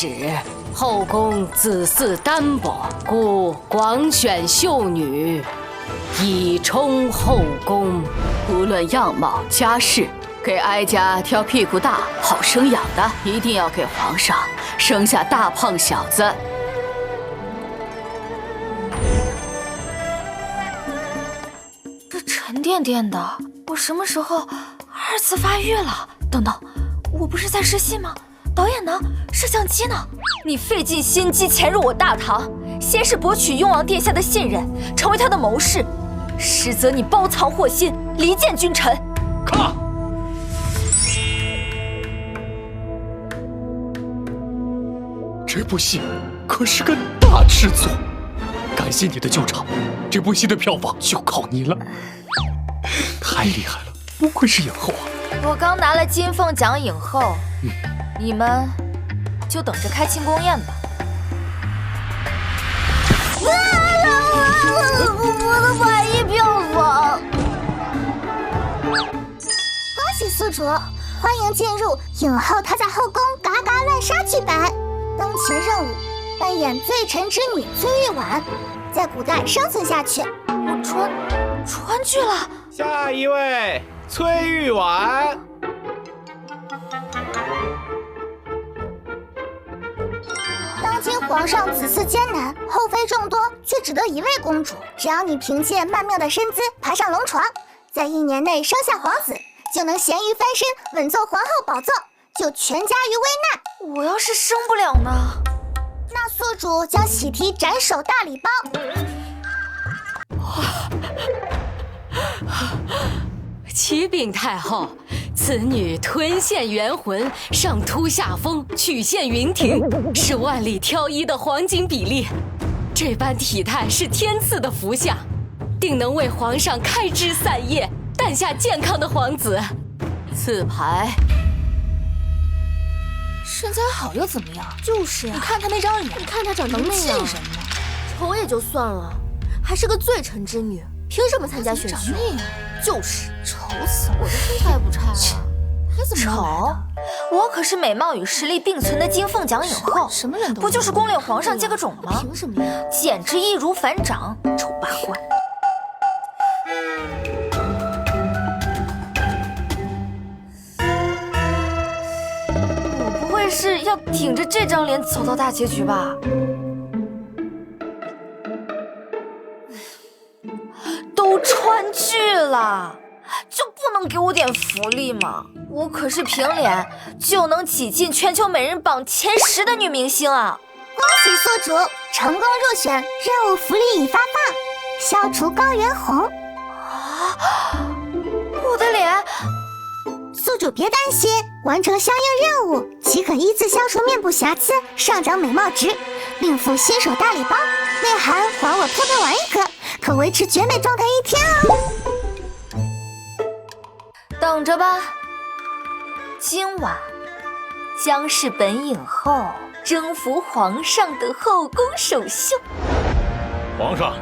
始，后宫子嗣单薄，故广选秀女，以充后宫。无论样貌、家世，给哀家挑屁股大、好生养的，一定要给皇上生下大胖小子。这沉甸甸的，我什么时候二次发育了？等等，我不是在试戏吗？导演呢？摄像机呢？你费尽心机潜入我大唐，先是博取雍王殿下的信任，成为他的谋士，实则你包藏祸心，离间君臣。看，这部戏可是个大制作，感谢你的救场，这部戏的票房就靠你了，太厉害了，不愧是影后啊！我刚拿了金凤奖影后，你们就等着开庆功宴吧。我的百亿票房！恭喜宿主，欢迎进入影后她在后宫嘎嘎乱杀剧版。当前任务，扮演罪臣之女崔玉婉，在古代生存下去。我川剧了。下一位，崔玉婉。当今皇上子嗣艰难，后妃众多，却只得一位公主。只要你凭借曼妙的身姿爬上龙床，在1年内生下皇子，就能咸鱼翻身，稳坐皇后宝座，救全家于危难。我要是生不了呢？那宿主将喜提斩首大礼包。启禀太后，此女吞陷元魂，上突下封，曲线云庭，是万里挑一的黄金比例。这般体态是天赐的福相，定能为皇上开枝散叶，诞下健康的皇子。此牌身材好又怎么样？就是啊，你看他那张脸，你看他长成能那样，气什么？丑也就算了，还是个罪臣之女，凭什么参加选秀？长那样，就是丑死了！我的身材也不差啊，还怎么丑？我可是美貌与实力并存的金凤奖影后，什么人都不就是攻略皇上接个种吗？凭什么呀？简直易如反掌，丑八怪！我不会是要顶着这张脸走到大结局吧？都川剧了，就不能给我点福利吗？我可是凭脸就能挤进全球美人榜前10的女明星啊！恭喜宿主成功入选，任务福利已发放，消除高原红。我的脸，宿主别担心，完成相应任务即可依次消除面部瑕疵，上涨美貌值，另附新手大礼包，内含还我漂漂丸1颗，可维持绝美状态1天哦。等着吧，今晚将是本影后征服皇上的后宫首秀。皇上，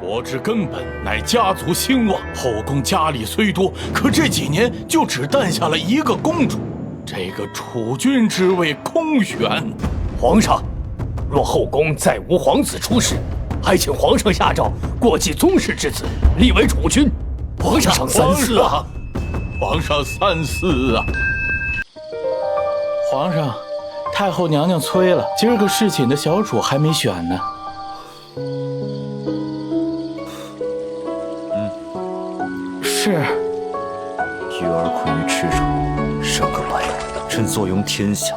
国之根本乃家族兴旺，后宫佳丽虽多，可这几年就只诞下了1个公主，这个储君之位空悬。皇上，若后宫再无皇子出世，还请皇上下诏过继宗室之子，立为储君。皇上三思啊！皇上三思啊！皇上，太后娘娘催了，今儿个侍寝的小主还没选呢。是。育儿困于赤诚，生个来臣坐拥天下，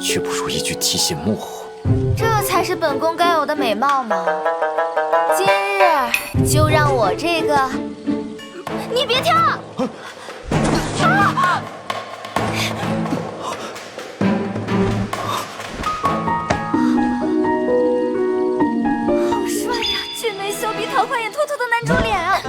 却不如一句提线木偶。这才是本宫该有的美貌嘛！今日就让我这个……你别跳！好帅呀！俊眉秀鼻，桃花眼，凸凸的男主脸啊！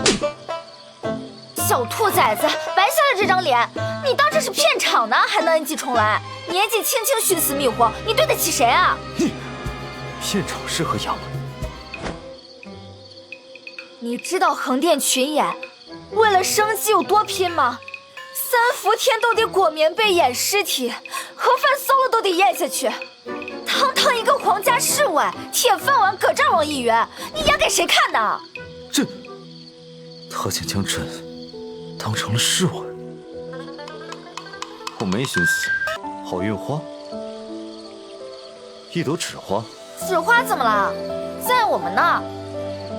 小兔崽子，白瞎了这张脸！你当这是片场呢，还能 NG 重来？年纪轻轻徇私密活，你对得起谁啊？片场是何样？你知道横店群演为了生计有多拼吗？3伏天都得裹棉被掩尸体，盒饭馊了都得咽下去。他皇家侍卫，铁饭碗葛兆王一员，你演给谁看的？这，他竟将朕当成了侍卫。我没心思。好运花，一朵纸花。纸花怎么了？在我们那儿，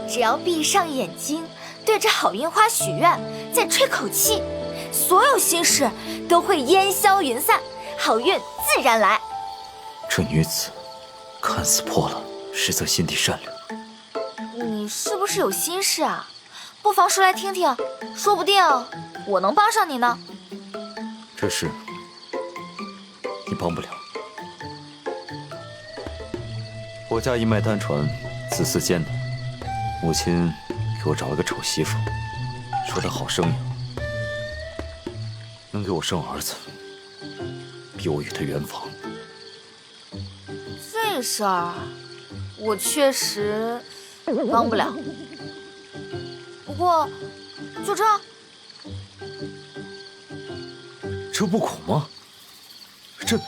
只要闭上眼睛，对着好运花许愿，再吹口气，所有心事都会烟消云散，好运自然来。这女子看似破烂，实则心地善良。你是不是有心事啊？不妨说来听听，说不定我能帮上你呢。这事你帮不了。我家一脉单传，子嗣艰难，母亲给我找了个丑媳妇，说她好生养，能给我生儿子，逼我与她圆房。这事儿我确实帮不了，不过就这，这不苦吗？这，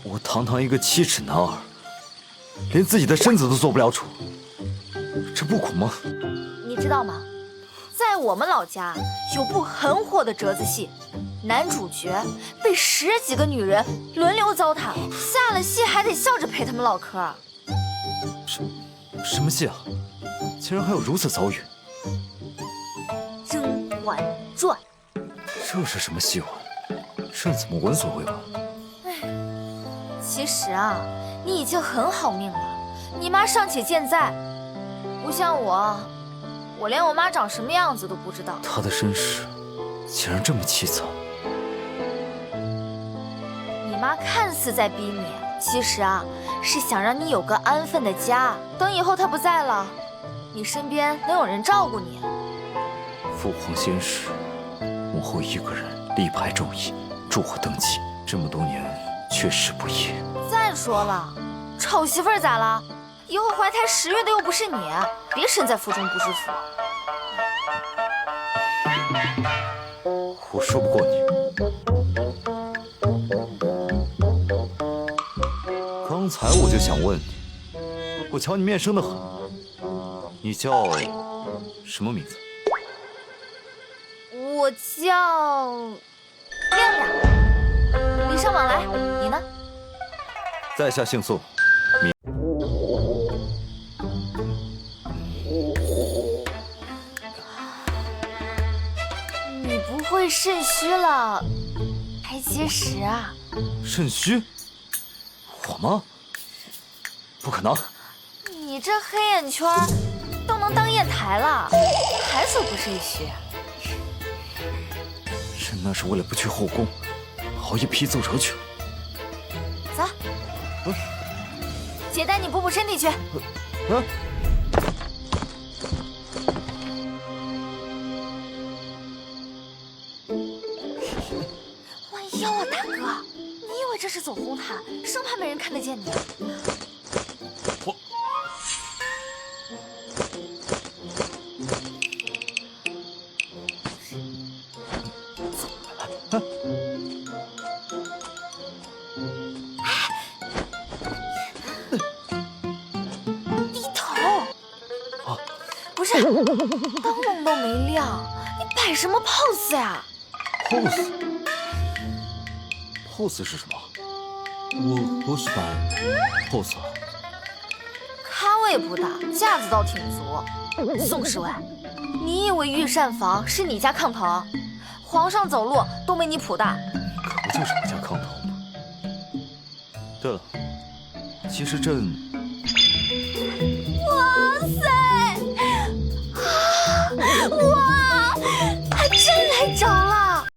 我堂堂一个7尺男儿，连自己的身子都做不了主，这不苦吗？你知道吗？在我们老家有部很火的折子戏，男主角被10几个女人轮流糟蹋，下了戏还得笑着陪他们唠嗑。什么戏啊？竟然还有如此遭遇！《甄嬛传》。这是什么戏文？朕怎么闻所未闻？其实啊，你已经很好命了，你妈尚且健在，不像我连我妈长什么样子都不知道。她的身世竟然这么凄惨。你妈看似在逼你，其实啊，是想让你有个安分的家。等以后她不在了，你身边能有人照顾你。父皇先逝，母后一个人力排众议，助我登基，这么多年确实不易。再说了，丑媳妇儿咋了？以后怀胎10月的又不是你，别身在福中不知福。我说不过你。刚才我就想问你，我瞧你面生得很，你叫什么名字？我叫亮亮，礼尚往来。你呢？在下姓宋。你不会肾虚了，还结石啊？肾虚？我吗？不可能！你这黑眼圈都能当砚台了，还说不肾虚？朕那是为了不去后宫，熬夜批奏折去了。走，姐带你补补身体去。万一啊，大哥，你以为这是走红毯，生怕没人看得见你啊？低头。不是，灯笼都没亮，你摆什么 pose 呀？pose 是什么？我不是摆 pose 啊。咖位不大，架子倒挺足。宋侍卫，你以为御膳房是你家炕头？皇上走路都没你谱大。可不就是我家炕头吗？对了，其实朕……哇塞！哇，还真来着了！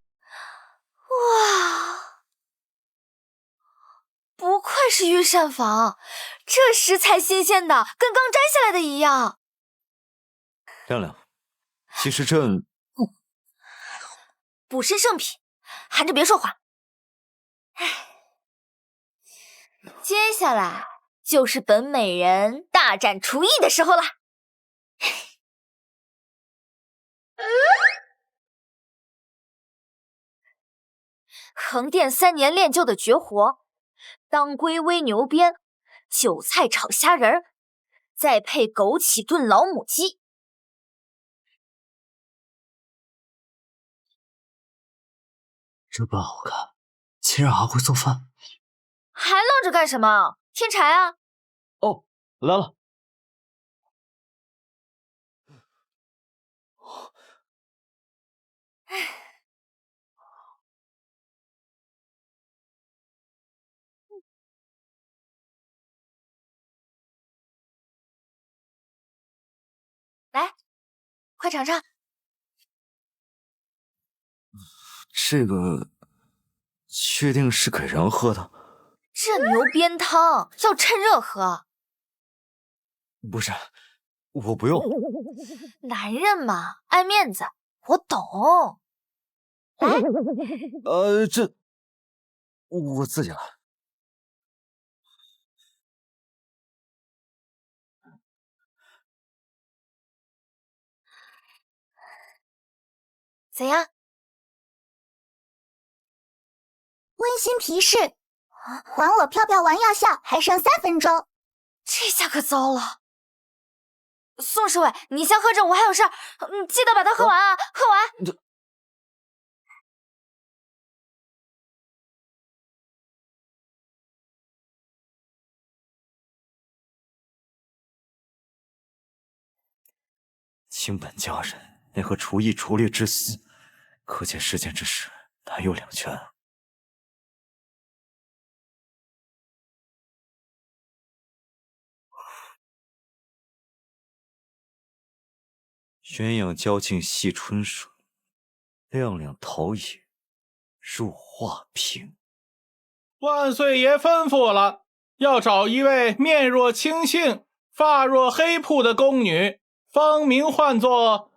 哇，不愧是御膳房，这食材新鲜的，跟刚摘下来的一样。亮亮，其实朕……补身圣品，含着别说话。接下来就是本美人大展厨艺的时候了。横店3年练就的绝活，当归煨牛鞭，韭菜炒虾仁儿，再配枸杞炖老母鸡。这般好看，竟然还会做饭。还愣着干什么？添柴啊！哦，来了。来，快尝尝。这个确定是给人喝的？这牛鞭汤要趁热喝。不是，我不用。男人嘛，爱面子，我懂。来，这我自己来。怎样？温馨提示：还我飘飘丸药效还剩3分钟。这下可糟了。宋侍卫，你先喝着，我还有事儿，记得把它喝完啊！喝完。卿本佳人奈何厨役拙劣之死，可见世间之事难有两全。鸳鸯交尽系春水，亮亮陶冶入画屏。万岁爷吩咐了，要找一位面若青杏、发若黑瀑的宫女，芳名唤作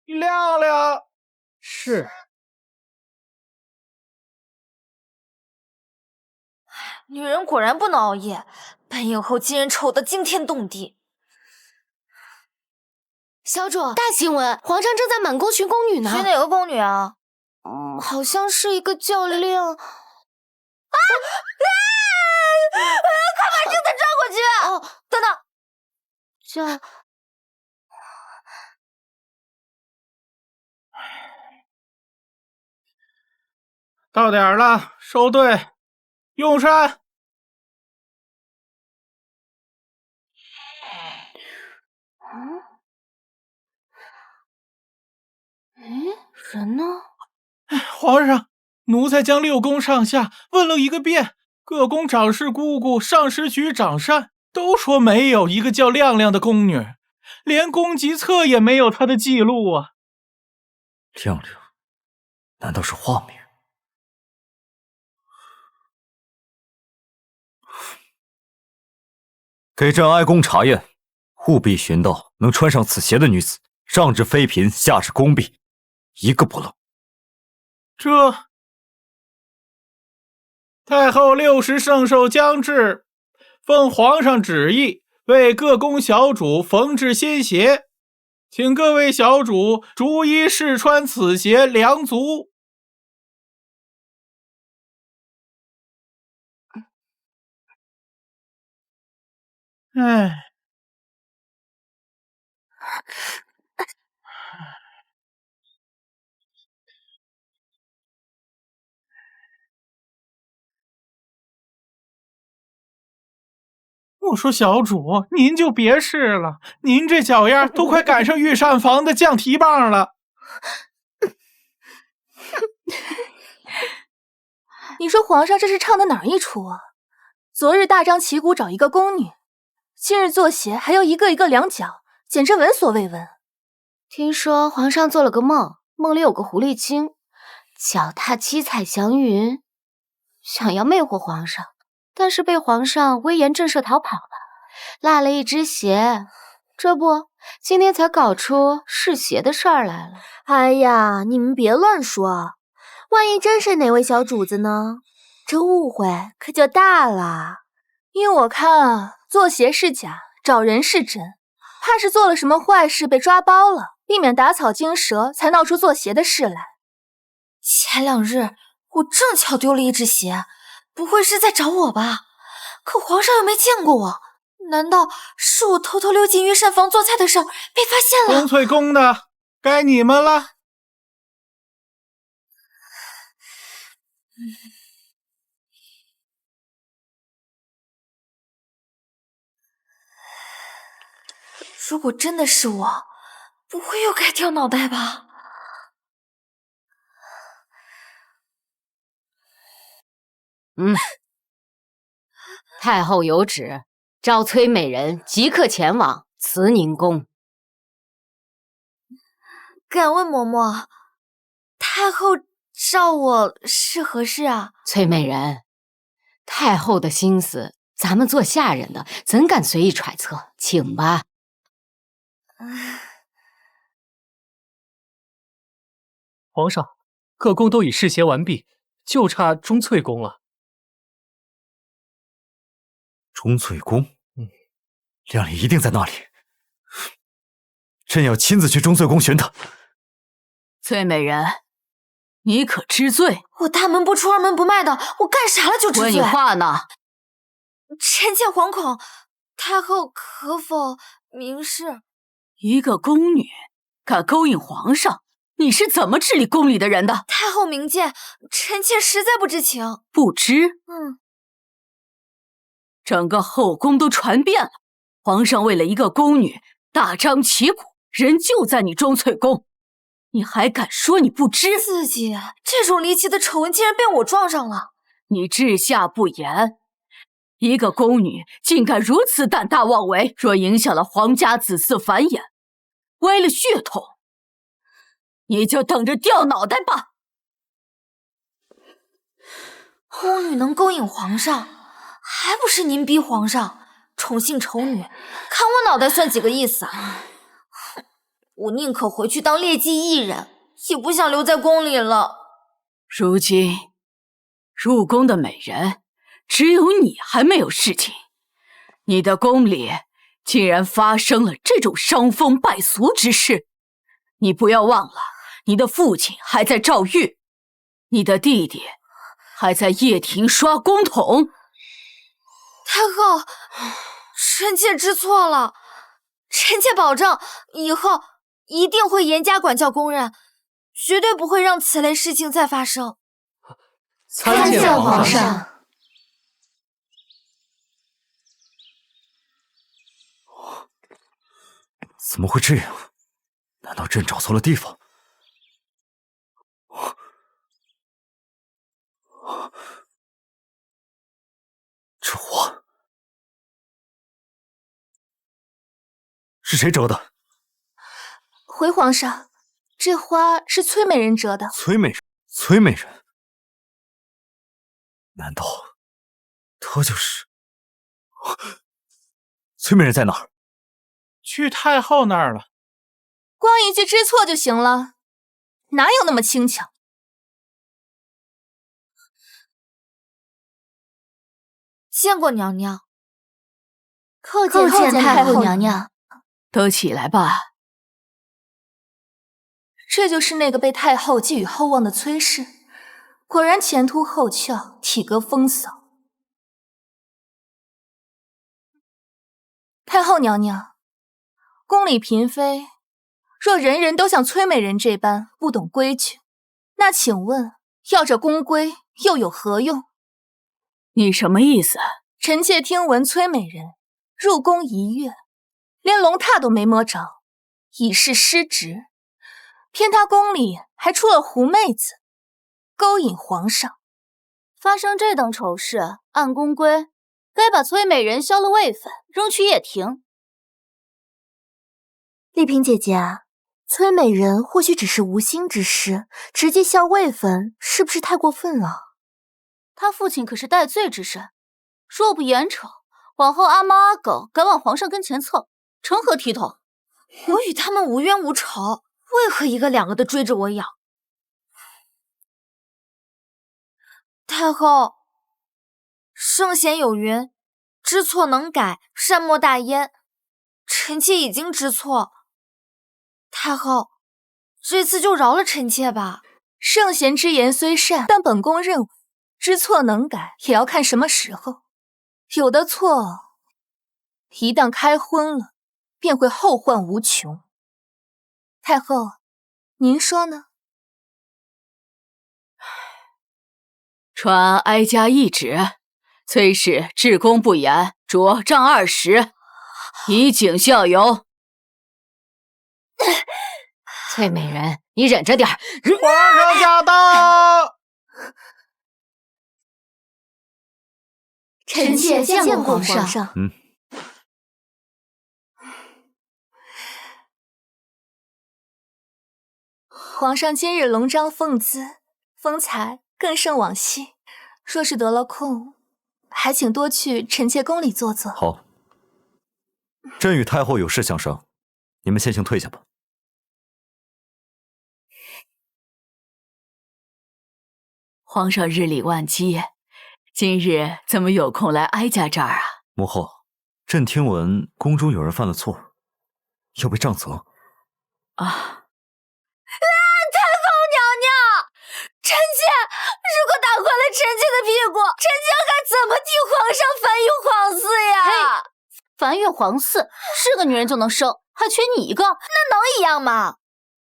亮亮。是。女人果然不能熬夜，本影后竟然丑得惊天动地。小主，大新闻，皇上正在满宫寻宫女呢。寻哪个宫女啊？好像是一个叫亮。快把镜子转过去！哦，等等，叫到点了，收队，用膳。人呢？皇上，奴才将6宫上下问了一个遍，各宫长侍姑姑、上师局长膳都说没有一个叫亮亮的宫女，连宫籍册也没有她的记录啊。亮亮，难道是化名？给朕哀宫查验，务必寻到能穿上此鞋的女子，上至妃嫔，下至宫婢，一个不漏。这太后60圣寿将至，奉皇上旨意，为各宫小主缝制新鞋，请各位小主逐一试穿此鞋量足。唉，我说小主，您就别试了，您这脚样都快赶上御膳房的酱蹄棒了。你说皇上这是唱的哪儿一出啊？昨日大张旗鼓找一个宫女，今日做鞋还要一个一个量脚，简直闻所未闻。听说皇上做了个梦，梦里有个狐狸精，脚踏七彩祥云，想要魅惑皇上，但是被皇上威严震慑逃跑了，落了一只鞋。这不，今天才搞出试鞋的事儿来了。哎呀，你们别乱说，万一真是哪位小主子呢？这误会可就大了。依我看啊，做鞋是假，找人是真，怕是做了什么坏事被抓包了，避免打草惊蛇，才闹出做鞋的事来。切，前2日我正巧丢了一只鞋，不会是在找我吧？可皇上又没见过我，难道是我偷偷溜进御膳房做菜的事儿被发现了？钟粹宫的，该你们了。如果真的是我，不会又该掉脑袋吧？太后有旨，召崔美人即刻前往慈宁宫。敢问嬷嬷，太后召我是何事啊？崔美人，太后的心思，咱们做下人的怎敢随意揣测？请吧。皇上，各宫都已试鞋完毕，就差钟粹宫了。钟粹宫，亮丽一定在那里。朕要亲自去钟粹宫寻她。崔美人，你可知罪？我大门不出二门不迈的，我干啥了就知罪？问你话呢？臣妾惶恐，太后可否明示？一个宫女敢勾引皇上，你是怎么治理宫里的人的？太后明鉴，臣妾实在不知情。不知？整个后宫都传遍了，皇上为了一个宫女大张旗鼓，人就在你钟粹宫，你还敢说你不知？自己这种离奇的丑闻竟然被我撞上了！你治下不严，一个宫女竟敢如此胆大妄为，若影响了皇家子嗣繁衍，歪了血统，你就等着掉脑袋吧！宫女能勾引皇上，还不是您逼皇上宠幸丑女，看我脑袋算几个意思啊！我宁可回去当劣迹艺人，也不想留在宫里了。如今入宫的美人只有你还没有事情，你的宫里竟然发生了这种伤风败俗之事。你不要忘了，你的父亲还在诏狱，你的弟弟还在掖庭刷公桶。太后，臣妾知错了，臣妾保证以后一定会严加管教宫人，绝对不会让此类事情再发生。参见皇上。怎么会这样？难道朕找错了地方？这花是谁折的？回皇上，这花是崔美人折的。崔美人，崔美人，难道她就是崔美人在哪儿？去太后那儿了。光一句知错就行了，哪有那么轻巧？见过娘娘。叩见太后娘娘。都起来吧。这就是那个被太后寄予厚望的崔氏，果然前凸后翘，体格风骚。太后娘娘，宫里嫔妃若人人都像崔美人这般不懂规矩，那请问要这宫规又有何用？你什么意思？臣妾听闻崔美人入宫1月，连龙榻都没摸着，已是失职。偏她宫里还出了狐妹子，勾引皇上。发生这等丑事，按宫规该把崔美人削了位分，扔去掖庭。丽嫔姐姐，崔美人或许只是无心之失，直接削位分是不是太过分了？她父亲可是戴罪之身，若不严惩，往后阿猫阿狗敢往皇上跟前凑，成何体统？我与他们无冤无仇，为何一个两个的追着我咬？太后，圣贤有云，知错能改，善莫大焉。臣妾已经知错，太后，这次就饶了臣妾吧。圣贤之言虽善，但本宫认为知错能改也要看什么时候。有的错，一旦开荤了，便会后患无穷。太后，您说呢？传哀家懿旨，崔氏至公不言，着杖20，以儆效尤。崔美人，你忍着点儿。皇上驾到！臣妾见过皇上。皇上今日龙章凤姿，风采更胜往昔。若是得了空，还请多去臣妾宫里坐坐。好，朕与太后有事相商，你们先行退下吧。皇上日理万机，今日怎么有空来哀家这儿啊？母后，朕听闻宫中有人犯了错，要被杖责。啊！太后娘娘，臣妾如果打坏了臣妾的屁股，臣妾该怎么替皇上繁育皇嗣呀？繁育皇嗣是个女人就能生，还缺你一个？那能一样吗？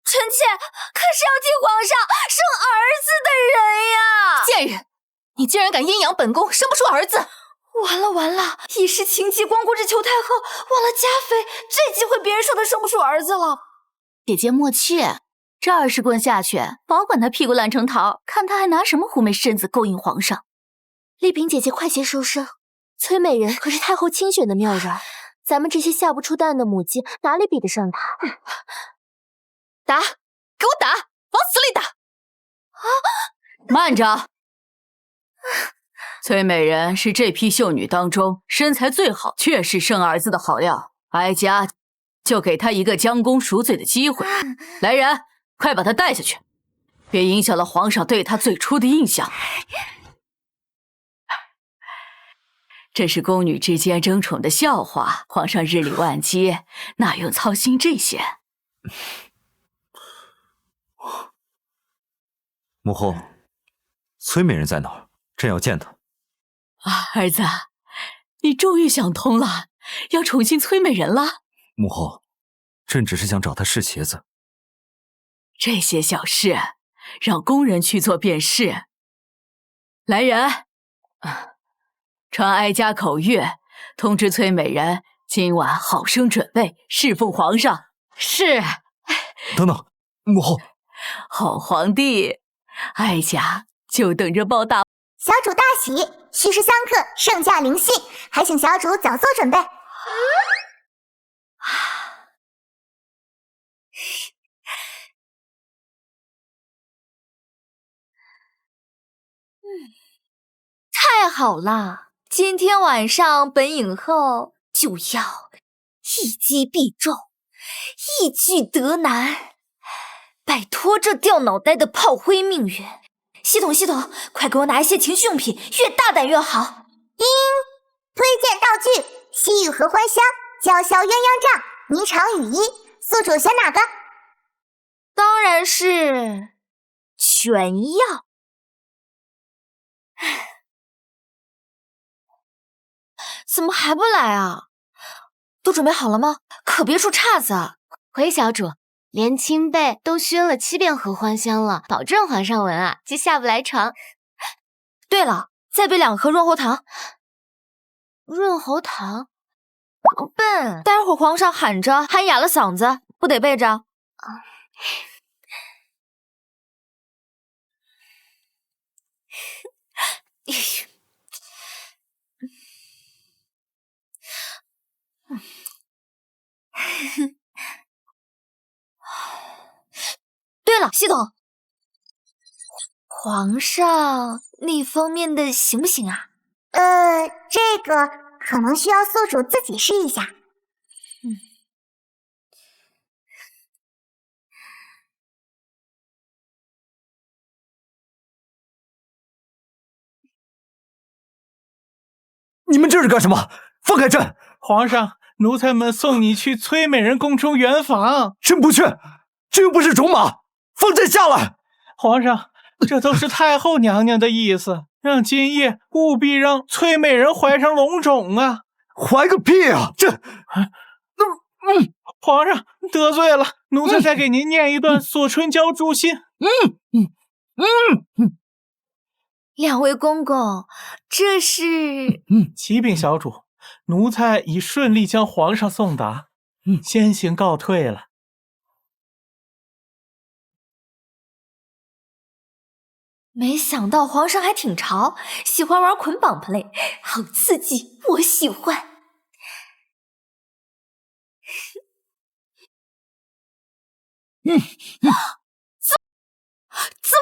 臣妾可是要替皇上生儿子的人呀！贱人，你竟然敢阴阳本宫，生不出儿子！完了完了，一时情急光顾着求太后，忘了嘉妃，这机会别人说她生不出儿子了。姐姐莫气，这20棍下去，保管她屁股烂成桃，看她还拿什么狐媚身子勾引皇上。丽嫔姐姐快些收声，崔美人可是太后亲选的妙人，咱们这些下不出蛋的母鸡哪里比得上她？打！给我打！往死里打！啊！慢着！崔美人是这批秀女当中身材最好，确是生儿子的好料。哀家就给她一个将功赎罪的机会。来人，快把她带下去，别影响了皇上对她最初的印象。这是宫女之间争宠的笑话，皇上日理万机，哪用操心这些？母后，崔美人在哪儿？朕要见她。啊，儿子，你终于想通了，要宠幸崔美人了。母后，朕只是想找她试鞋子。这些小事，让宫人去做便是。来人，传哀家口谕，通知崔美人今晚好生准备，侍奉皇上。是。等等，母后，好皇帝，哀家就等着报答。小主大喜，戌时相克，圣驾临幸，还请小主早做准备。太好了，今天晚上本影后就要一击必中，一举得男，摆脱这掉脑袋的炮灰命运。系统，快给我拿一些情趣用品，越大胆越好。推荐道具：西域合欢香、叫嚣鸳鸯帐、霓裳羽衣。宿主选哪个？当然是全要。怎么还不来啊？都准备好了吗？可别出岔子啊！回小主，连亲辈都熏了7遍合欢香了，保证皇上闻啊就下不来床。对了，再备2盒润喉糖。润喉糖？笨，待会儿皇上喊着喊哑了嗓子，不得备着？对了，系统，皇上那方面的行不行啊？这个可能需要宿主自己试一下。你们这是干什么？放开朕！皇上，奴才们送你去崔美人宫中圆访。朕不去，这又不是种马，放朕下来！皇上，这都是太后娘娘的意思，让今夜务必让崔美人怀上龙种啊！怀个屁啊！皇上得罪了，奴才再给您念一段《锁春娇诛心》。两位公公，这是……启禀小主，奴才已顺利将皇上送达，先行告退了。没想到皇上还挺潮，喜欢玩捆绑 play， 好刺激，我喜欢。怎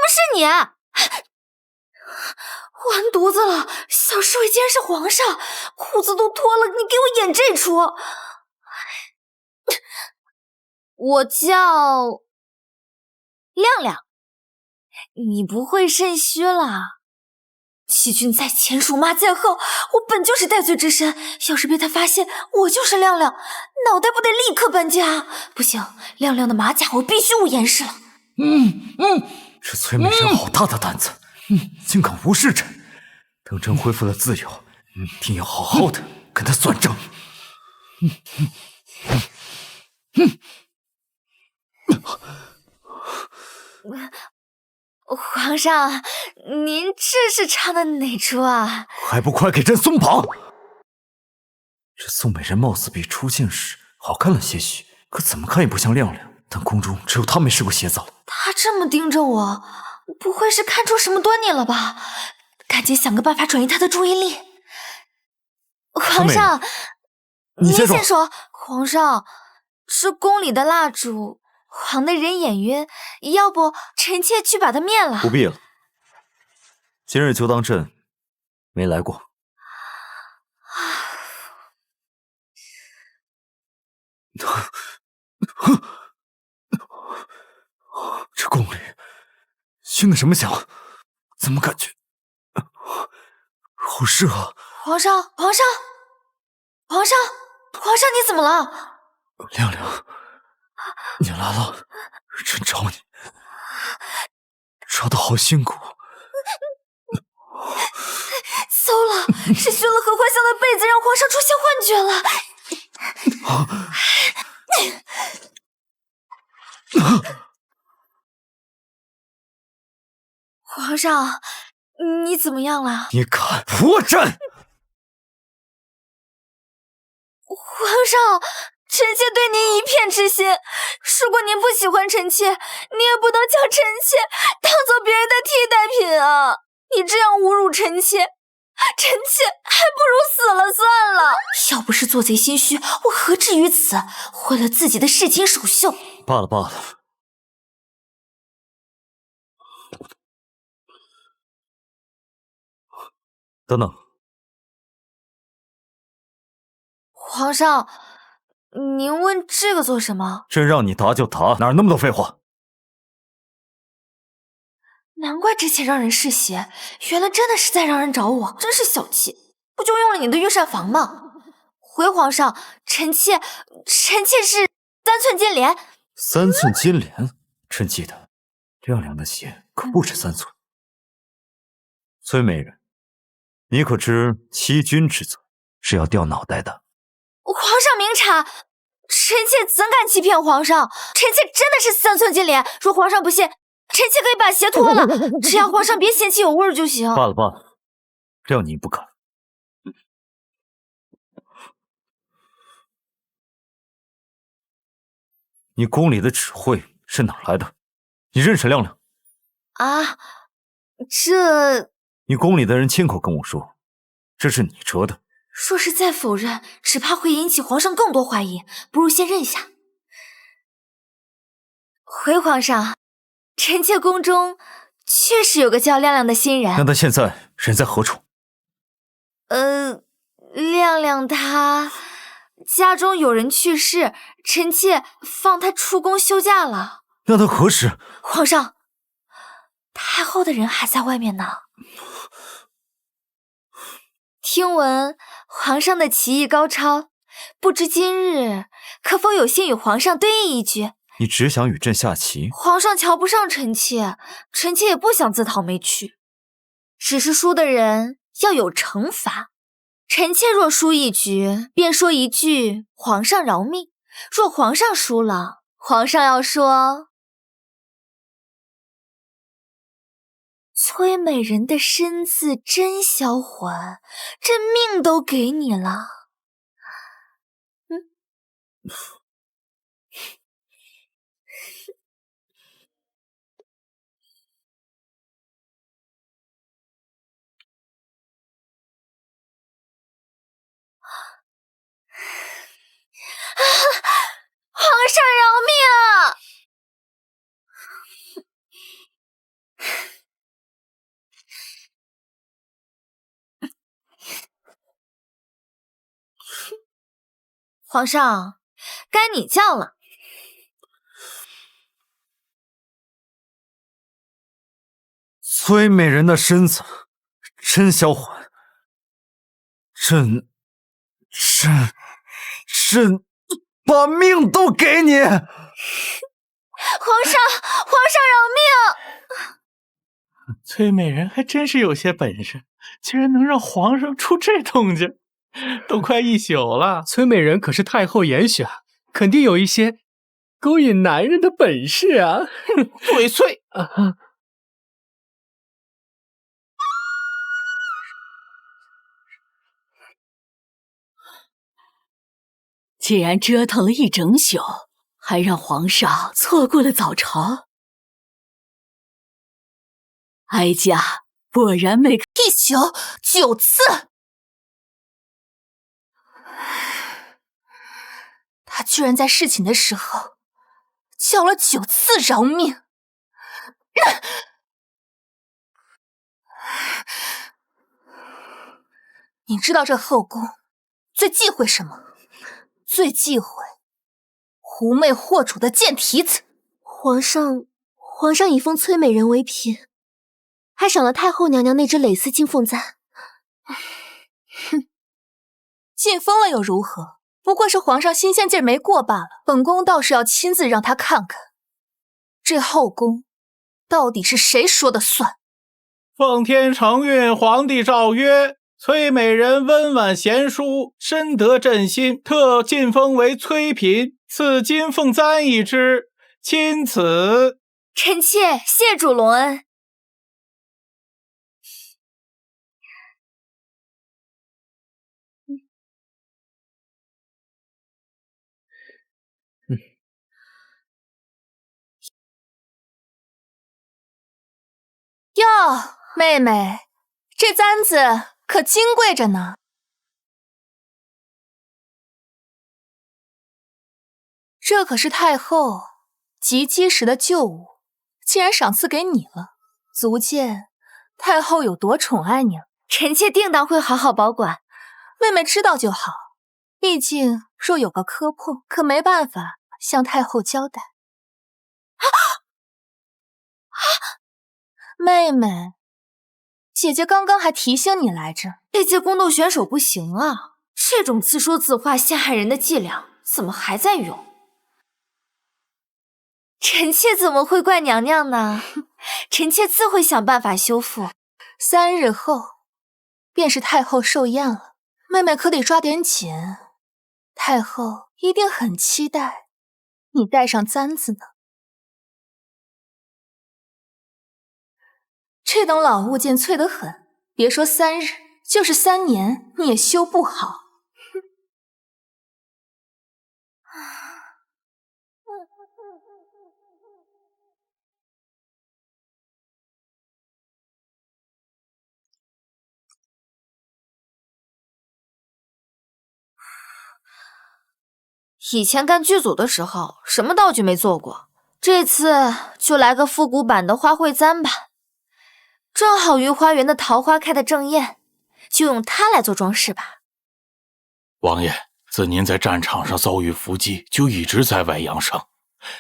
么是你？完犊子了！小侍卫竟然是皇上，裤子都脱了，你给我演这出！我叫亮亮，你不会肾虚了？欺君在前，辱骂在后，我本就是戴罪之身，要是被他发现我就是亮亮，脑袋不得立刻搬家？不行，亮亮的马甲我必须捂严实了。这崔美人好大的胆子，竟敢无视朕！等朕恢复了自由，一定要好好的跟他算账。皇上，您这是唱的哪出啊？还不快给朕松绑！这宋美人貌似比出镜时好看了些许，可怎么看也不像亮亮。但宫中只有她没试过洗澡。她这么盯着我，不会是看出什么端倪了吧？赶紧想个办法转移她的注意力。皇上，您先说。皇上，这宫里的蜡烛，黄的人眼晕，要不臣妾去把它灭了？不必了，今日就当朕没来过。这宫里熏的什么香？怎么感觉好热啊！皇上，皇上，皇上，皇上，你怎么了？亮亮，你来了，朕找你，找得好辛苦。糟了，是熏了荷花香的被子，让皇上出现幻觉了。皇上，你怎么样了？你敢破朕！皇上，臣妾对您一片痴心。如果您不喜欢臣妾，你也不能将臣妾当做别人的替代品啊！你这样侮辱臣妾，臣妾还不如死了算了。要不是做贼心虚，我何至于此，毁了自己的侍寝首秀。罢了罢了。等等，皇上，您问这个做什么？朕让你答就答，哪儿那么多废话？难怪之前让人试鞋，原来真的是在让人找我，真是小气！不就用了你的御膳房吗？回皇上，臣妾是3寸金莲。3寸金莲，朕记得亮亮的鞋可不止3寸。崔美人，你可知欺君之罪是要掉脑袋的？皇上明察，臣妾怎敢欺骗皇上？臣妾真的是3寸金莲，若皇上不信，臣妾可以把鞋脱了，只要皇上别嫌弃有味儿就行。罢了罢了，谅你不敢。你宫里的指挥是哪来的？你认识亮亮？啊，这……你宫里的人亲口跟我说，这是你折的。若是再否认，只怕会引起皇上更多怀疑，不如先认下。回皇上，臣妾宫中确实有个叫亮亮的新人。那他现在人在何处？亮亮他家中有人去世，臣妾放他出宫休假了。那他何时？皇上，太后的人还在外面呢。听闻皇上的棋艺高超，不知今日可否有幸与皇上对弈一局？你只想与朕下棋？皇上瞧不上臣妾，臣妾也不想自讨没趣。只是输的人要有惩罚。臣妾若输一局，便说一句“皇上饶命”；若皇上输了，皇上要说“崔美人的身子真销魂，朕命都给你了。”皇上饶命啊！皇上，该你叫了。崔美人的身子真销魂，朕把命都给你！皇上饶命！崔美人还真是有些本事，竟然能让皇上出这动静，都快一宿了。崔美人可是太后严选，肯定有一些勾引男人的本事啊！嘴碎！既然折腾了一整宿，还让皇上错过了早朝，哀家果然没一宿9次，他居然在侍寝的时候叫了9次饶命！你知道这后宫最忌讳什么？最忌讳狐媚惑主的贱蹄子。皇上已封崔美人为嫔，还赏了太后娘娘那只蕾丝金凤簪。哼，晋封了又如何？不过是皇上新鲜劲儿没过罢了。本宫倒是要亲自让他看看，这后宫到底是谁说的算。奉天承运，皇帝诏曰：崔美人温婉贤淑，深得朕心，特晋封为崔嫔，赐金凤簪一只，钦此。臣妾谢主隆恩。哟，妹妹，这簪子可金贵着呢。这可是太后及笄时的旧物，竟然赏赐给你了，足见太后有多宠爱你了。臣妾定当会好好保管。妹妹知道就好，毕竟若有个磕碰，可没办法向太后交代。妹妹，姐姐刚刚还提醒你来着，这届宫斗选手不行啊，这种自说自话陷害人的伎俩怎么还在用？臣妾怎么会怪娘娘呢？臣妾自会想办法修复。3日后便是太后寿宴了，妹妹可得抓点紧，太后一定很期待你戴上簪子呢。这等老物件脆得很，别说3日，就是3年你也修不好。以前干剧组的时候，什么道具没做过，这次就来个复古版的花卉簪吧。正好御花园的桃花开的正艳，就用它来做装饰吧。王爷，自您在战场上遭遇伏击，就一直在外养伤。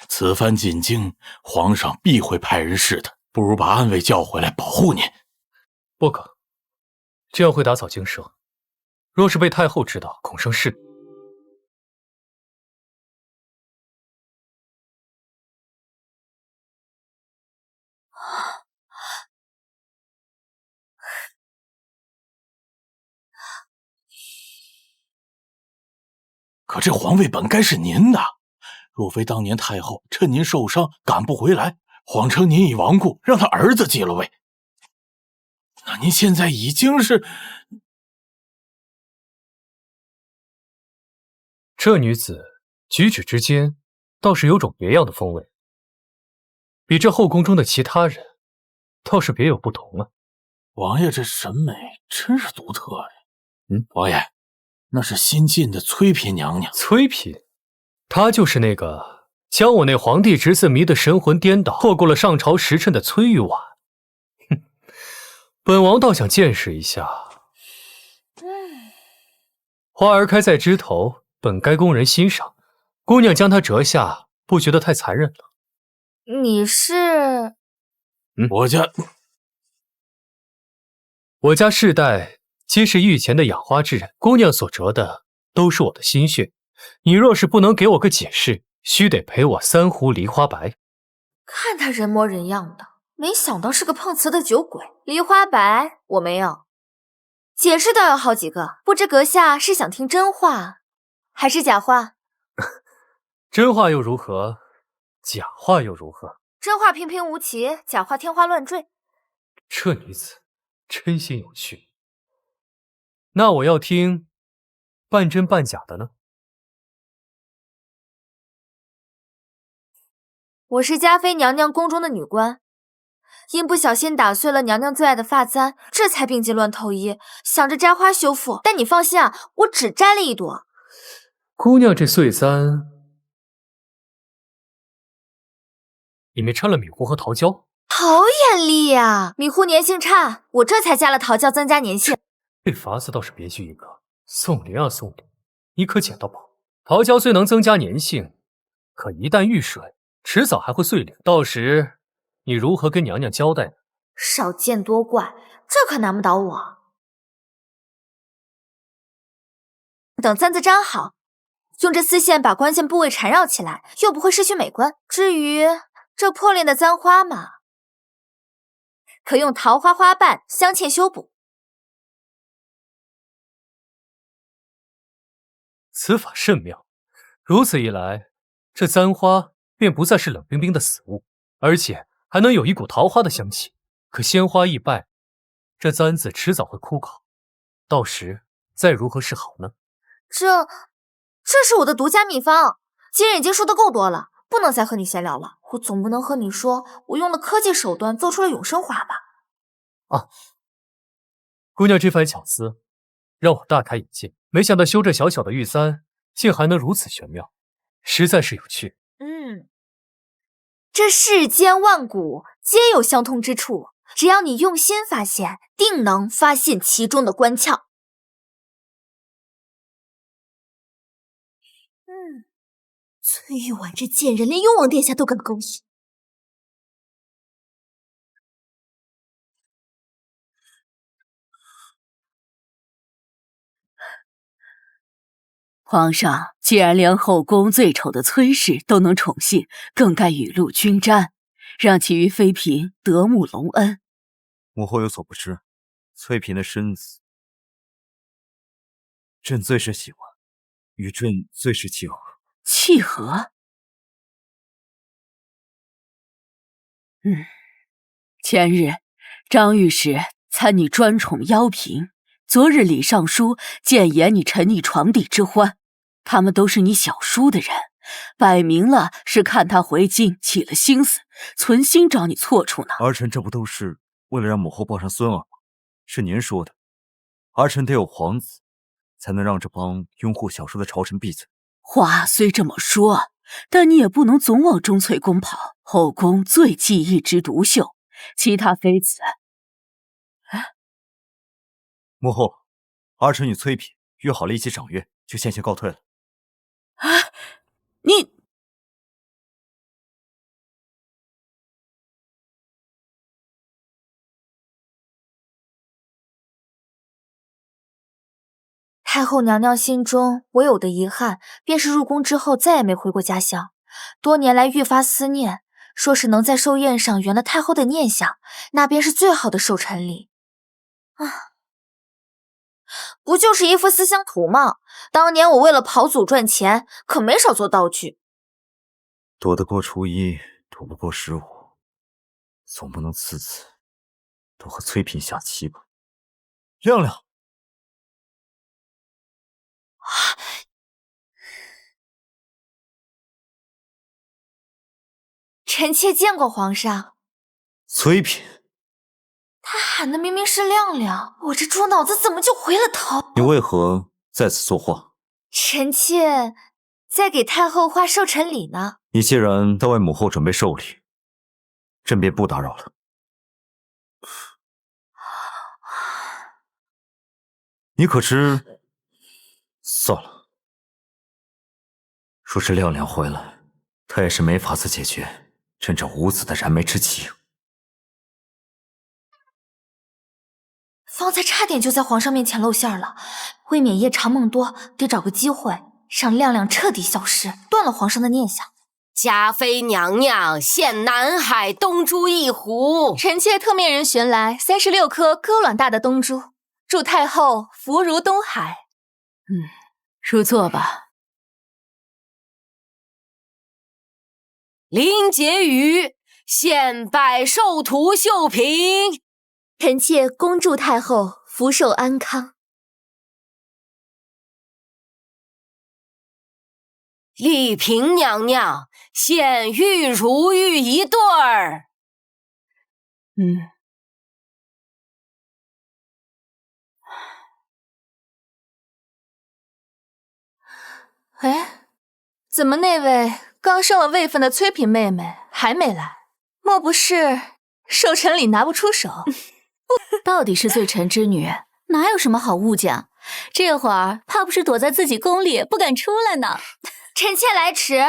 此番进京，皇上必会派人试的，不如把暗卫叫回来保护您。不可，这样会打草惊蛇。若是被太后知道，恐生事。可这皇位本该是您的，若非当年太后趁您受伤赶不回来，谎称您已亡故，让他儿子继了位，那您现在已经是……这女子举止之间倒是有种别样的风味，比这后宫中的其他人倒是别有不同啊。王爷这审美真是独特呀。王爷，那是新晋的崔嫔娘娘。崔嫔，她就是那个将我那皇帝侄子迷得神魂颠倒，错过了上朝时辰的崔玉婉。哼，本王倒想见识一下。花儿开在枝头，本该供人欣赏，姑娘将它折下，不觉得太残忍了？你是？我家世代皆是御前的养花之人，姑娘所折的都是我的心血。你若是不能给我个解释，须得赔我3壶梨花白。看他人模人样的，没想到是个碰瓷的酒鬼。梨花白我没有，解释倒有好几个，不知阁下是想听真话还是假话？真话又如何？假话又如何？真话平平无奇，假话天花乱坠。这女子真心有趣。那我要听半真半假的呢？我是嘉妃娘娘宫中的女官，因不小心打碎了娘娘最爱的发簪，这才病急乱投医，想着摘花修复。但你放心啊，我只摘了1朵。姑娘这碎簪里面掺了米糊和桃胶，好眼力呀！米糊粘性差，我这才加了桃胶增加粘性。这法子倒是别具一格，送灵啊送灵，你可捡到宝。桃胶虽能增加粘性，可一旦遇水，迟早还会碎灵，到时你如何跟娘娘交代呢？少见多怪，这可难不倒我。等簪子粘好，用这丝线把关键部位缠绕起来，又不会失去美观。至于这破裂的簪花嘛，可用桃花花瓣镶嵌修补。此法甚妙，如此一来，这簪花便不再是冷冰冰的死物，而且还能有一股桃花的香气。可鲜花易败，这簪子迟早会枯槁，到时再如何是好呢？这是我的独家秘方，今日已经说的够多了，不能再和你闲聊了。我总不能和你说我用了科技手段做出了永生花吧？啊，姑娘这番巧思让我大开眼界，没想到修这小小的玉簪竟还能如此玄妙，实在是有趣。这世间万古皆有相通之处，只要你用心发现，定能发现其中的关窍。崔玉婉这贱人，连雍王殿下都敢勾引。皇上既然连后宫最丑的崔氏都能宠幸，更该雨露均沾，让其余妃嫔得慕隆恩。母后有所不知，翠嫔的身子，朕最是喜欢，与朕最是契合。契合？前日张御史参你专宠邀嫔，昨日李尚书谏言你沉溺床笫之欢，他们都是你小叔的人，摆明了是看他回京起了心思，存心找你错处呢。儿臣这不都是为了让母后抱上孙儿吗？是您说的，儿臣得有皇子，才能让这帮拥护小叔的朝臣闭嘴。话虽这么说，但你也不能总往钟粹宫跑，后宫最忌一枝独秀，其他妃子……母后，儿臣与崔嫔约好了一起赏月，就先行告退了。你……太后娘娘心中唯有的遗憾，便是入宫之后再也没回过家乡，多年来愈发思念，说是能在寿宴上圆了太后的念想，那便是最好的寿辰礼。不就是一幅思乡图吗？当年我为了跑祖赚钱，可没少做道具。躲得过初一，躲不过15，总不能次次都和崔嫔下棋吧？亮亮，臣妾见过皇上。崔嫔，他喊的明明是亮亮，我这猪脑子怎么就回了头？你为何在此作画？臣妾在给太后画寿辰礼呢。你既然在为母后准备寿礼，朕便不打扰了。你可知？算了，若是亮亮回来，他也是没法子解决朕这无子的燃眉之急。方才差点就在皇上面前露馅了，未免夜长梦多，得找个机会让亮亮彻底消失，断了皇上的念想。嘉妃娘娘献南海东珠1壶，臣妾特命人寻来36颗鸽卵大的东珠，祝太后福如东海。入座吧。林婕妤献百寿图绣屏，臣妾恭祝太后福寿安康。丽嫔娘娘献玉如玉1对儿。哎，怎么那位刚升了位分的崔嫔妹妹还没来？莫不是寿辰礼拿不出手？到底是罪臣之女，哪有什么好物件？这会儿怕不是躲在自己宫里不敢出来呢。臣妾来迟，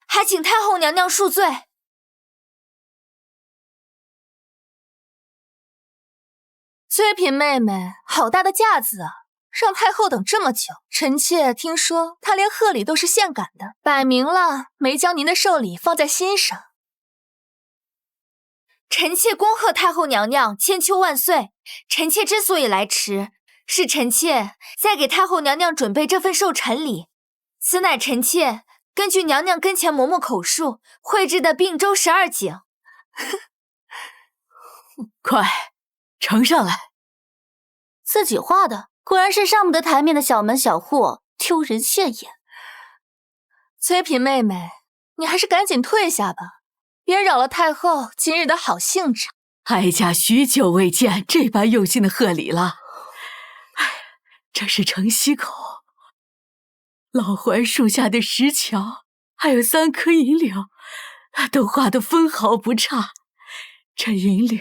还请太后娘娘恕罪。崔嫔妹妹好大的架子啊，让太后等这么久。臣妾听说她连贺礼都是现赶的，摆明了没将您的寿礼放在心上。臣妾恭贺太后娘娘千秋万岁。臣妾之所以来迟，是臣妾在给太后娘娘准备这份寿辰礼。此乃臣妾根据娘娘跟前嬷嬷口述绘制的并州12景。快，呈上来。自己画的，果然是上不得台面的小门小户，丢人现眼。崔嫔妹妹，你还是赶紧退下吧，别扰了太后今日的好兴致。哀家许久未见这般用心的贺礼了。这是城西口老槐树下的石桥，还有3棵银柳，都画得分毫不差。这银柳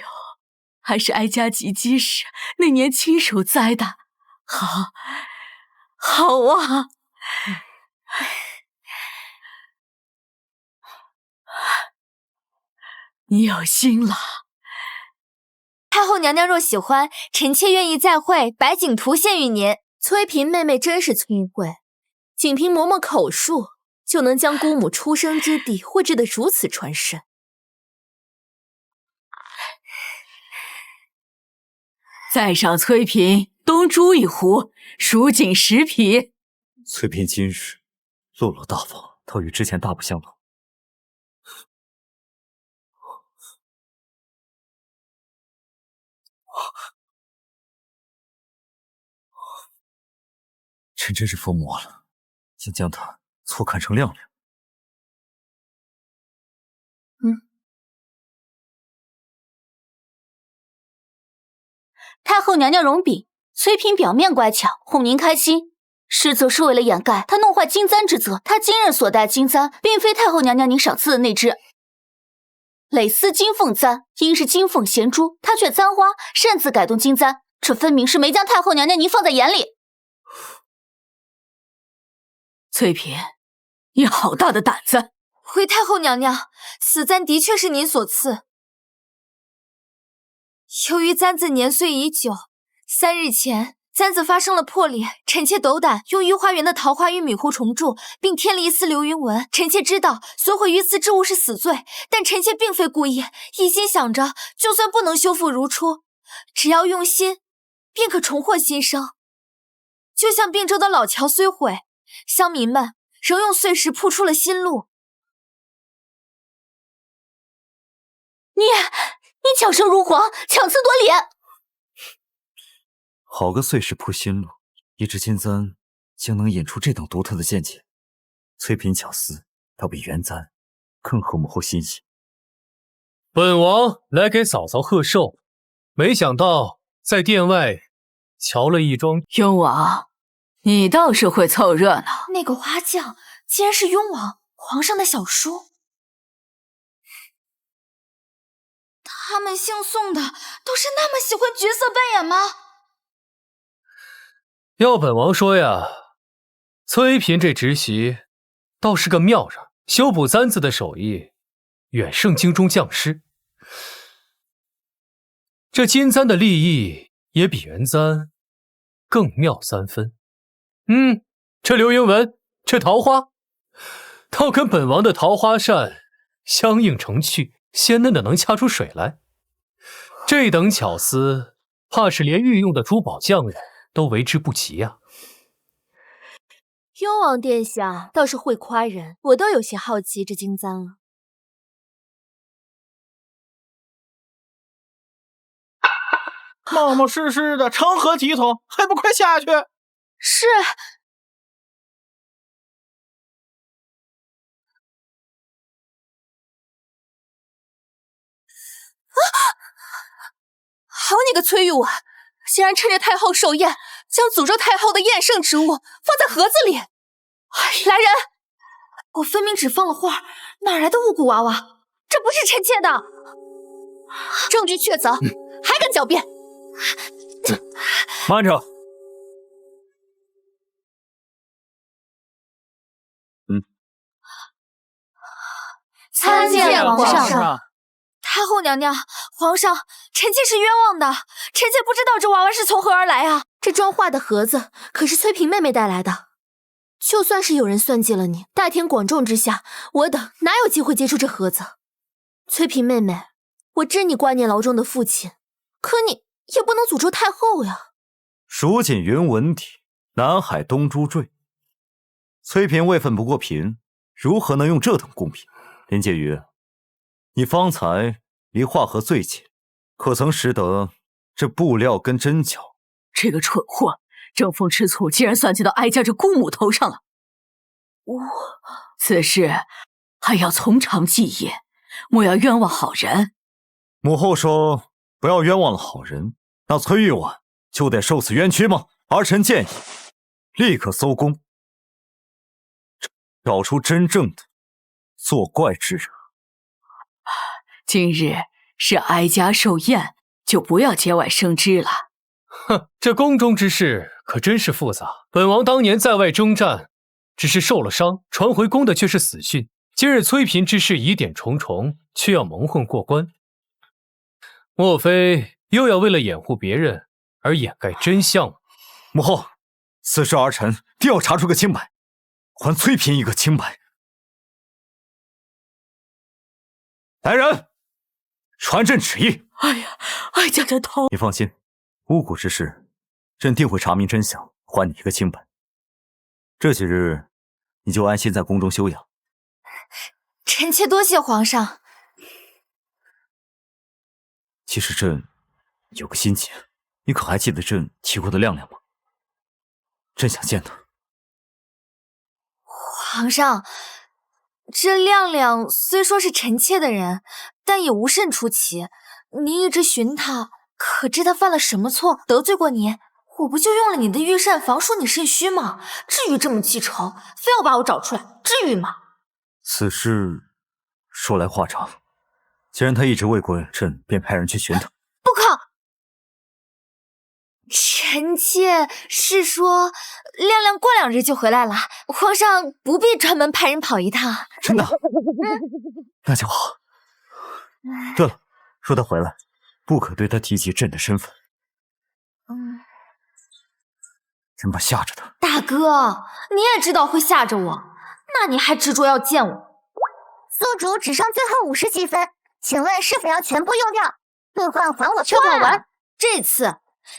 还是哀家及笄时那年亲手栽的，好啊！你有心了。太后娘娘若喜欢，臣妾愿意再绘百景图献与您。崔嫔妹妹真是聪慧，仅凭嬷嬷口述就能将姑母出生之地绘制得如此传神。再赏崔嫔东珠1壶，蜀锦10匹。崔嫔今日落落大方，倒与之前大不相同。朕真是疯魔了，竟将他错看成亮亮。太后娘娘容禀，崔嫔表面乖巧，哄您开心，实则是为了掩盖她弄坏金簪之责。她今日所戴金簪，并非太后娘娘您赏赐的那只蕾丝金凤簪，应是金凤衔珠，她却簪花擅自改动金簪，这分明是没将太后娘娘您放在眼里。崔嫔，你好大的胆子！回太后娘娘，此簪的确是您所赐。由于簪子年岁已久，3日前簪子发生了破裂，臣妾斗胆用御花园的桃花玉米糊重铸，并添了一丝流云纹。臣妾知道损毁御赐之物是死罪，但臣妾并非故意，一心想着就算不能修复如初，只要用心，便可重获新生。就像并州的老桥虽毁，乡民们仍用碎石铺出了新路。你巧胜如簧，强词夺理。好个碎石铺新路，一只金簪竟能引出这等独特的见解。崔嫔巧思倒比元簪更合母后心意。本王来给嫂嫂贺寿，没想到在殿外瞧了一桩。雍王，你倒是会凑热闹。那个花匠竟然是雍王，皇上的小叔。他们姓宋的都是那么喜欢角色扮演吗？要本王说呀，崔嫔这侄媳倒是个妙人，修补簪子的手艺远胜京中匠师。这金簪的立意也比元簪更妙3分。这流云纹，这桃花，倒跟本王的桃花扇相映成趣，鲜嫩的能掐出水来。这等巧思，怕是连御用的珠宝匠人都为之不及呀。雍王殿下倒是会夸人，我都有些好奇这金簪了。冒冒失失的，成何体统？还不快下去！是。好你个崔玉婉，竟然趁着太后寿宴，将诅咒太后的宴圣之物放在盒子里！来人！我分明只放了花，哪来的巫蛊娃娃？这不是臣妾的！证据确凿，还敢狡辩？慢着！参见皇上。太后娘娘，皇上，臣妾是冤枉的，臣妾不知道这娃娃是从何而来啊！这装画的盒子可是崔嫔妹妹带来的，就算是有人算计了你，大庭广众之下，我等哪有机会接触这盒子？崔嫔妹妹，我知你挂念牢中的父亲，可你也不能诅咒太后呀。蜀锦云纹体，南海东珠坠。崔嫔位分不过嫔，如何能用这等贡品？林婕妤，你方才离画盒最近，可曾识得这布料跟针脚？这个蠢货，争风吃醋，竟然算计到哀家这姑母头上了。此事还要从长计议，莫要冤枉好人。母后说不要冤枉了好人，那崔玉婉就得受此冤屈吗？儿臣建议立刻搜宫，找出真正的作怪之人。今日是哀家寿宴，就不要节外生枝了。哼，这宫中之事可真是复杂。本王当年在外征战，只是受了伤，传回宫的却是死讯。今日崔嫔之事疑点重重，却要蒙混过关，莫非又要为了掩护别人而掩盖真相吗？母后，此事儿臣定要查出个清白，还崔嫔一个清白。来人，传朕旨意。哎呀，哀家的头！你放心，巫蛊之事，朕定会查明真相，还你一个清白。这几日，你就安心在宫中休养。臣妾多谢皇上。其实朕有个心结，你可还记得朕提过的亮亮吗？朕想见他。皇上，这亮亮虽说是臣妾的人，但也无甚出奇。您一直寻他，可知他犯了什么错，得罪过您？我不就用了你的御膳房说你肾虚吗？至于这么记仇，非要把我找出来，至于吗？此事说来话长，既然他一直未归，朕便派人去寻他。不可！臣妾是说，亮亮过2日就回来了，皇上不必专门派人跑一趟。真的？那就好。对了，说他回来，不可对他提及朕的身份。朕怕吓着他。大哥，你也知道会吓着我，那你还执着要见我？宿主只剩最后50积分，请问是否要全部用掉？兑换还我去管完。这次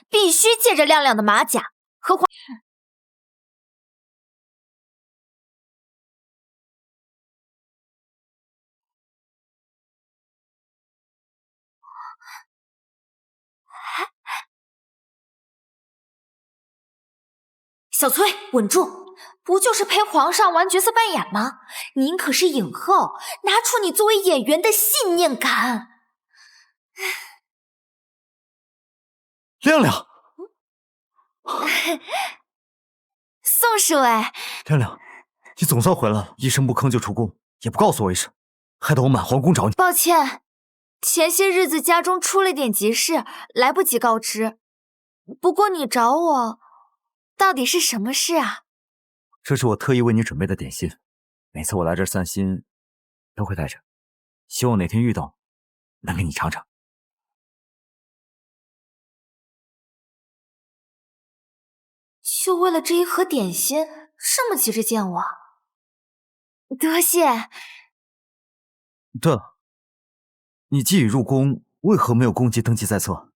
必须借着亮亮的马甲和皇。小崔，稳住！不就是陪皇上玩角色扮演吗？您可是影后，拿出你作为演员的信念感。亮亮，宋侍卫，亮亮，你总算回来了，一声不吭就出宫，也不告诉我一声，害得我满皇宫找你。抱歉，前些日子家中出了点急事，来不及告知。不过你找我，到底是什么事啊？这是我特意为你准备的点心，每次我来这儿散心，都会带着，希望哪天遇到，能给你尝尝。就为了这一盒点心，这么急着见我？多谢。对了，你既已入宫，为何没有宫籍登记在册？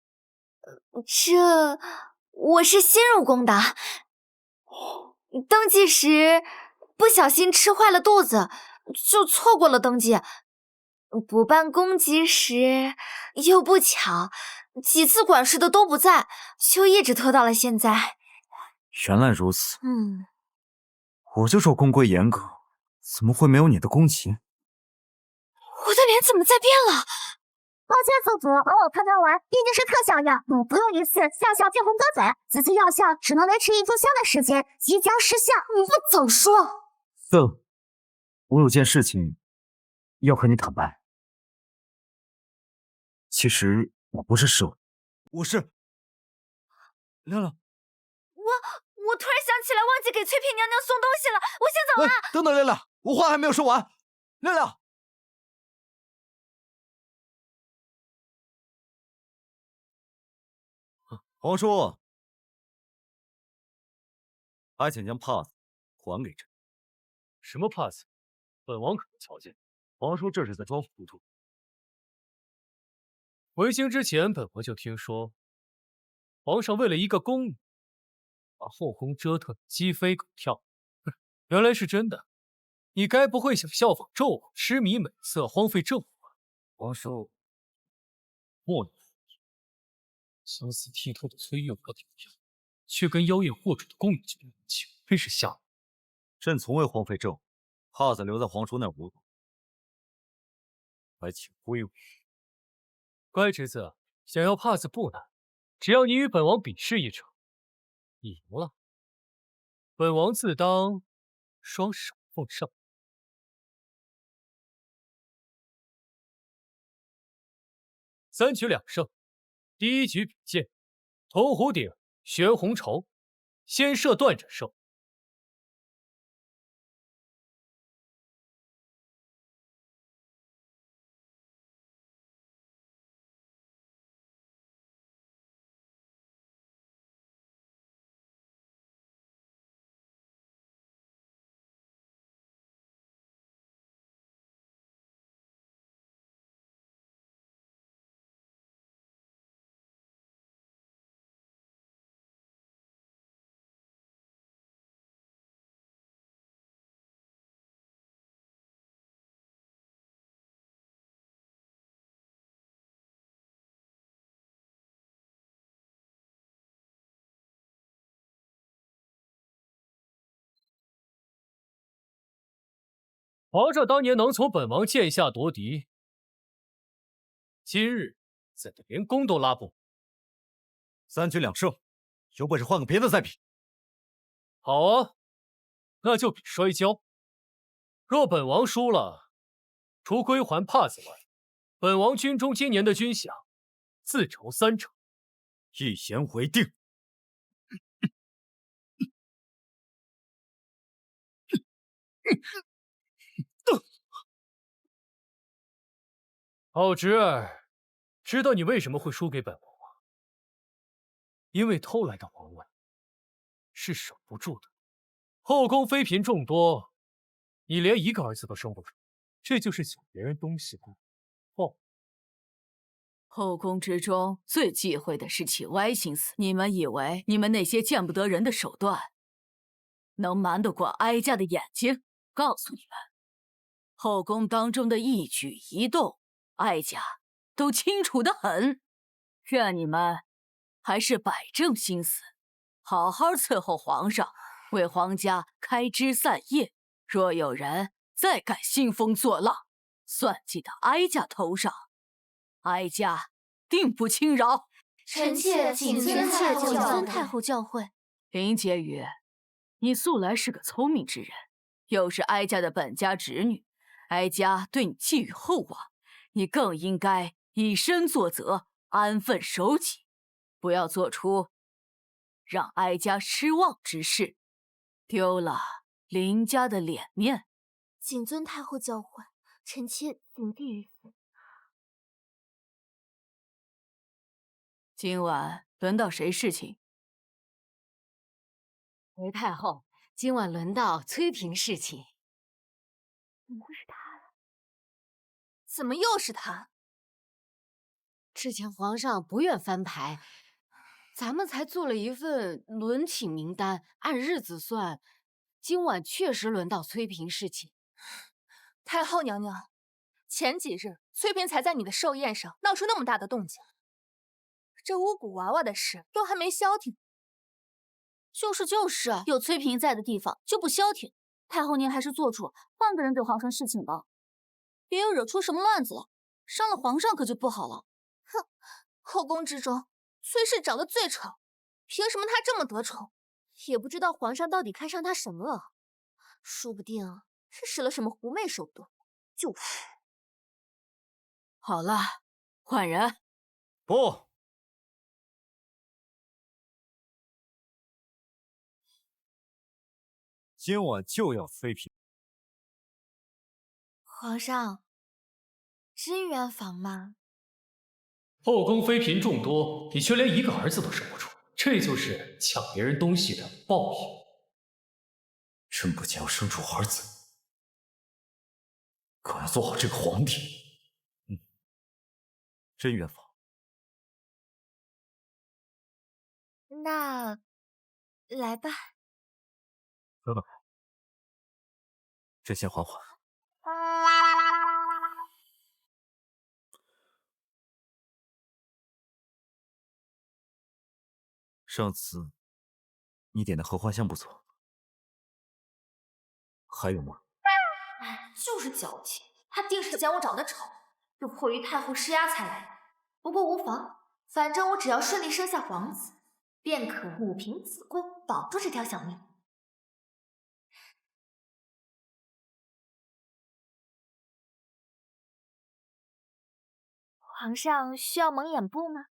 我是新入宫的，登记时不小心吃坏了肚子，就错过了登记。补办公籍时又不巧，几次管事的都不在，就一直拖到了现在。原来如此。我就说宫规严格，怎么会没有你的宫籍？我的脸怎么在变了？抱歉，宗主，偶尔看看玩毕竟是特效药，不用一次笑笑变红歌嘴，此次药效只能维持1炷香的时间，即将失效。你不早说！色，我有件事情要和你坦白。其实我不是侍卫，我是亮亮。我突然想起来，忘记给翠屏娘娘送东西了，我先走了。等等，亮亮，我话还没有说完。亮亮，皇叔，还请将帕子还给朕。什么帕子？本王可不瞧见。皇叔这是在装糊涂。回京之前，本王就听说，皇上为了一个宫女，把后宫折腾得鸡飞狗跳。原来是真的。你该不会想效仿纣王痴迷美色，荒废政务吧？皇叔，莫言相思剔透的崔玉和顶上，却跟妖艳惑主的宫女结为情，真是瞎了。朕从未荒废政务，帕子留在皇叔那儿无果，还请归位。乖侄子，想要帕子不难，只要你与本王比试一场，你赢了，本王自当双手奉上。3局2胜，第1局比剑，铜壶鼎，悬红绸，先射断斩胜。皇上当年能从本王剑下夺嫡，今日怎的连宫都拉不？3局2胜，有本事换个别的再比。好啊，那就比摔跤。若本王输了，除归还帕子外，本王军中今年的军饷自筹3成。一言为定。好侄儿，知道你为什么会输给本王吗？因为偷来的王位是守不住的。后宫妃嫔众多，你连一个儿子都生不出，这就是抢别人东西的哦。后宫之中最忌讳的是起歪心思。你们以为你们那些见不得人的手段，能瞒得过哀家的眼睛？告诉你们，后宫当中的一举一动，哀家都清楚得很。愿你们还是摆正心思，好好伺候皇上，为皇家开枝散叶。若有人再敢兴风作浪，算计到哀家头上，哀家定不轻饶。臣妾谨遵太后教诲。林婕妤，你素来是个聪明之人，又是哀家的本家侄女，哀家对你寄予厚望，你更应该以身作则，安分守己，不要做出让哀家失望之事，丢了林家的脸面。谨遵太后教诲，臣妾谨记于此。今晚轮到谁侍寝？回太后，今晚轮到崔嫔侍寝。怎么会是他呀？怎么又是他？之前皇上不愿翻牌，咱们才做了一份轮寝名单，按日子算，今晚确实轮到崔嫔侍寝。太后娘娘，前几日崔嫔才在你的寿宴上闹出那么大的动静，这巫蛊娃娃的事都还没消停。就是，有崔嫔在的地方就不消停。太后您还是做主，换个人给皇上侍寝吧，别又惹出什么乱子来，伤了皇上可就不好了。哼，后宫之中崔氏长得最丑，凭什么她这么得宠？也不知道皇上到底看上她什么了，说不定是使了什么狐媚手段。就是。好了，换人。不。今晚就要妃嫔。皇上，真圆房吗？后宫妃嫔众多，你却连一个儿子都生不出，这就是抢别人东西的报应。朕不仅要生出儿子，更要做好这个皇帝。真圆房。那来吧。分开，朕先缓缓。上次你点的合欢香不错，还有吗？哎，就是矫情，他定是嫌我长得丑，又迫于太后施压才来的。不过无妨，反正我只要顺利生下皇子，便可母凭子贵，保住这条小命。皇上需要蒙眼布吗？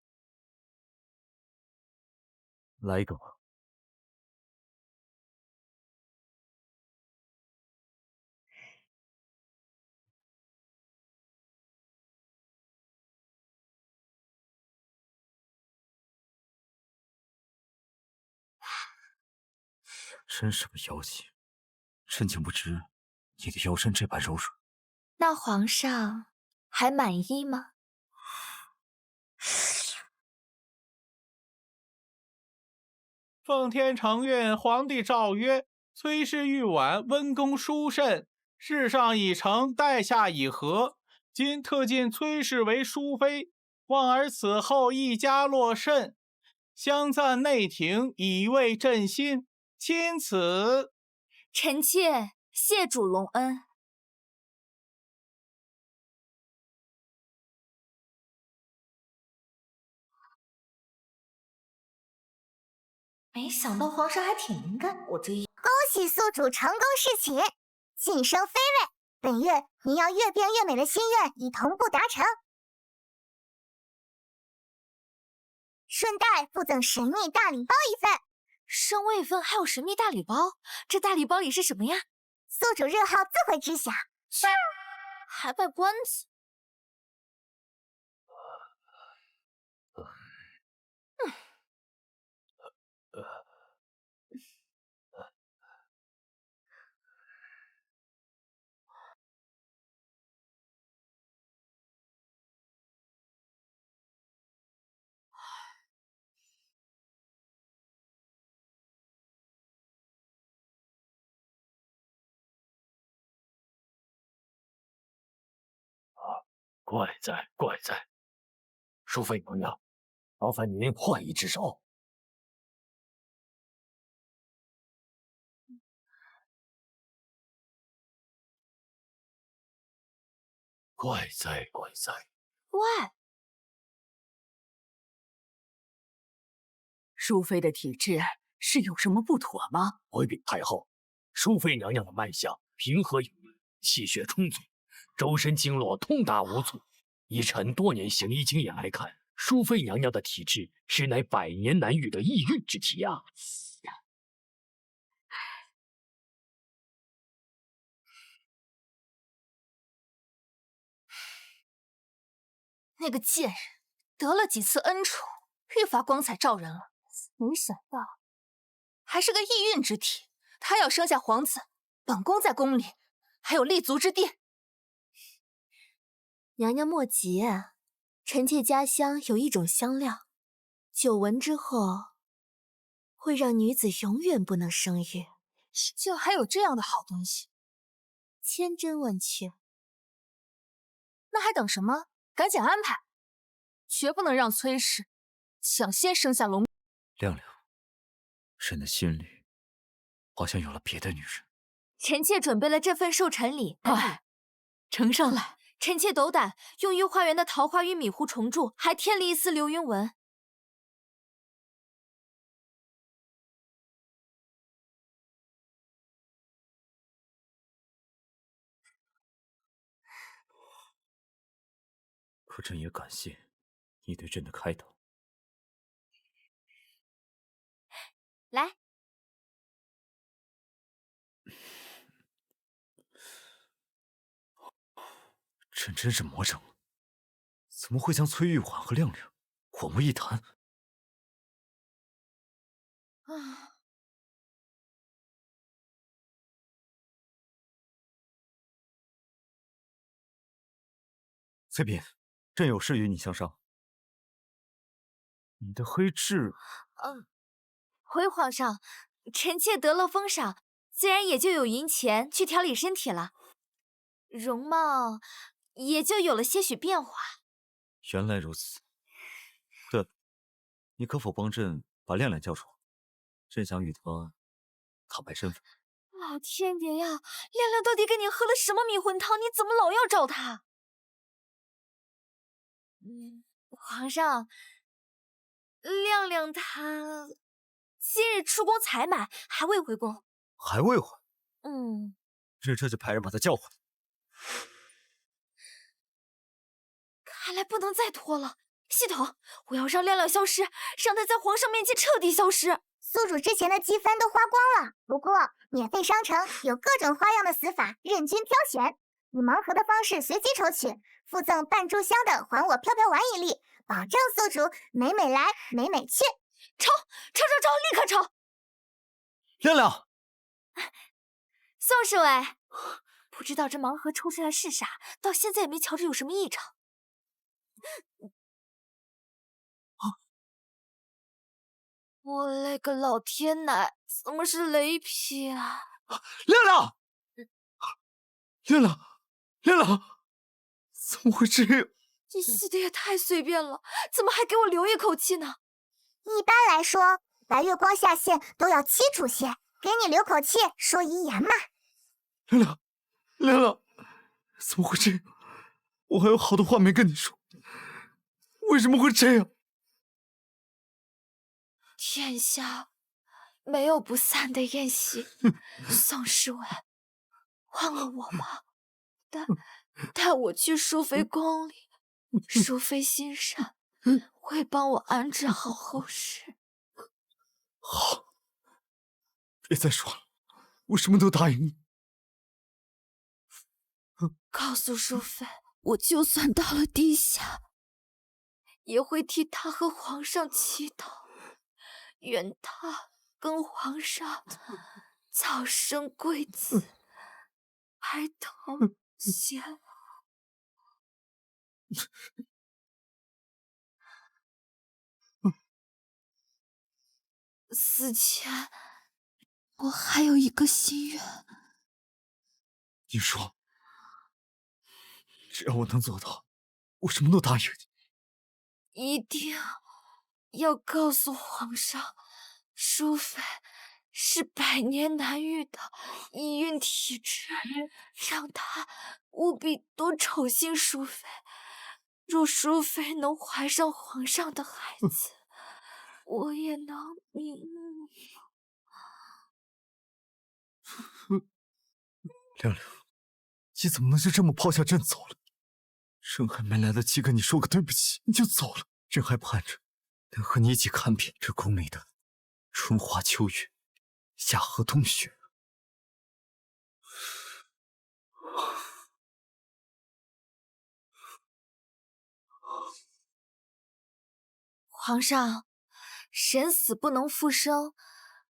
来一个吧。真是个妖精，朕竟不知你的腰身这般柔软。那皇上还满意吗？奉天承运，皇帝诏曰：崔氏玉婉温公殊甚，事上已成，待下已合。今特进崔氏为淑妃，望儿此后一家落甚。相赞内廷，以慰朕心。钦此。臣妾谢主隆恩。没想到皇上还挺敏感，我这一恭喜宿主成功侍寝，晋升妃位。本月您要越变越美的心愿已同步达成，顺带附赠神秘大礼包一份。升位分还有神秘大礼包？这大礼包里是什么呀？宿主日后自会知晓。还卖关子？怪哉怪哉，淑妃娘娘，麻烦您换一只手。怪哉怪哉！喂，淑妃的体质是有什么不妥吗？回禀太后，淑妃娘娘的脉象平和有力，气血充足，周身经络通达无阻。以臣多年行医经验来看，淑妃娘娘的体质实乃百年难遇的易孕之体啊！那个贱人得了几次恩宠，愈发光彩照人了。没想到还是个易孕之体。她要生下皇子，本宫在宫里还有立足之地。娘娘莫急啊，臣妾家乡有一种香料，久闻之后会让女子永远不能生育。就还有这样的好东西，千真万确。那还等什么？赶紧安排，绝不能让崔氏抢先生下龙。亮亮，朕的心里好像有了别的女人。臣妾准备了这份寿辰礼，快呈上来。臣妾斗胆用御花园的桃花与米糊重铸，还添了一丝流云纹。可朕也感谢你对朕的开导。来，朕真是魔怔了，怎么会将崔玉婉和亮亮混为一谈？啊，崔嫔，朕有事与你相商。你的黑痣……回皇上，臣妾得了封赏，自然也就有银钱去调理身体了，容貌也就有了些许变化。原来如此。对了，你可否帮朕把亮亮叫出来？朕想与他坦白身份。老天爷呀，亮亮到底给你喝了什么迷魂汤？你怎么老要找他？皇上，亮亮他今日出宫采买，还未回宫。还未回？朕这就派人把他叫回来。看来不能再拖了。系统，我要让亮亮消失，让他在皇上面前彻底消失。宿主之前的积分都花光了，不过免费商城有各种花样的死法，任君挑选。以盲盒的方式随机抽取，附赠半炷香的还我飘飘丸一粒，保证宿主美美来美美去。抽，立刻抽！亮亮，宋侍卫，不知道这盲盒抽出来是啥，到现在也没瞧着有什么异常。我勒个老天奶，怎么是雷劈啊！亮亮，亮亮，怎么会这样？这洗的也太随便了，怎么还给我留一口气呢？一般来说，白月光下线都要7主线，给你留口气，说遗言嘛。亮亮，怎么会这样？我还有好多话没跟你说，为什么会这样？天下没有不散的宴席，宋侍卫，忘了我吧，带我去淑妃宫里，淑妃心善，会帮我安置好后事。好，别再说了，我什么都答应你。告诉淑妃，我就算到了地下，也会替她和皇上祈祷。愿他跟皇上早生贵子，白头偕老。死前，我还有一个心愿。你说，只要我能做到，我什么都答应你。一定要告诉皇上，淑妃是百年难遇的易孕体质，让她务必多宠幸淑妃。若淑妃能怀上皇上的孩子，我也能亮亮，你怎么能就这么抛下朕走了？朕还没来得及跟你说个对不起，你就走了。朕还盼着能和你一起看遍这宫里的春花秋月、夏荷冬雪。皇上，人死不能复生，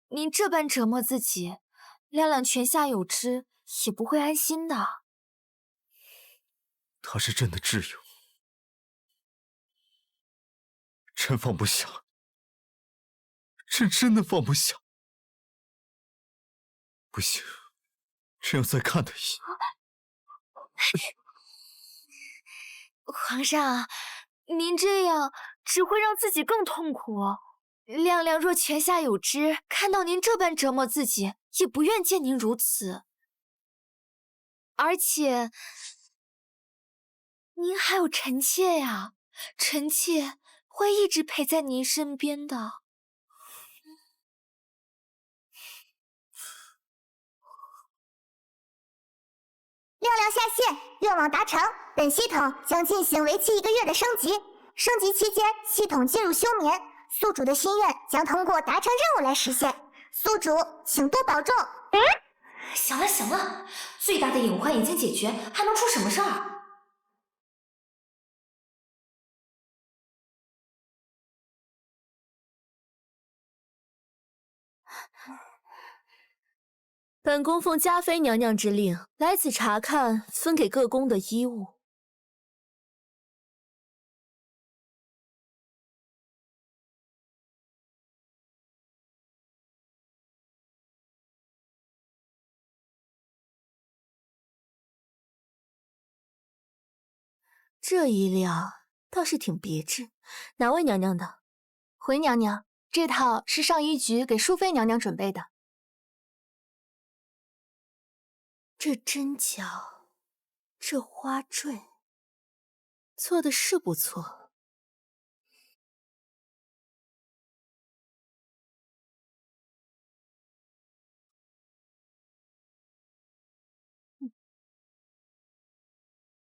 您这般折磨自己，亮亮泉下有知，也不会安心的。他是朕的挚友，朕放不下，朕真的放不下。不行，朕要再看他一眼。皇上，您这样只会让自己更痛苦。亮亮若泉下有知，看到您这般折磨自己，也不愿见您如此。而且，您还有臣妾呀，臣妾会一直陪在您身边的。亮亮下线，愿望达成。本系统将进行为期1个月的升级，升级期间，系统进入休眠，宿主的心愿将通过达成任务来实现。宿主请多保重。行了行了，最大的隐患已经解决，还能出什么事儿？本宫奉嘉妃娘娘之令，来此查看分给各宫的衣物。这衣料倒是挺别致，哪位娘娘的？回娘娘，这套是上衣局给淑妃娘娘准备的。这针脚，这花坠，做的是不错。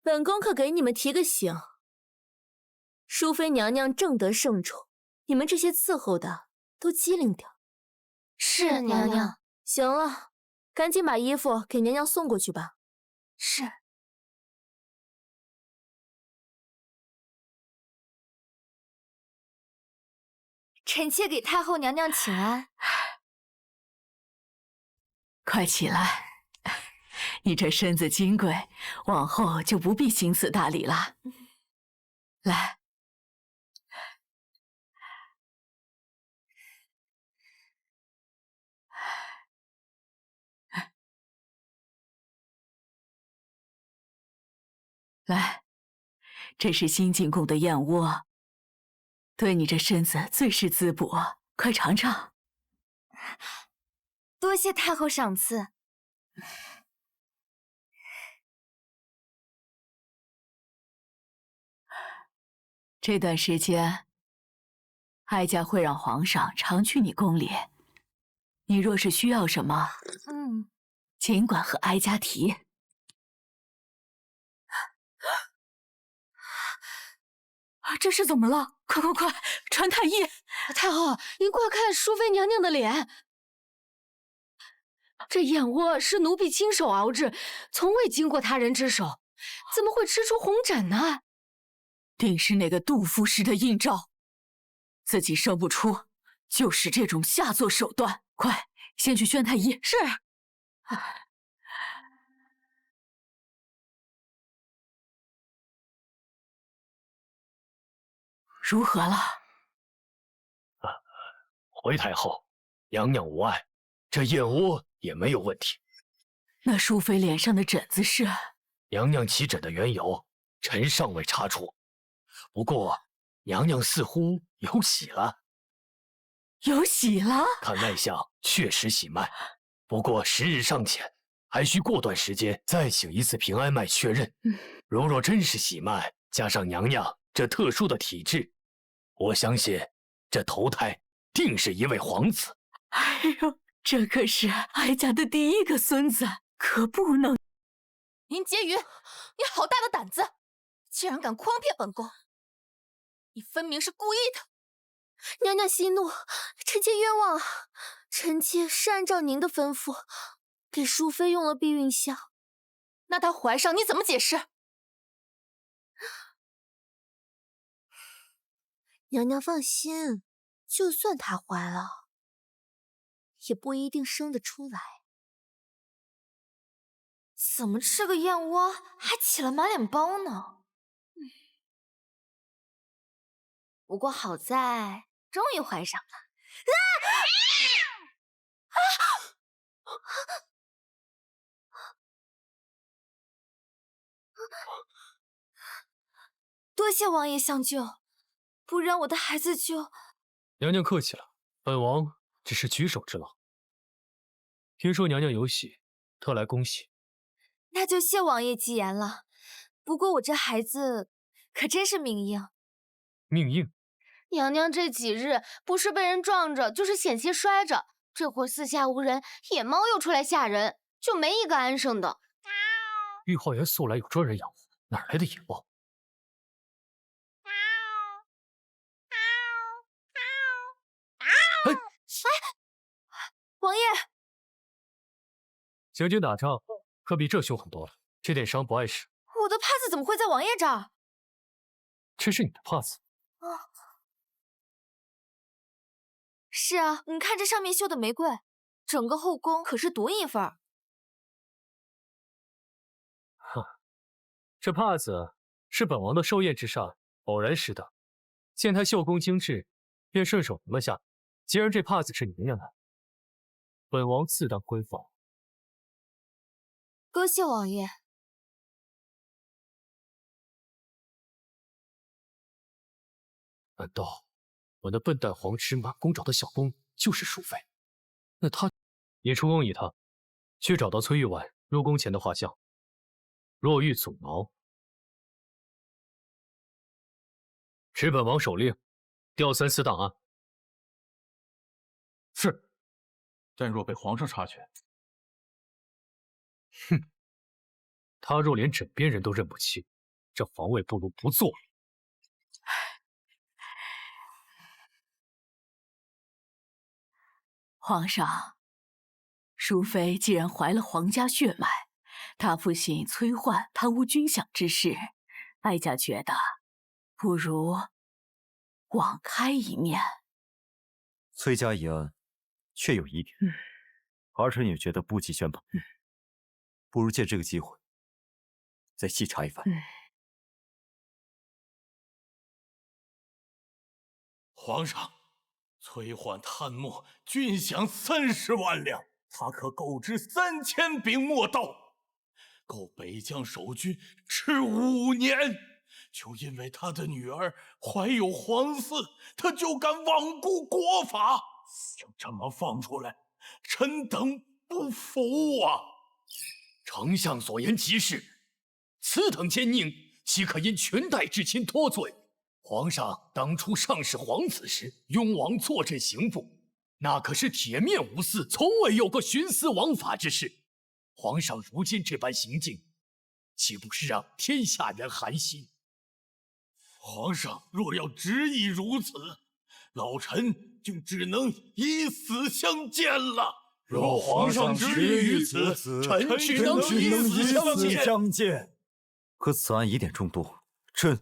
本宫可给你们提个醒，淑妃娘娘正得圣宠，你们这些伺候的都机灵点。是娘娘。行了，赶紧把衣服给娘娘送过去吧。是。臣妾给太后娘娘请安。快起来，你这身子金贵，往后就不必行此大礼了。来，来，这是新进贡的燕窝，对你这身子最是滋补，快尝尝。多谢太后赏赐。这段时间，哀家会让皇上常去你宫里。你若是需要什么，尽管和哀家提。这是怎么了？快快快，传太医！太后，您快看淑妃娘娘的脸，这燕窝是奴婢亲手熬制，从未经过他人之手，怎么会吃出红疹呢？定是那个杜夫氏的阴招，自己生不出，就使这种下作手段。快，先去宣太医。是。如何了？回太后，娘娘无碍，这燕窝也没有问题。那淑妃脸上的疹子是？娘娘起疹的缘由，臣尚未查出。不过，娘娘似乎有喜了。有喜了？看脉象，确实喜脉。不过时日尚浅，还需过段时间再请一次平安脉确认。若真是喜脉，加上娘娘这特殊的体质，我相信这头胎定是一位皇子。哎呦，这可是哀家的第一个孙子，可不能。林婕妤，你好大的胆子，竟然敢诓骗本宫！你分明是故意的。娘娘息怒，臣妾冤枉。臣妾是按照您的吩咐，给淑妃用了避孕香。那她怀上你怎么解释？娘娘放心，就算她怀了，也不一定生得出来。怎么吃个燕窝还起了满脸包呢？不过好在终于怀上了。多谢王爷相救，不然我的孩子就……娘娘客气了，本王只是举手之劳。听说娘娘有喜，特来恭喜。那就谢王爷吉言了。不过我这孩子可真是命硬。命硬？娘娘这几日不是被人撞着，就是险些摔着，这会儿四下无人，野猫又出来吓人，就没一个安生的。御花园素来有专人养护，哪来的野猫？哎，王爷，行军打仗可比这凶狠多了，这点伤不碍事。我的帕子怎么会在王爷这儿？这是你的帕子？是啊，你看这上面绣的玫瑰，整个后宫可是独一份儿。哼，这帕子是本王的寿宴之上偶然拾得，见它绣工精致，便顺手拿了下。既然这帕子是娘娘的，本王自当归放。多谢王爷。难道我那笨蛋黄痴满宫找的小宫就是淑妃？那她，你出宫一趟，去找到崔玉婉入宫前的画像，若遇阻挠，持本王手令，调3司档案。是，但若被皇上察觉，哼，他若连枕边人都认不清，这皇位不如不做了。皇上，淑妃既然怀了皇家血脉，她父亲崔焕贪污军饷之事，哀家觉得不如网开一面。崔家一案确有疑点，儿臣也觉得不及宣判，不如借这个机会再细查一番。皇上，崔焕贪墨军饷30万两，他可购置3000柄墨刀，够北疆守军吃5年。就因为他的女儿怀有皇嗣，他就敢罔顾国法，就这么放出来，臣等不服啊！丞相所言极是，此等奸佞，岂可因裙带之亲脱罪？皇上当初上使皇子时，雍王坐镇刑部，那可是铁面无私，从未有过徇私枉法之事。皇上如今这般行径，岂不是让天下人寒心？皇上若要执意如此，老臣就只能以死相见了。若皇上执意于此，臣只能以死相见。可此案疑点众多，朕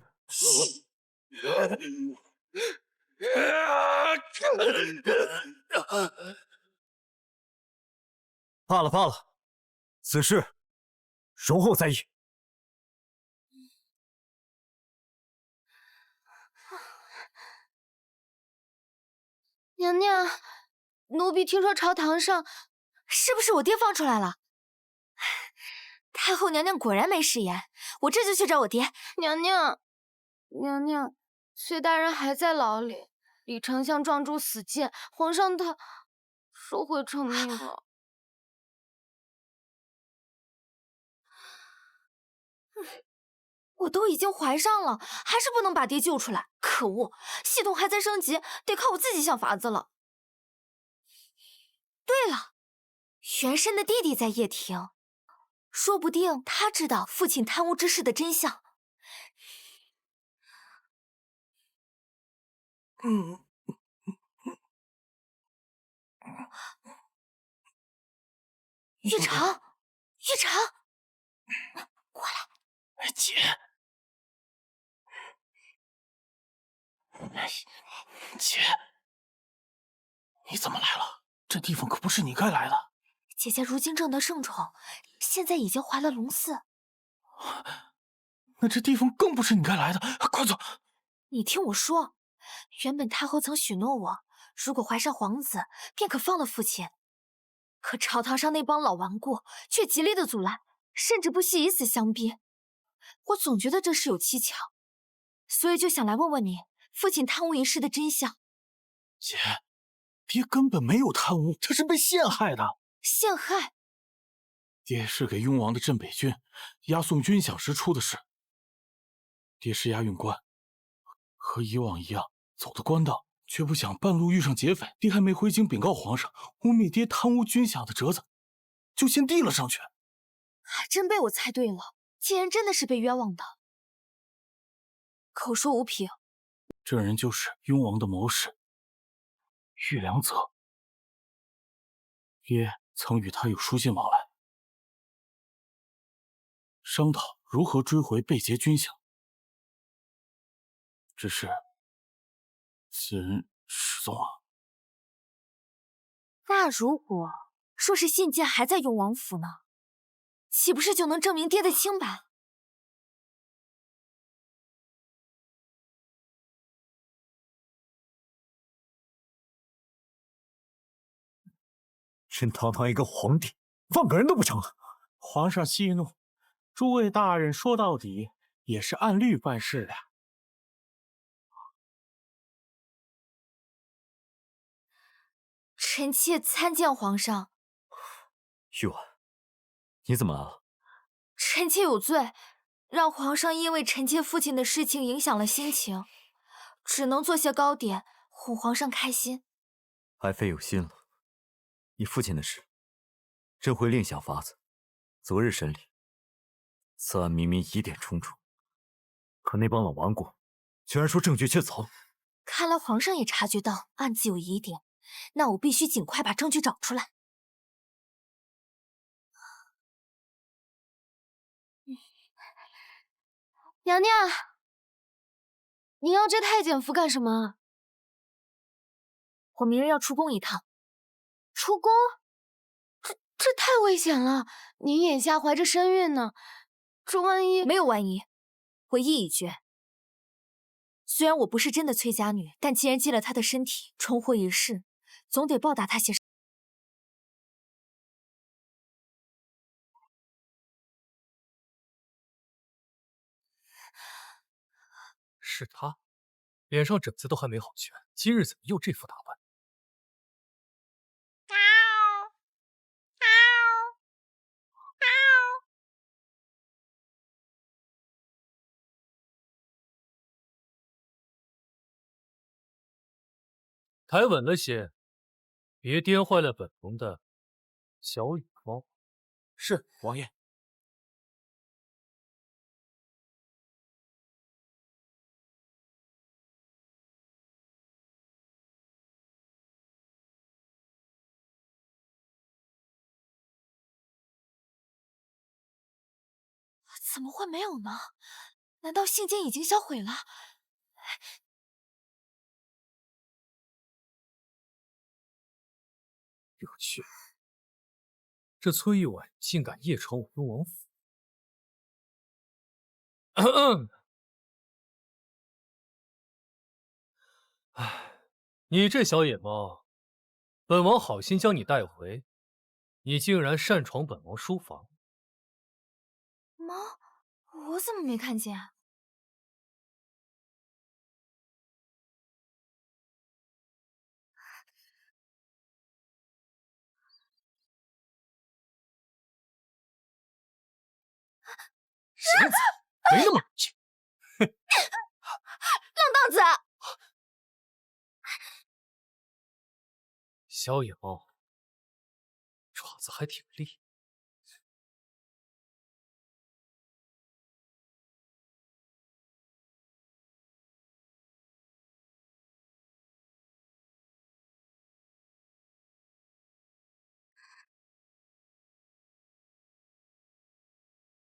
罢了罢了，此事容后再议。娘娘，奴婢听说朝堂上，是不是我爹放出来了？太后娘娘果然没食言，我这就去找我爹。娘娘，隋大人还在牢里，李丞相撞柱死谏，皇上他说会成命了。我都已经怀上了，还是不能把爹救出来。可恶，系统还在升级，得靠我自己想法子了。对了，元神的弟弟在叶庭，说不定他知道父亲贪污之事的真相。玉成，玉成，过来！姐，姐，你怎么来了？这地方可不是你该来的。姐姐如今正得盛宠，现在已经怀了龙嗣。那这地方更不是你该来的，快走！你听我说，原本太后曾许诺我，如果怀上皇子，便可放了父亲。可朝堂上那帮老顽固却极力的阻拦，甚至不惜以死相逼。我总觉得这事有蹊跷，所以就想来问问你，父亲贪污一事的真相。姐，爹根本没有贪污，他是被陷害的。陷害？爹是给雍王的镇北军押送军饷时出的事。爹是押运官，和以往一样走的官道，却不想半路遇上劫匪。爹还没回京禀告皇上，污蔑爹贪污军饷的折子就先递了上去。还真被我猜对了，竟然真的是被冤枉的。口说无凭。这人就是雍王的谋士玉良泽。爹曾与他有书信往来，商讨如何追回被劫军饷。只是此人失踪了。那如果说是信件还在雍王府呢，岂不是就能证明爹的清白？真堂堂一个皇帝，放个人都不成了。皇上息怒，诸位大人说到底也是按律办事的。臣妾参见皇上。玉婉，你怎么来了？臣妾有罪，让皇上因为臣妾父亲的事情影响了心情，只能做些糕点哄皇上开心。爱妃有心了。你父亲的事，朕会另想法子，择日审理。此案明明疑点重重，可那帮老顽固居然说证据确凿。看来皇上也察觉到案子有疑点，那我必须尽快把证据找出来。娘娘，你要这太监服干什么？我明日要出宫一趟。出宫？这太危险了！您眼下怀着身孕呢，这万一……没有万一，我意已决。虽然我不是真的崔家女，但既然借了她的身体重活一世，总得报答她些什么。是他，脸上疹子都还没好全，今日怎么又这副打扮？抬稳了些，别颠坏了本宫的小羽毛。是，王爷。怎么会没有呢？难道信件已经销毁了？有趣，这崔玉婉竟敢夜闯我雍王府。唉，你这小野猫，本王好心将你带回，你竟然擅闯本王书房。猫，我怎么没看见啊？什么没那么恶心。浪荡子，小野猫，爪子还挺利。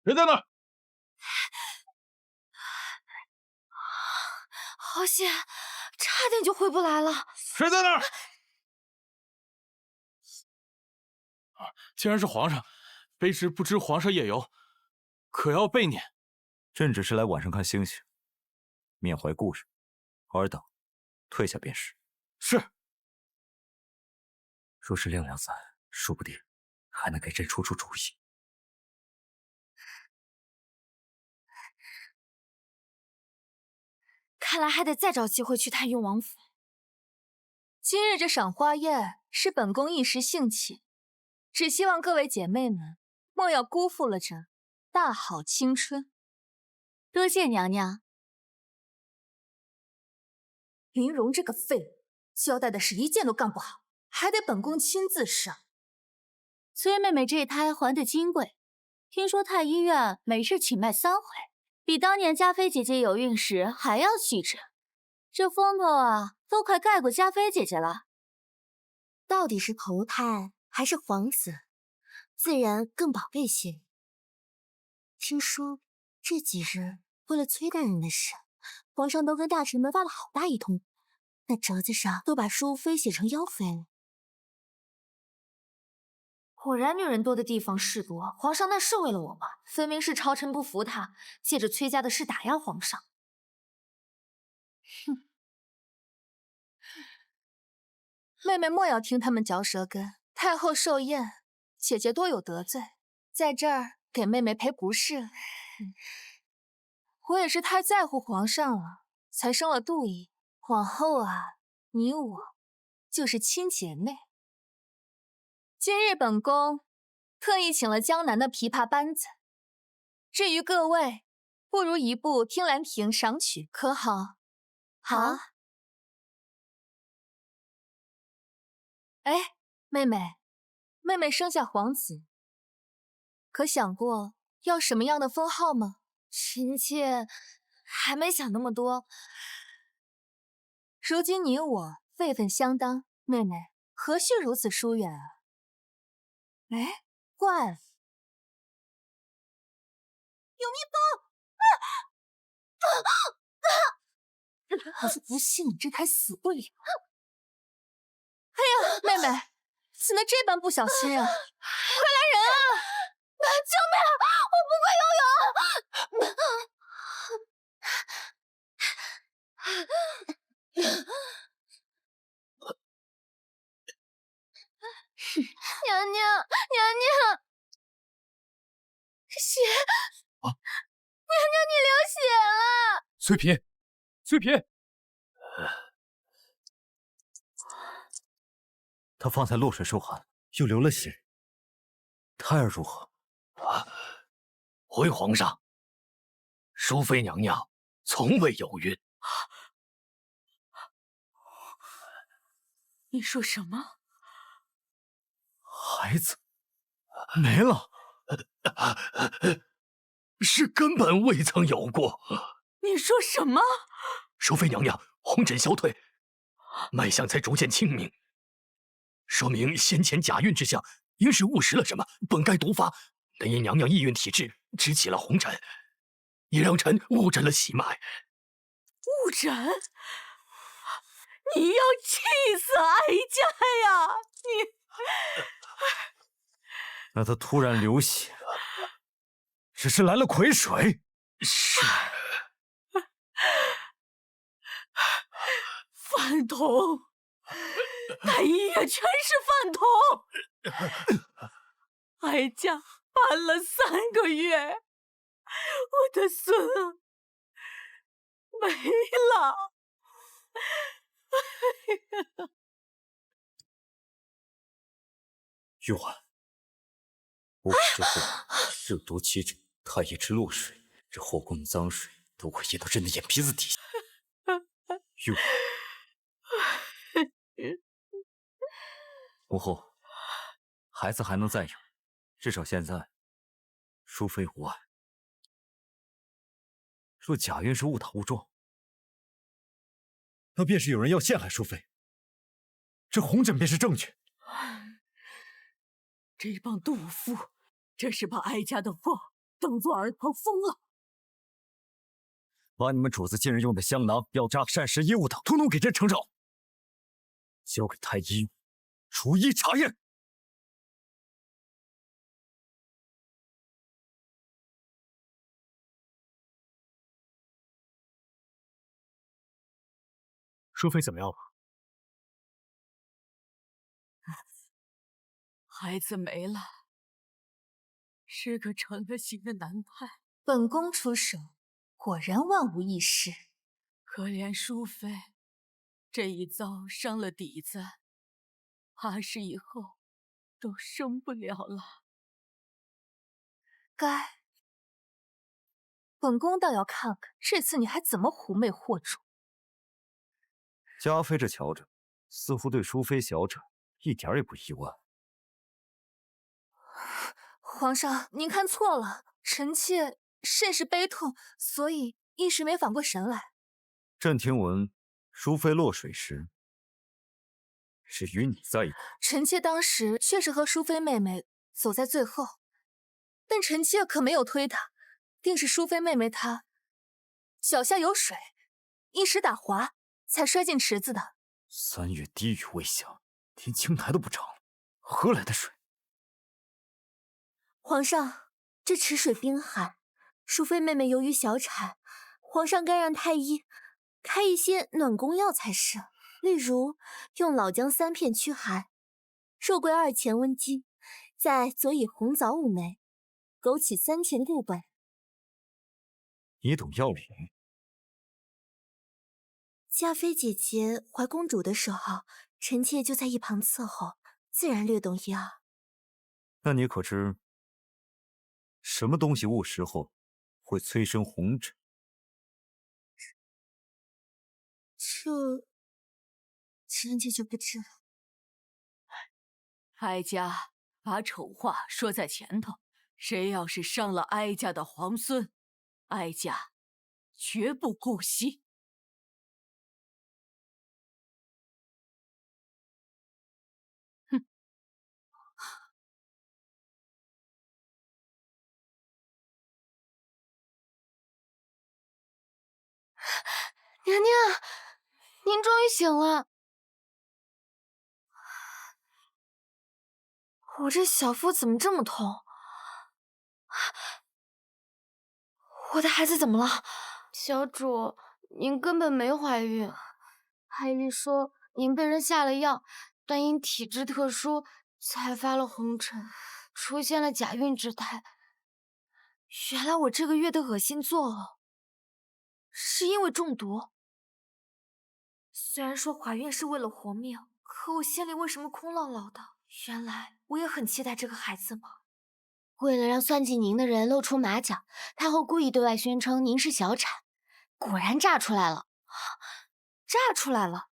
谁在那儿？好险，差点就回不来了。谁在那儿？竟然是皇上，卑职不知皇上夜游，可要备撵。朕只是来晚上看星星，缅怀故人，尔等退下便是。是。若是亮亮在，说不定还能给朕出主意。看来还得再找机会去探幽王府。今日这赏花宴是本宫一时兴起，只希望各位姐妹们莫要辜负了这大好青春。多谢娘娘。林荣这个废物，交代的是一件都干不好，还得本宫亲自上。崔妹妹这胎还得金贵，听说太医院每日请脉3回，比当年嘉妃姐姐有孕时还要细致。这风头啊，都快盖过嘉妃姐姐了。到底是头胎还是皇子，自然更宝贝些。听说这几日为了崔大人的事，皇上都跟大臣们发了好大一通，那折子上都把淑妃写成妖妃了。果然女人多的地方事多，皇上那是为了我吗？分明是朝臣不服他，借着崔家的事打压皇上。哼，妹妹莫要听他们嚼舌根。太后寿宴，姐姐多有得罪，在这儿给妹妹赔不是。我也是太在乎皇上了，才生了妒意。往后啊，你我就是亲姐妹。今日本宫特意请了江南的琵琶班子，至于各位，不如一部《听兰亭》赏曲，可好？好。哎，妹妹生下皇子，可想过要什么样的封号吗？臣妾还没想那么多。如今你我辈分相当，妹妹何须如此疏远啊？哎，怪了，有蜜蜂！我就不信你这胎死不了！哎呀，妹妹，怎么这般不小心啊？快来人啊！救命！我不会游泳。娘娘，娘娘，血！娘娘，你流血了！翠嫔，翠嫔，他方才落水受寒，又流了血，胎儿如何？回皇上，淑妃娘娘从未有孕。你说什么？孩子没了？是根本未曾有过。你说什么？淑妃娘娘红疹消退，脉象才逐渐清明，说明先前假孕之象应是误食了什么，本该毒发，但因娘娘易孕体质，只起了红疹，也让臣误诊了喜脉。误诊？你要气死哀家呀！你那他突然流血了，只是来了癸水。是。饭桶，太医院全是饭桶。哀家搬了3个月，我的孙儿没了。玉婉，误食之后热毒起疹，太医吃落水，这后宫的脏水都快淹到朕的眼皮子底下。玉婉，母后，孩子还能再有，至少现在淑妃无碍。若贾韵是误打误撞，那便是有人要陷害淑妃，这红疹便是证据。这帮妒妇，这是把哀家的话当作耳旁风了。把你们主子近日用的香囊、药渣、膳食、衣物等，统统给朕呈上，交给太医逐一查验。淑妃怎么样了？孩子没了，是个成了形的男孩。本宫出手，果然万无一失。可怜淑妃，这一遭伤了底子，怕是以后都生不了了。该，本宫倒要看看这次你还怎么狐媚惑主。嘉妃这瞧着，似乎对淑妃小产一点也不意外。皇上，您看错了，臣妾甚是悲痛，所以一时没反过神来。朕听闻淑妃落水时是与你在一块，臣妾当时确实和淑妃妹妹走在最后，但臣妾可没有推她，定是淑妃妹妹她脚下有水，一时打滑才摔进池子的。3月滴雨未下，连青苔都不长了，何来的水？皇上，这池水冰寒，淑妃妹妹由于小产，皇上该让太医开一些暖宫药才是，例如用老姜3片驱寒，肉桂2钱温鸡，再佐以红枣5枚，枸杞3钱6本。你懂药理？嘉妃姐姐怀公主的时候，臣妾就在一旁伺候，自然略懂一二。那你可知什么东西误食后会催生红疹？这臣妾就不知了。哀家把丑话说在前头，谁要是伤了哀家的皇孙，哀家绝不姑息。哼！娘娘，您终于醒了。我这小腹怎么这么痛？我的孩子怎么了？小主，您根本没怀孕。海丽说您被人下了药，但因体质特殊，才发了红疹，出现了假孕之态。原来我这个月的恶心作呕，是因为中毒。虽然说怀孕是为了活命，可我心里为什么空落落的？原来我也很期待这个孩子嘛。为了让算计您的人露出马脚，太后故意对外宣称您是小产，果然炸出来了。炸出来了！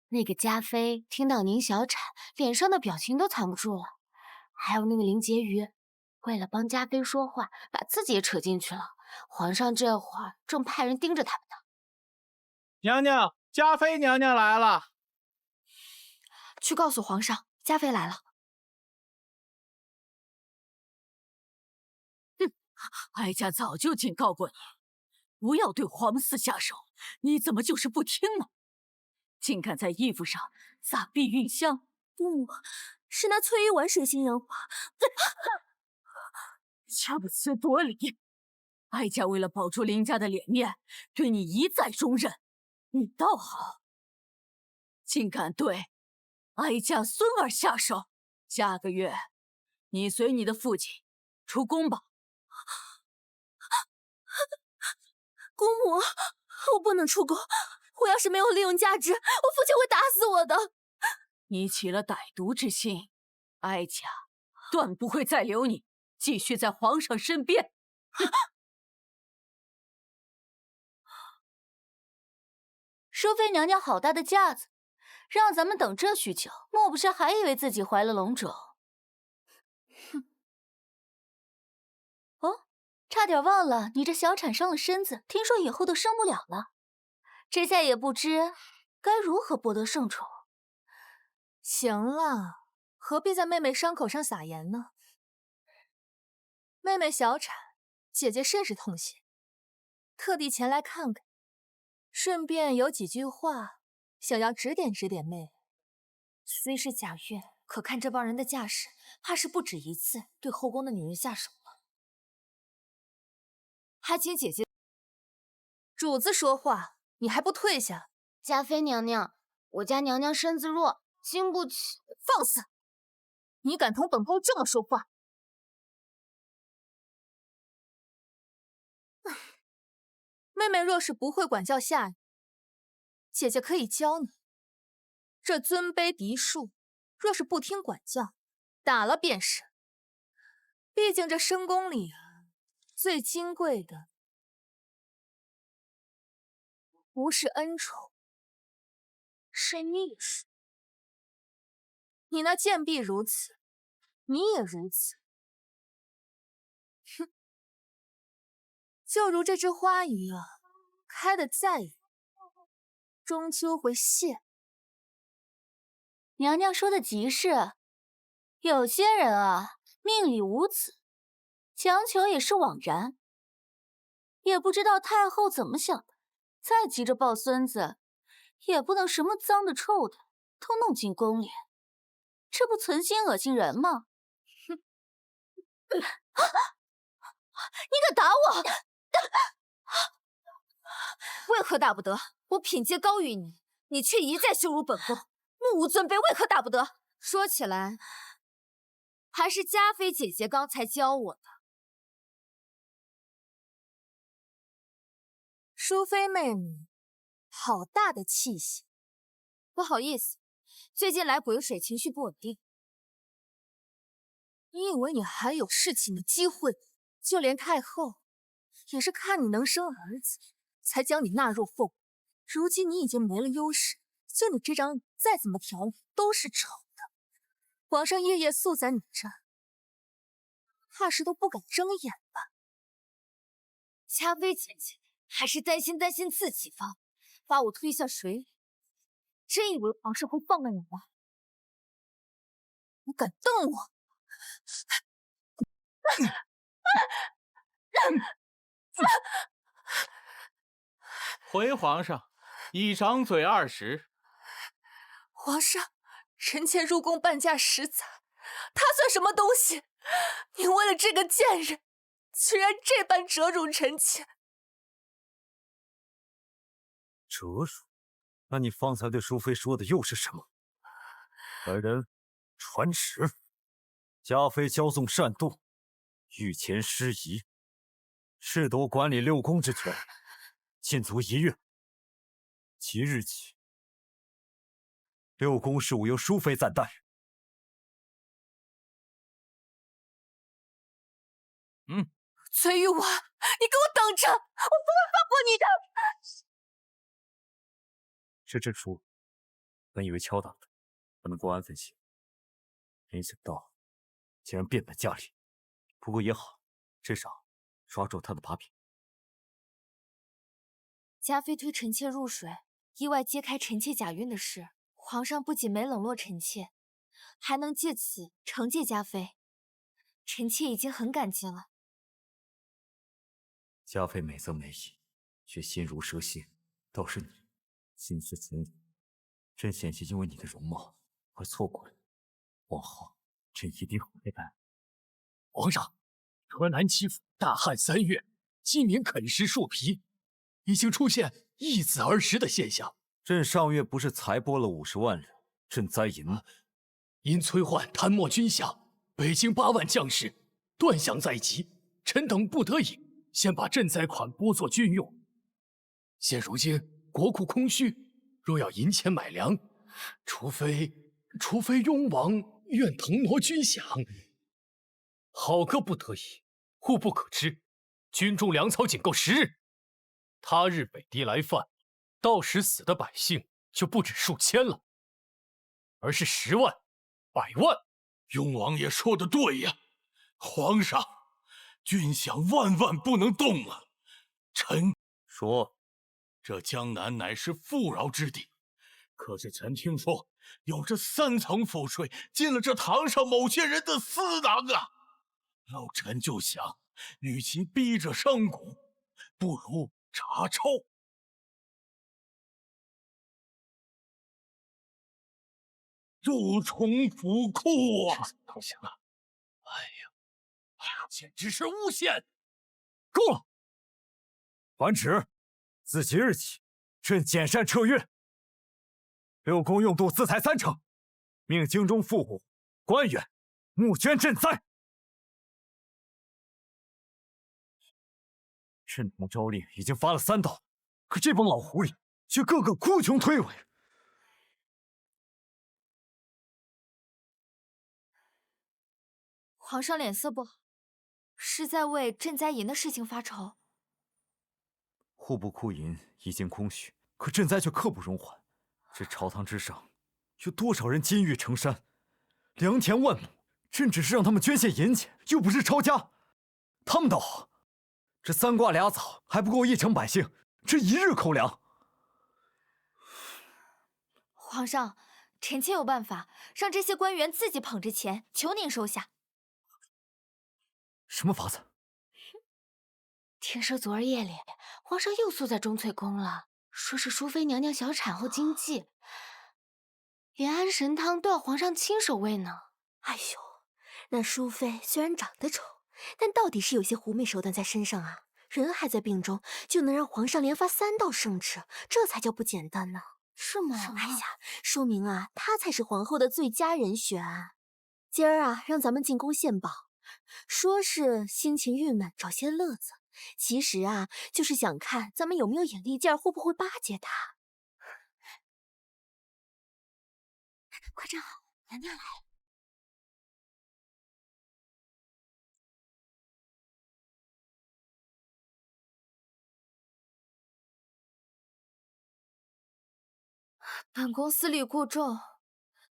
那个嘉妃听到您小产，脸上的表情都藏不住了。还有那个林婕妤，为了帮嘉妃说话，把自己也扯进去了。皇上这会儿正派人盯着他们呢。娘娘，嘉妃娘娘来了。去告诉皇上，嘉妃来了。哀家早就警告过你，不要对皇嗣下手，你怎么就是不听呢？竟敢在衣服上撒避孕香！不，是拿翠衣丸水性杨花。恰不思夺理！哀家为了保住林家的脸面，对你一再容忍，你倒好，竟敢对哀家孙儿下手！下个月，你随你的父亲出宫吧。姑母，我不能出宫，我要是没有利用价值，我父亲会打死我的。你起了歹毒之心，哀家断不会再留你继续在皇上身边。淑妃娘娘好大的架子，让咱们等这许久，莫不是还以为自己怀了龙种？哼！哦，差点忘了，你这小产伤了身子，听说以后都生不了了。这下也不知该如何博得圣宠。行了，何必在妹妹伤口上撒盐呢？妹妹小产，姐姐甚是痛心，特地前来看看，顺便有几句话想要指点指点妹妹。虽是贾月，可看这帮人的架势，怕是不止一次对后宫的女人下手了。还请姐姐。主子说话，你还不退下？嘉妃娘娘，我家娘娘身子弱，经不起。放肆！你敢同本宫这么说话？妹妹若是不会管教下人，姐姐可以教你。这尊卑嫡庶，若是不听管教，打了便是。毕竟这深宫里最金贵的不是恩宠，是逆数。你那贱婢如此，你也如此。哼！就如这只花鱼开得再远，终究会谢。娘娘说的极是，有些人命里无子，强求也是枉然。也不知道太后怎么想的，再急着抱孙子，也不能什么脏的臭的都弄进宫里，这不存心恶心人吗？哼！你敢打我！为何大不得？我品阶高于你，你却一再羞辱本宫，目无尊卑，为何大不得？说起来，还是嘉妃姐姐刚才教我的。淑妃妹妹，好大的气息！不好意思，最近来癸水，情绪不稳定。你以为你还有侍寝的机会？就连太后也是看你能生儿子，才将你纳入后宫。如今你已经没了优势，就你这张脸再怎么调都是丑的。皇上夜夜宿在你这儿，怕是都不敢睁眼吧？嘉妃姐姐还是担心自己吧，把我推下水里，真以为皇上会放了你吗？你敢瞪我！回皇上，一张嘴20。皇上，臣妾入宫伴驾10载，他算什么东西？您为了这个贱人，居然这般折辱臣妾！折辱？那你方才对淑妃说的又是什么？来人，传旨，嘉妃骄纵擅妒，御前失仪，试夺管理6宫之权，禁足1月。即日起，6宫事务由淑妃暂代。崔玉婉，你给我等着，我不会放过你的！这朕输了，本以为敲打的不能过安分些，没想到竟然变本加厉。不过也好，至少抓住他的把柄。嘉妃推臣妾入水，意外揭开臣妾假孕的事，皇上不仅没冷落臣妾，还能借此惩戒嘉妃，臣妾已经很感激了。嘉妃美则美矣，却心如蛇蝎，倒是你心思浅理。朕险些因为你的容貌而错过了，往后朕一定回来。皇上，河南齐府大旱3月，饥民啃食树皮，已经出现易子而食的现象。朕上月不是才拨了50万人赈灾银吗？因崔焕贪墨军饷，北京8万将士断饷在即，臣等不得已先把赈灾款拨作军用。现如今国库空虚，若要银钱买粮，除非雍王愿腾挪军饷。好个不得已，户不可支，军中粮草仅够10日。他日北敌来犯，到时死的百姓就不止数千了，而是10万、100万。雍王爷说的对呀，皇上，军饷万万不能动了。臣说，这江南乃是富饶之地，可是臣听说有这3层赋税进了这堂上某些人的私囊啊。老臣就想，与其逼着商贾，不如查抄。入重府库啊！东西了，简直是诬陷！够了！传旨，自即日起，朕减善撤运。6宫用度自裁3成，命京中富户、官员募捐赈灾。朕等诏令已经发了3道，可这帮老狐狸却个个哭穷推诿。皇上脸色不好，是在为赈灾银的事情发愁。户部库银已经空虚，可赈灾却刻不容缓。这朝堂之上，有多少人金玉成山，良田万亩？朕只是让他们捐献银钱，又不是抄家。他们倒好，这3瓜2枣还不够1城百姓这1日口粮。皇上，臣妾有办法，让这些官员自己捧着钱，求您收下。什么法子？听说昨儿夜里，皇上又宿在钟粹宫了，说是淑妃娘娘小产后惊悸，连安神汤都要皇上亲手喂呢。哎呦，那淑妃虽然长得丑，但到底是有些狐媚手段在身上啊！人还在病中，就能让皇上连发3道圣旨，这才叫不简单呢。是吗？哎呀，说明啊，她才是皇后的最佳人选。今儿啊，让咱们进宫献宝，说是心情郁闷，找些乐子，其实啊，就是想看咱们有没有眼力劲儿，会不会巴结她。快站好，娘娘来了。本宫思虑过重，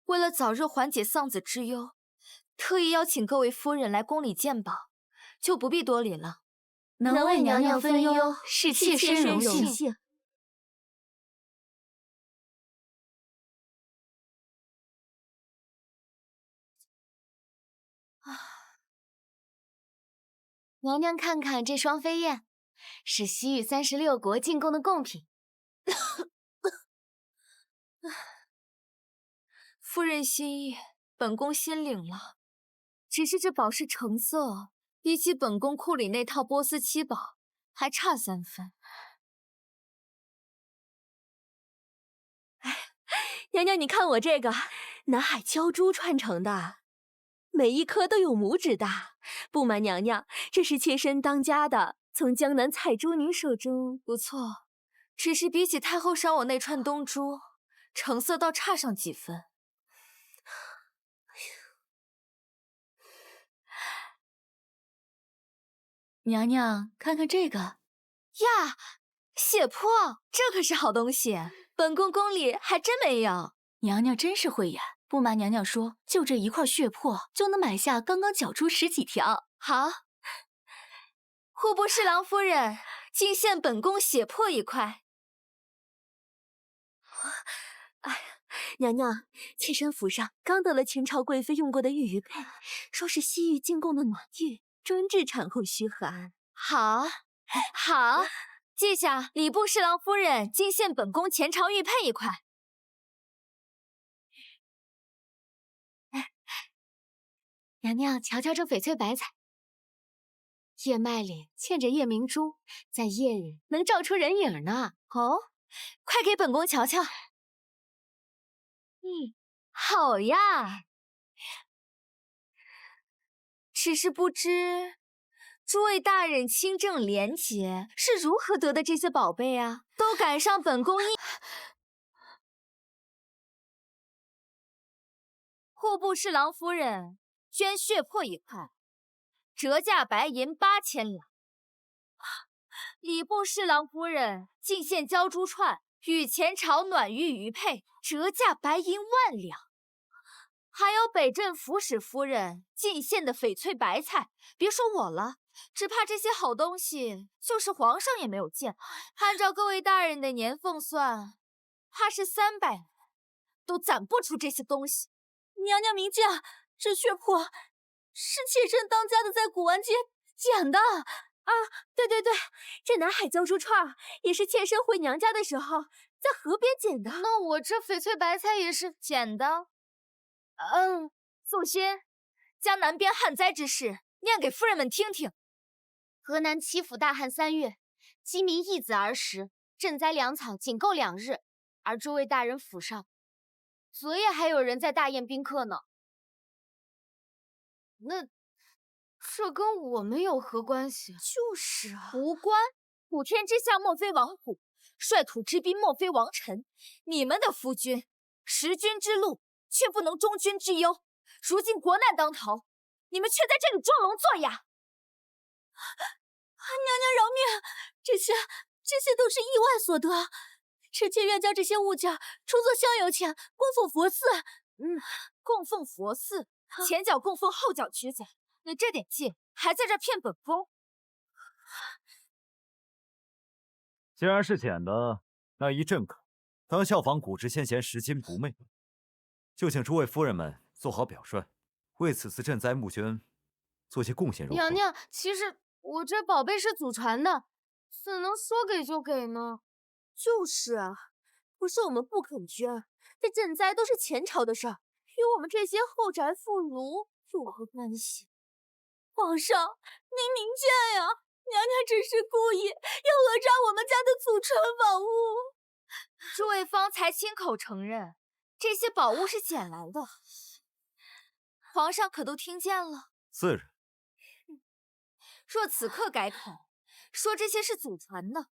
为了早日缓解丧子之忧，特意邀请各位夫人来宫里见宝，就不必多礼了。能为娘娘分忧，是妾身荣幸。娘娘看看这双飞燕，是西域36国进贡的贡品。夫人心意，本宫心领了。只是这宝饰成色，比起本宫库里那套波斯七宝，还差3分。哎，娘娘，你看我这个南海鲛珠串成的，每一颗都有拇指大。不瞒娘娘，这是妾身当家的，从江南采珠您手中。不错，只是比起太后赏我那串东珠，成色倒差上几分。娘娘，看看这个呀，血珀，这可是好东西，本宫宫里还真没有。娘娘真是慧眼，不瞒娘娘说，就这1块血珀就能买下刚刚绞出10几条。好，户部侍郎夫人，敬献本宫血珀1块。哎呀，娘娘，妾身府上刚得了前朝贵妃用过的玉玉佩，说是西域进贡的暖玉，专治产后虚寒。好，好，记下礼部侍郎夫人敬献本宫前朝玉佩1块。娘娘，瞧瞧这翡翠白彩，叶脉里嵌着夜明珠，在夜里能照出人影呢。哦，快给本宫瞧瞧。好呀。只是不知诸位大人清正廉洁，是如何得的这些宝贝啊？都赶上本宫户部侍郎夫人捐血珀1块，折价白银8000两。礼部侍郎夫人进献鲛珠串与前朝暖玉余配，折价白银10000两。还有北镇府使夫人进献的翡翠白菜，别说我了，只怕这些好东西就是皇上也没有见。按照各位大人的年俸算，怕是300年都攒不出这些东西。娘娘明鉴，这血魄是妾身当家的在古玩街捡的。啊，对，这南海胶珠串也是妾身回娘家的时候在河边捡的。那我这翡翠白菜也是捡的。祖勋，将南边旱灾之事念给夫人们听听。河南7府大旱3月，饥民易子而食，赈灾粮草仅够2日，而诸位大人府上，昨夜还有人在大宴宾客呢。那这跟我们有何关系？就是啊，无关。普天之下莫非王虎，率土之滨莫非王臣。你们的夫君，识君之路，却不能忠君之忧。如今国难当头，你们却在这里装聋作哑。娘娘饶命！这些都是意外所得，臣妾愿将这些物件充作香油钱，供奉佛寺。供奉佛寺，前脚供奉，后脚取宰。你这点劲，还在这骗本宫？既然是捡的，那一镇可当效仿古之先贤拾金不昧，就请诸位夫人们做好表率，为此次赈灾募捐做些贡献。娘娘，其实我这宝贝是祖传的，怎能说给就给呢？就是啊，不是我们不肯捐，这赈灾都是前朝的事儿，与我们这些后宅妇孺有何关系？皇上，您明鉴呀！娘娘只是故意要讹诈我们家的祖传宝物。诸位方才亲口承认，这些宝物是捡来的，皇上可都听见了？自然。若此刻改口，说这些是祖传的，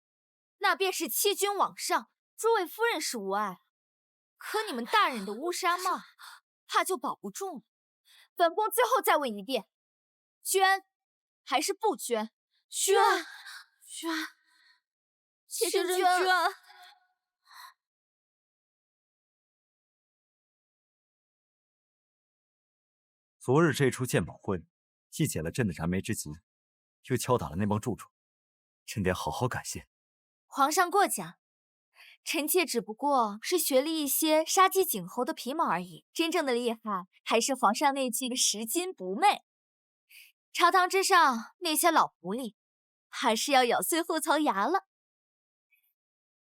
那便是欺君罔上，诸位夫人是无碍了。可你们大人的乌纱帽，怕就保不住了。本宫最后再问一遍，捐还是不捐？捐，妾身捐。昨日这出鉴宝会，既解了朕的燃眉之急，又敲打了那帮蛀虫，朕得好好感谢。皇上过奖，臣妾只不过是学了一些杀鸡儆猴的皮毛而已，真正的厉害还是皇上那句拾金不昧。朝堂之上那些老狐狸，还是要咬碎后槽牙了。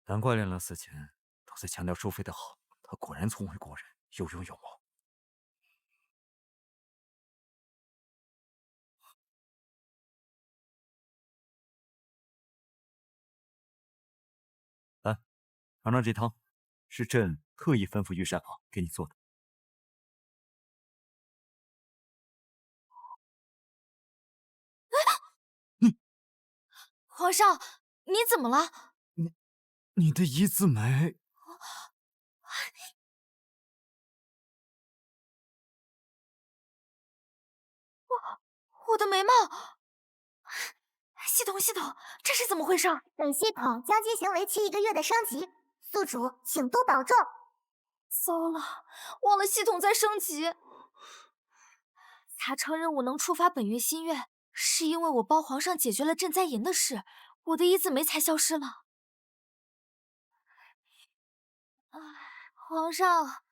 难怪亮亮死前都在强调淑妃的好，她果然聪慧过人，有勇有谋。来，尝尝这汤，是朕特意吩咐御膳房给你做的。皇上，你怎么了？你的一字眉，我的眉毛！系统，这是怎么回事？本系统将进行为期1个月的升级，宿主请多保重。糟了，忘了系统在升级。才承认我能触发本月心愿，是因为我帮皇上解决了赈灾营的事，我的一字眉才消失了。皇上，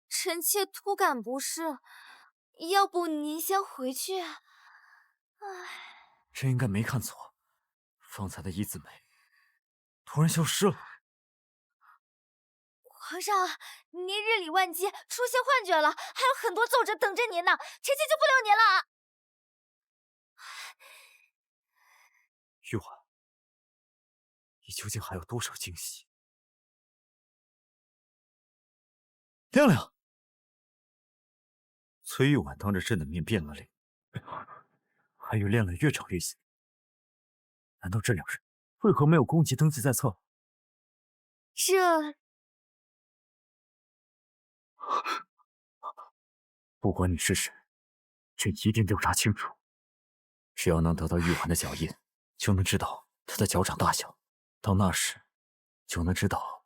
臣妾突感不适，要不您先回去。朕应该没看错，方才的一字眉突然消失了。皇上，您日理万机，出现幻觉了，还有很多奏折等着您呢，臣妾就不留您了。玉婉，你究竟还有多少惊喜？亮亮，崔玉婉当着朕的面变了脸，还有亮亮越长越喜。难道这2人为何没有公级登记在册？不管你是谁，朕一定调查清楚。只要能得到玉环的脚印，就能知道她的脚掌大小。到那时，就能知道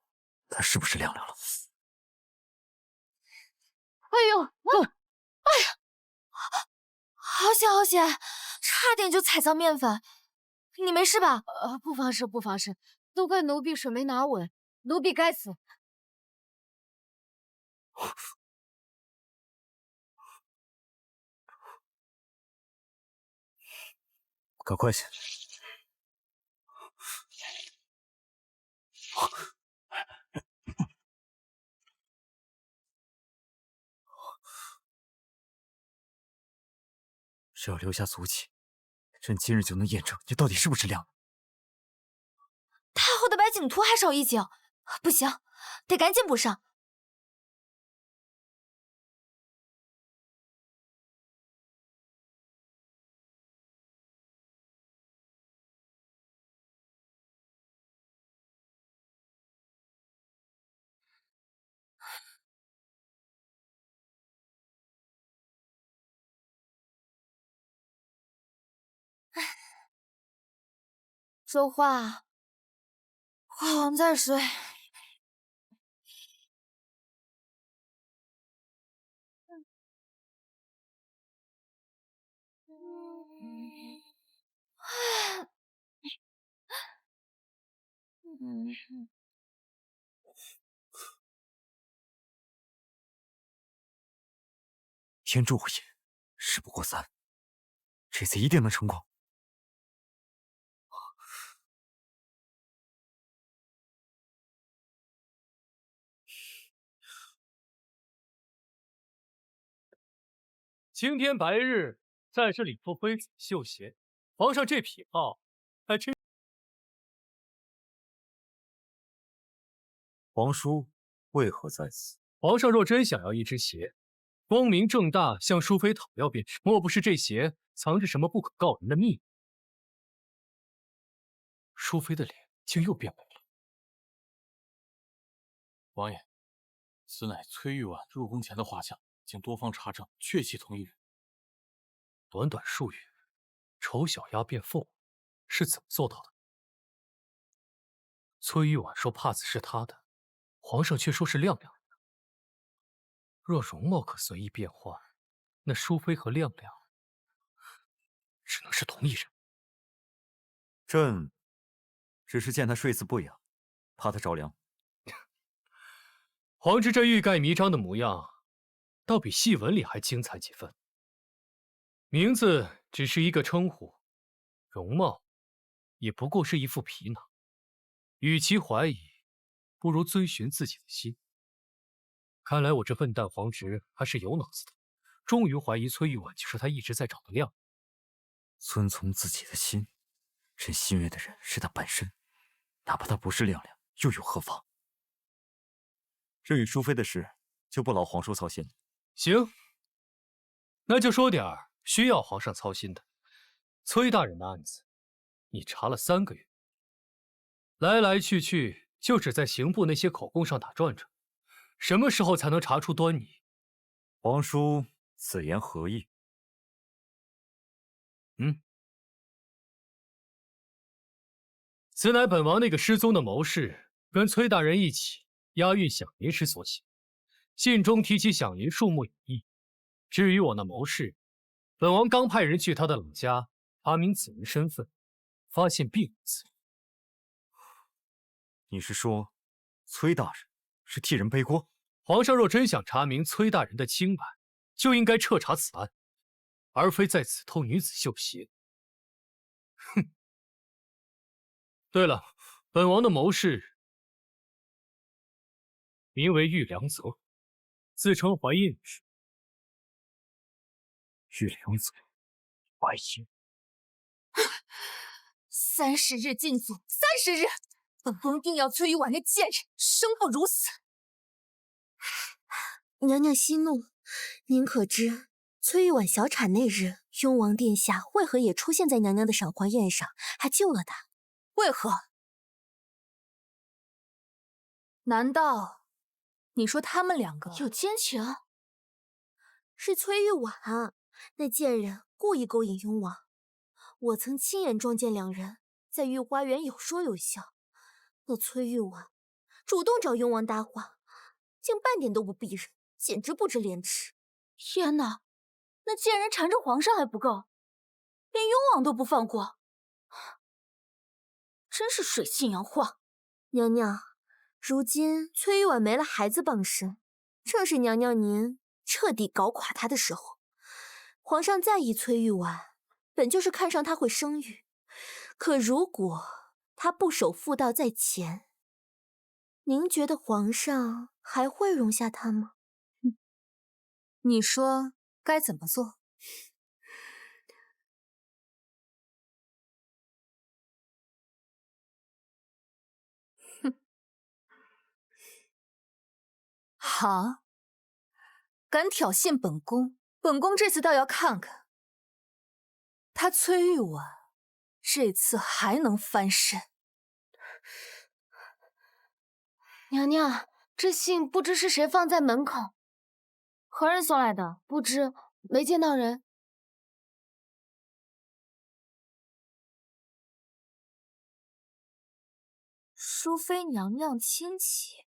他是不是亮亮了？哎呦，哎呀，好险好险，差点就踩脏面粉。你没事吧？不妨事不妨事，都怪奴婢水没拿稳，奴婢该死。赶快些！只要留下足迹，朕今日就能验证你到底是不是亮亮。太后的白景图还少一景，不行，得赶紧补上。说话，话完再睡。天助我也！事不过三，这次一定能成功。青天白日，再是李富妃子绣鞋，皇上这癖好还真……皇叔为何在此？皇上若真想要一只鞋，光明正大向淑妃讨要便是。莫不是这鞋藏着什么不可告人的秘密？淑妃的脸竟又变白了。王爷，此乃崔玉婉入宫前的画像，经多方查证，确系同一人。短短数月，丑小鸭变凤凰，是怎么做到的？崔玉婉说帕子是她的，皇上却说是亮亮的。若容貌可随意变换，那淑妃和亮亮只能是同一人。朕只是见他睡姿不雅，怕他着凉。皇侄这欲盖弥彰的模样，倒比戏文里还精彩几分。名字只是一个称呼，容貌也不过是一副皮囊。与其怀疑，不如遵循自己的心。看来我这笨蛋皇侄还是有脑子的，终于怀疑崔玉婉就是他一直在找的亮。遵从自己的心，朕心悦的人是他本身，哪怕他不是亮亮，又有何妨？朕与淑妃的事就不劳皇叔操心了。行，那就说点儿需要皇上操心的。崔大人的案子，你查了3个月，来来去去就只在刑部那些口供上打转转，什么时候才能查出端倪？皇叔此言何意？此乃本王那个失踪的谋士跟崔大人一起押运响银时所写，信中提起响银数目有异。至于我那谋士，本王刚派人去他的老家查明此人身份，发现并无此人。你是说，崔大人是替人背锅？皇上若真想查明崔大人的清白，就应该彻查此案，而非在此偷女子绣鞋。哼！对了，本王的谋士名为玉良泽，自称怀孕时。玉良泽怀孕，30日禁足，30日！本宫定要崔玉婉那贱人生不如死！娘娘息怒，您可知崔玉婉小产那日，雍王殿下为何也出现在娘娘的赏花宴上，还救了她？为何？难道你说他们2个有奸情？是崔玉婉那贱人故意勾引雍王，我曾亲眼撞见2人在御花园有说有笑。那崔玉婉主动找雍王搭话，竟半点都不避人，简直不知廉耻。天哪，那贱人缠着皇上还不够，连雍王都不放过，真是水性杨花。娘娘，如今崔玉婉没了孩子傍身，正是娘娘您彻底搞垮她的时候。皇上在意崔玉婉，本就是看上她会生育，可如果她不守妇道在前，您觉得皇上还会容下她吗？你说该怎么做？好，敢挑衅本宫，本宫这次倒要看看，他崔玉婉这次还能翻身。娘娘，这信不知是谁放在门口，何人送来的？不知，没见到人。淑妃娘娘亲启。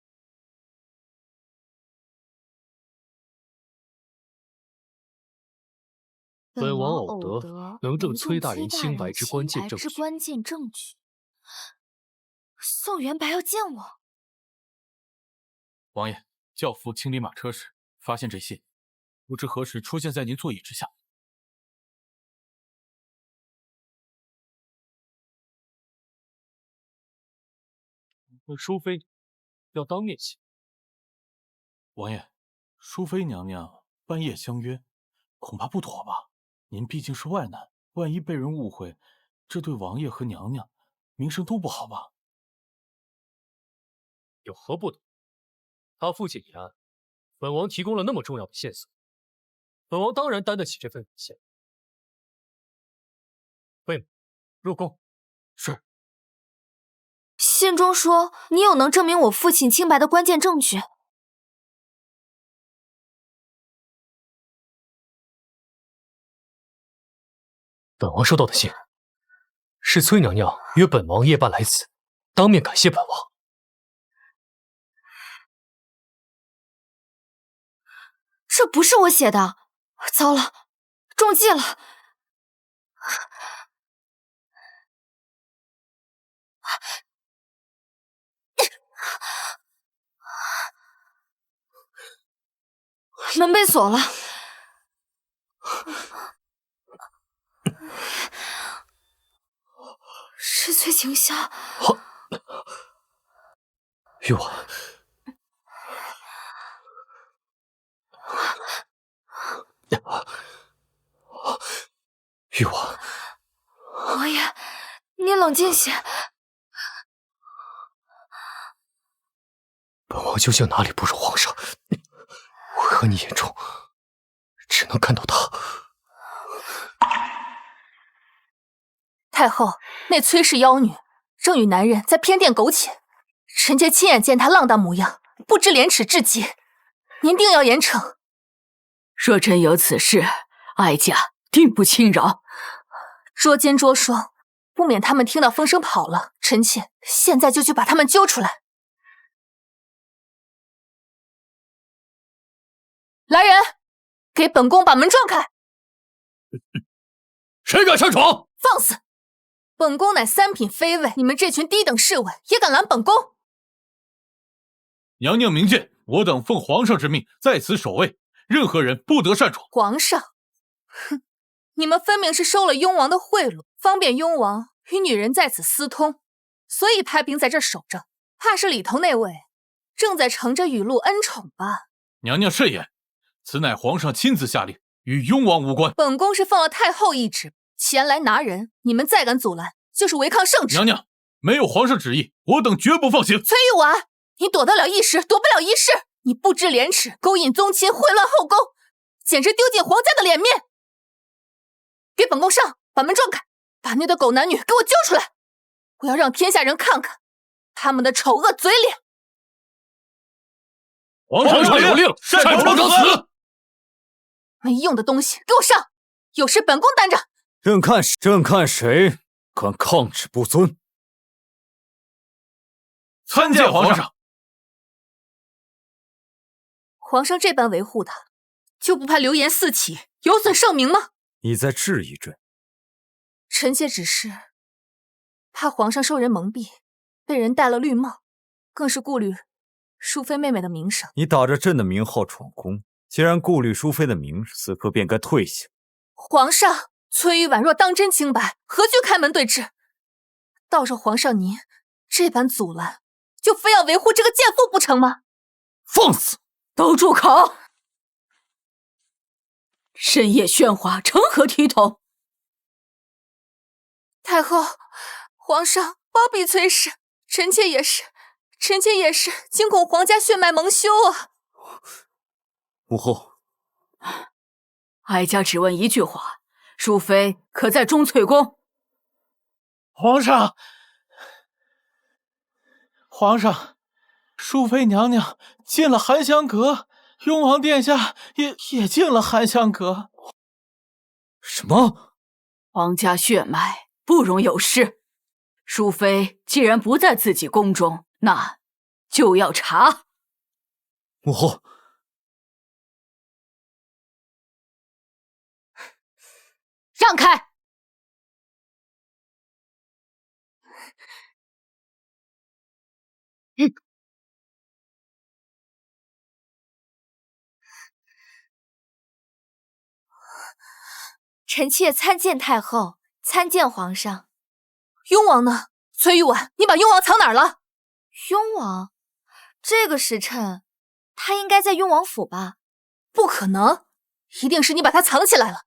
本王偶得能证崔大人清白之关键证据。宋元白要见我。王爷，教父清理马车时发现这信，不知何时出现在您座椅之下。淑妃要当面写。王爷，淑妃娘娘半夜相约，恐怕不妥吧？您毕竟是外男，万一被人误会，这对王爷和娘娘名声都不好吧？有何不妥？他父亲一案，本王提供了那么重要的线索，本王当然担得起这份风险。魏母，入宫。是。信中说你有能证明我父亲清白的关键证据。本王收到的信，是崔娘娘约本王夜半来此，当面感谢本王。这不是我写的，糟了，中计了！门被锁了。是崔晴霄。玉婉，玉婉，王爷，你冷静些。本王究竟哪里不如皇上？为何你眼中只能看到他？太后，那崔氏妖女正与男人在偏殿苟且，臣妾亲眼见她浪荡模样，不知廉耻至极，您定要严惩。若真有此事，哀家定不轻饶。捉奸捉双，不免他们听到风声跑了，臣妾现在就去把他们揪出来。来人，给本宫把门撞开！谁敢擅闯？放肆！本宫乃三品妃尉，你们这群低等侍卫也敢拦本宫？娘娘明鉴，我等奉皇上之命在此守卫，任何人不得擅闯。皇上，哼，你们分明是收了雍王的贿赂，方便雍王与女人在此私通，所以派兵在这守着，怕是里头那位正在乘着雨露恩宠吧？娘娘慎言，此乃皇上亲自下令，与雍王无关。本宫是奉了太后懿旨前来拿人，你们再敢阻拦，就是违抗圣旨。娘娘，没有皇上旨意，我等绝不放行。崔玉婉，你躲得了一时，躲不了一世。你不知廉耻，勾引宗亲，秽乱后宫，简直丢尽皇家的脸面。给本宫上，把门撞开，把那对狗男女给我揪出来，我要让天下人看看他们的丑恶嘴脸。皇上有令，擅闯者死！没用的东西，给我上！有事本宫担着。正看谁敢抗旨不遵！参见皇上。皇上这般维护他，就不怕流言四起，有损圣明吗？你再质疑朕？臣妾只是怕皇上受人蒙蔽，被人戴了绿帽，更是顾虑淑妃妹妹的名声。你打着朕的名号闯宫，既然顾虑淑妃的名声，此刻便该退下。皇上，崔玉婉若当真清白，何惧开门对质？倒是皇上您这般阻拦，就非要维护这个贱妇不成吗？放肆！都住口！深夜喧哗，成何体统？太后，皇上包庇崔氏，臣妾也是惊恐皇家血脉蒙羞啊！母后，哀家只问一句话：淑妃可在钟粹宫？皇上，淑妃娘娘进了含香阁，雍王殿下也进了含香阁。什么？皇家血脉不容有失。淑妃既然不在自己宫中，那就要查。母后，让开！臣妾参见太后，参见皇上。雍王呢？崔玉婉，你把雍王藏哪儿了？雍王，这个时辰，他应该在雍王府吧？不可能，一定是你把他藏起来了。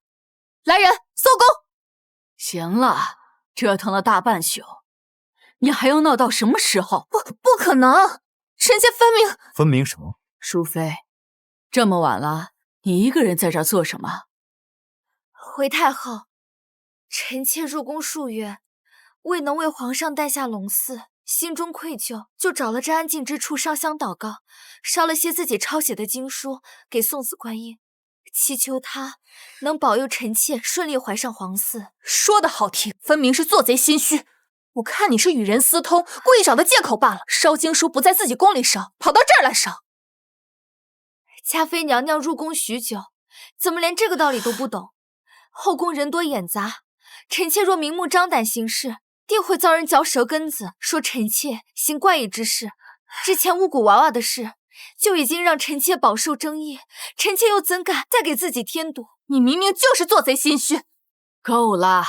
来人，搜宫！行了，折腾了大半宿，你还要闹到什么时候？不可能，臣妾分明什么？淑妃，这么晚了，你一个人在这儿做什么？回太后，臣妾入宫数月，未能为皇上诞下龙嗣，心中愧疚，就找了这安静之处烧香祷告，烧了些自己抄写的经书给送子观音，祈求他能保佑臣妾顺利怀上皇嗣。说的好听，分明是做贼心虚。我看你是与人私通，故意找的借口罢了。烧经书不在自己宫里烧，跑到这儿来烧。嘉妃娘娘入宫许久，怎么连这个道理都不懂？后宫人多眼杂，臣妾若明目张胆行事，定会遭人嚼舌根子，说臣妾行怪异之事。之前巫蛊娃娃的事，就已经让臣妾饱受争议，臣妾又怎敢再给自己添堵？你明明就是做贼心虚。够了，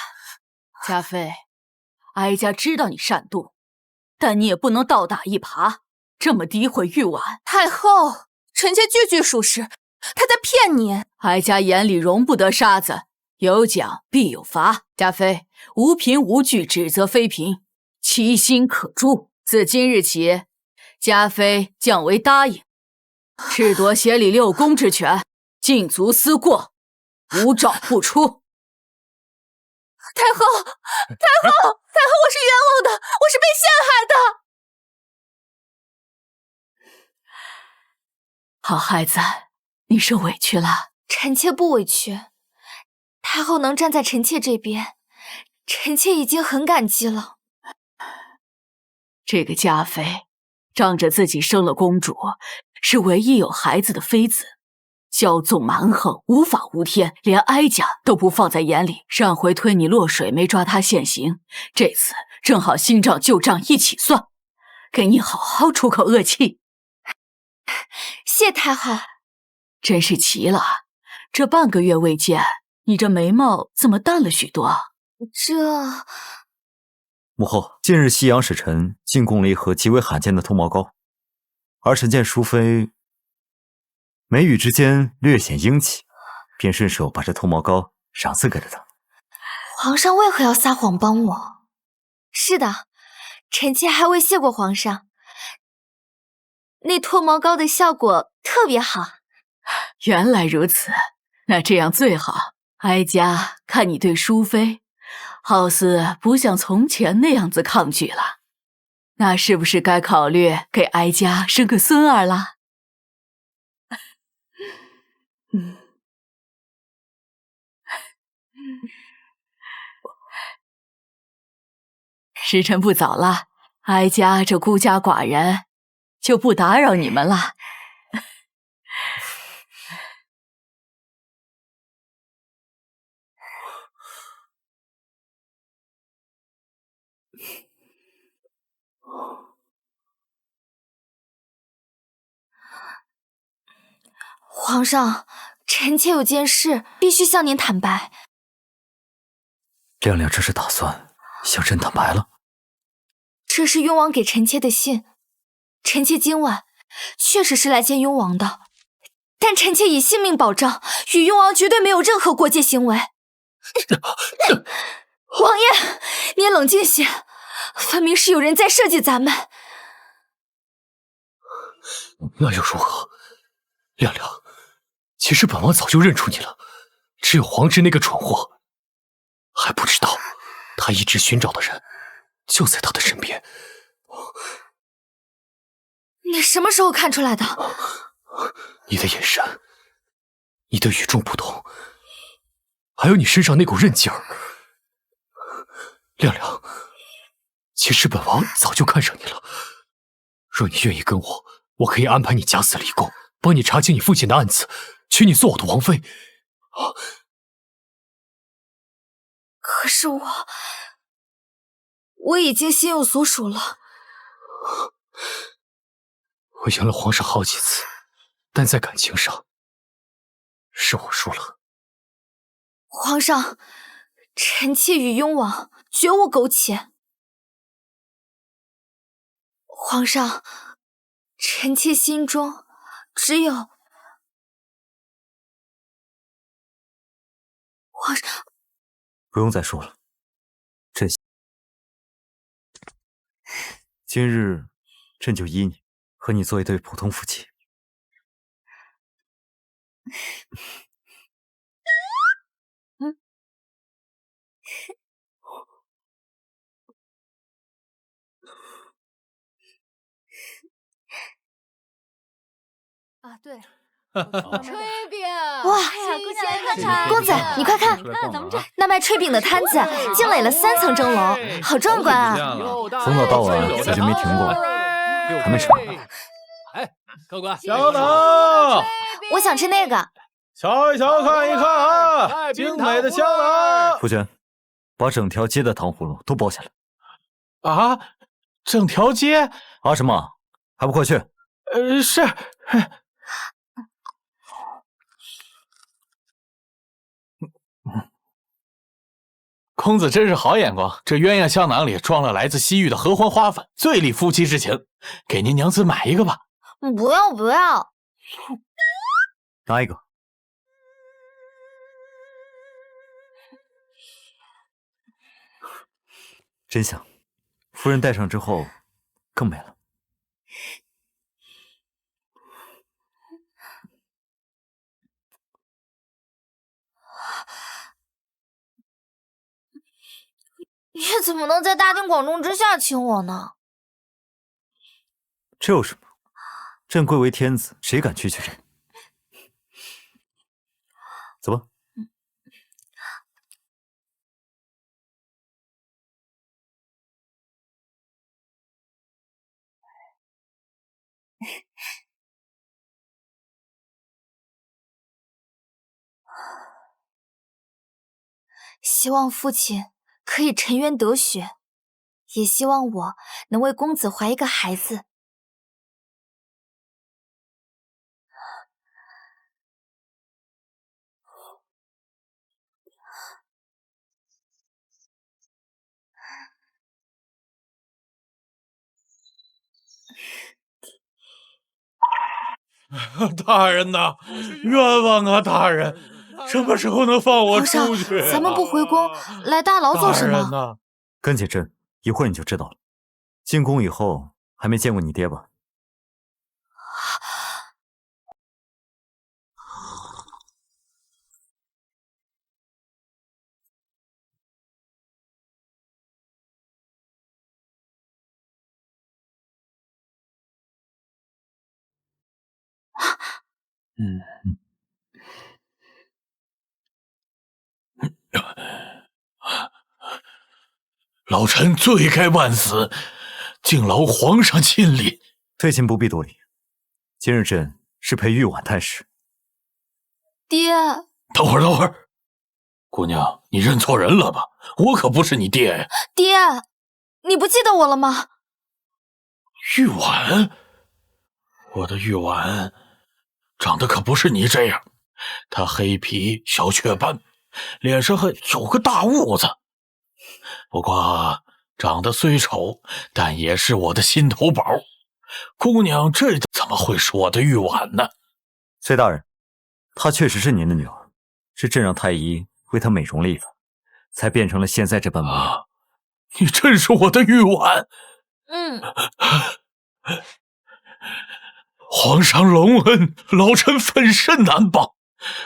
嘉妃，哀家知道你善妒，但你也不能倒打一耙，这么诋毁玉婉。太后，臣妾句句属实，他在骗你。哀家眼里容不得沙子，有奖必有罚。嘉妃，无凭无据指责妃嫔，其心可诛。自今日起，嘉妃降为答应，褫夺协理6宫之权，禁足思过，无诏不出。太后，我是冤枉的，我是被陷害的。好孩子，你受委屈了。臣妾不委屈，太后能站在臣妾这边，臣妾已经很感激了。这个嘉妃仗着自己生了公主，是唯一有孩子的妃子，骄纵蛮横，无法无天，连哀家都不放在眼里。上回推你落水没抓他现行，这次正好新账旧账一起算，给你好好出口恶气。谢太后。真是奇了，这半个月未见，你这眉毛怎么淡了许多？母后，近日西洋使臣进贡了一盒极为罕见的脱毛膏，儿臣见淑妃眉宇之间略显英气，便顺手把这脱毛膏赏赐给了她。皇上为何要撒谎帮我？是的，臣妾还未谢过皇上。那脱毛膏的效果特别好。原来如此，那这样最好。哀家看你对淑妃好似不像从前那样子抗拒了，那是不是该考虑给哀家生个孙儿了？时辰不早了，哀家这孤家寡人就不打扰你们了。皇上，臣妾有件事必须向您坦白。亮亮这是打算向朕坦白了？这是雍王给臣妾的信，臣妾今晚确实是来见雍王的，但臣妾以性命保证，与雍王绝对没有任何过界行为。王爷，你也冷静些，分明是有人在设计咱们。那又如何？亮亮，其实本王早就认出你了，只有黄直那个蠢货还不知道，他一直寻找的人就在他的身边。你什么时候看出来的？你的眼神，你的与众不同，还有你身上那股韧劲儿。亮亮，其实本王早就看上你了。若你愿意跟我，我可以安排你假死立功，帮你查清你父亲的案子，娶你做我的王妃。可是我已经心有所属了。我赢了皇上好几次，但在感情上，是我输了。皇上，臣妾与雍王绝无苟且。皇上，臣妾心中只有……皇上，不用再说了。今日朕就依你，和你做一对普通夫妻。啊，对。炊饼哇，新鲜的公子，你快看，咱们这那卖炊饼的摊子竟垒了3层蒸笼，好壮观啊！从早到晚咱就没停过，还没吃饱。哎，客官，香囊，我想吃那个。瞧一瞧，看一看啊，精美的香囊。夫君，把整条街的糖葫芦都包下来。啊，整条街？啊什么？还不快去？是。公子真是好眼光，这鸳鸯香囊里装了来自西域的合欢花粉，最利夫妻之情。给您娘子买一个吧。不要不要。拿一个。真香，夫人戴上之后更美了。你怎么能在大庭广众之下亲我呢？这有什么？朕贵为天子，谁敢拒绝朕？走吧。希望父亲可以沉冤得雪，也希望我能为公子怀一个孩子。大人呐，冤枉啊！大人，什么时候能放我出去啊？咱们不回宫，来大牢做什么？跟紧朕，一会儿你就知道了。进宫以后还没见过你爹吧？老臣罪该万死，敬劳皇上亲临。退亲不必多礼，今日朕是陪玉婉探视。爹，等会儿，姑娘，你认错人了吧？我可不是你爹呀！爹，你不记得我了吗？玉婉，我的玉婉长得可不是你这样，她黑皮小雀斑，脸上还有个大痦子。不过长得虽丑，但也是我的心头宝。姑娘这怎么会是我的玉婉呢？崔大人，她确实是您的女儿，是朕让太医为她美容了一番，才变成了现在这般模样。你真是我的玉婉。皇上隆恩，老臣粉身难报。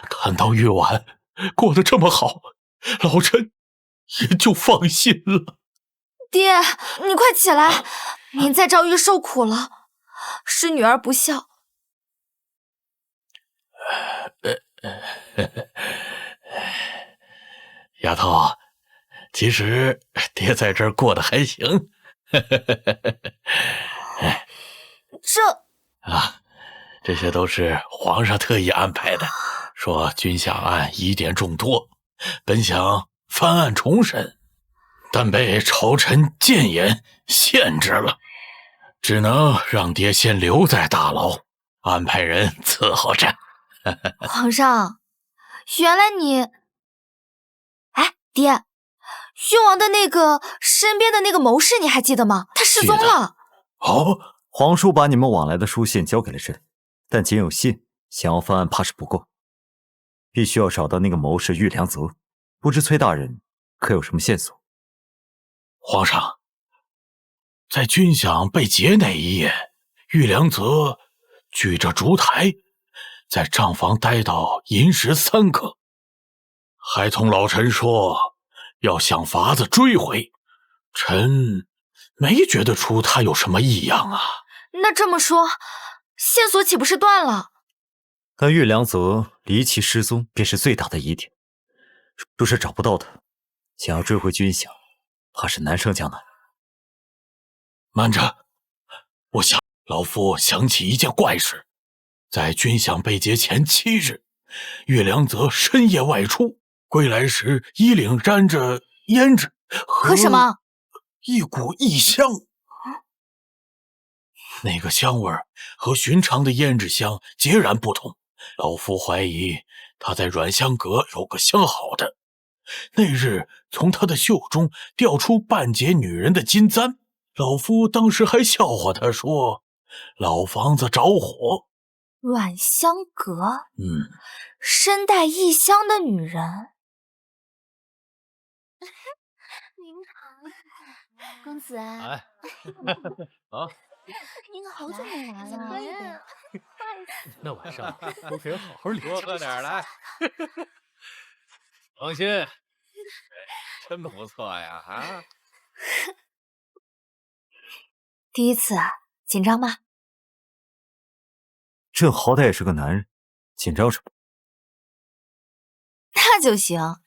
看到玉婉过得这么好，老臣也就放心了。爹，你快起来，您在诏狱受苦了，是女儿不孝。丫头，其实爹在这儿过得还行。这些都是皇上特意安排的，说君享案疑点众多，本想翻案重审，但被朝臣谏言限制了，只能让爹先留在大牢，安排人伺候着。皇上，原来你……哎，爹，誉王的那个身边的那个谋士你还记得吗？他失踪了。哦，皇叔把你们往来的书信交给了朕，但仅有信，想要翻案怕是不够，必须要找到那个谋士玉良泽。不知崔大人可有什么线索？皇上，在君享被劫那一夜，玉良泽举着烛台在账房待到寅时3刻，还同老臣说要想法子追回，臣没觉得出他有什么异样啊。那这么说，线索岂不是断了？但玉良泽离奇失踪便是最大的疑点，若是找不到他，想要追回君享，怕是难上加难。慢着，老夫想起一件怪事，在君享被劫前7日，岳良泽深夜外出，归来时衣领沾着胭脂和什么？一股异香。那个香味和寻常的胭脂香截然不同，老夫怀疑他在软香阁有个相好的。那日从他的袖中掉出半截女人的金簪，老夫当时还笑话他说老房子着火。软香阁，身带异香的女人。您好，公子。啊，您好久没来了，那晚上都可以好好聊。多喝点来。放心，真不错呀！啊，第一次啊，紧张吗？朕好歹也是个男人，紧张什么？那就行。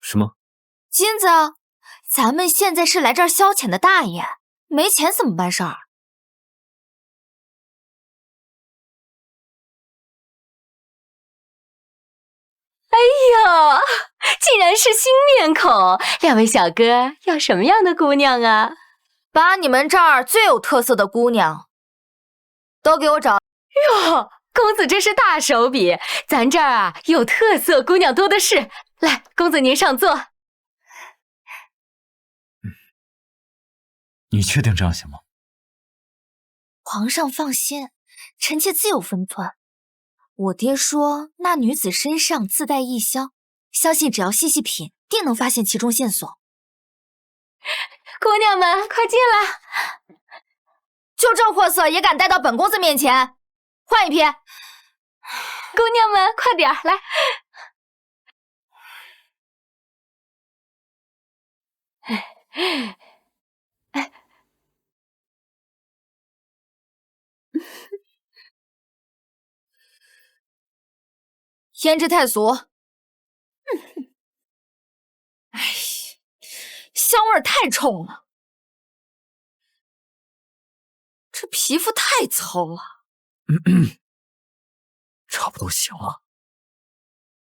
什么？金子，咱们现在是来这儿消遣的大爷，没钱怎么办事儿？哎呦，竟然是新面孔！两位小哥要什么样的姑娘啊？把你们这儿最有特色的姑娘都给我找。哟，公子真是大手笔，咱这儿啊有特色姑娘多的是。来，公子您上座。你确定这样行吗？皇上放心，臣妾自有分寸。我爹说那女子身上自带异香，相信只要细细品，定能发现其中线索。姑娘们快进来！就这货色也敢带到本公子面前？换一批。姑娘们快点来！胭脂太俗。哎，香味太冲了，这皮肤太糙了。差不多行了。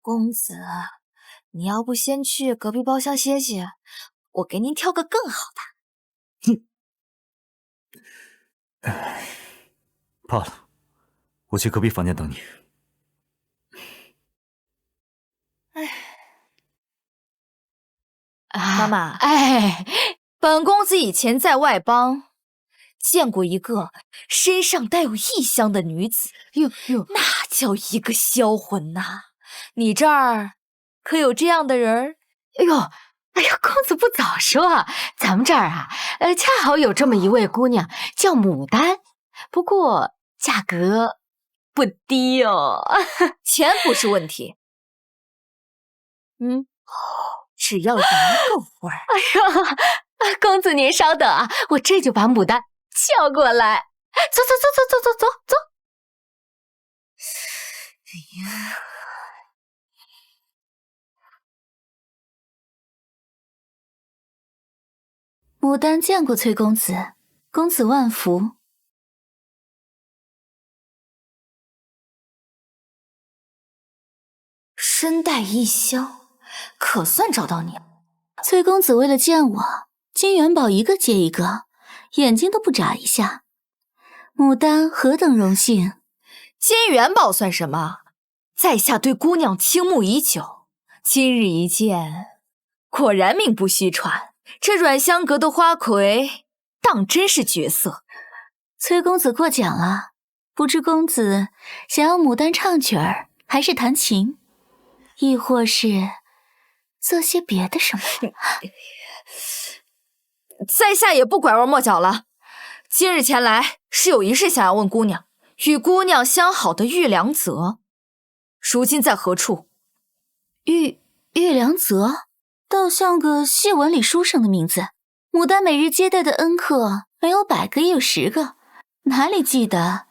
公子，你要不先去隔壁包厢歇歇，我给您挑个更好的。罢了，我去隔壁房间等你。妈妈，哎，本公子以前在外邦见过一个身上带有异香的女子，哟，那叫一个销魂呐！你这儿可有这样的人？哎呦，公子不早说，咱们这儿啊，恰好有这么一位姑娘，叫牡丹，不过价格不低哦。钱不是问题，只要人够味儿。哎呦，公子您稍等啊，我这就把牡丹叫过来。走。哎呀，牡丹见过崔公子，公子万福。身带异香，可算找到你了。崔公子为了见我，金元宝一个接一个，眼睛都不眨一下。牡丹何等荣幸！金元宝算什么？在下对姑娘倾慕已久，今日一见，果然名不虚传。这软香阁的花魁，当真是绝色。崔公子过奖了，不知公子想要牡丹唱曲儿，还是弹琴，亦或是做些别的什么？在下也不拐弯抹角了。今日前来是有一事想要问姑娘，与姑娘相好的玉良泽，如今在何处？玉良泽，倒像个戏文里书生的名字。牡丹每日接待的恩客没有100个也有10个，哪里记得？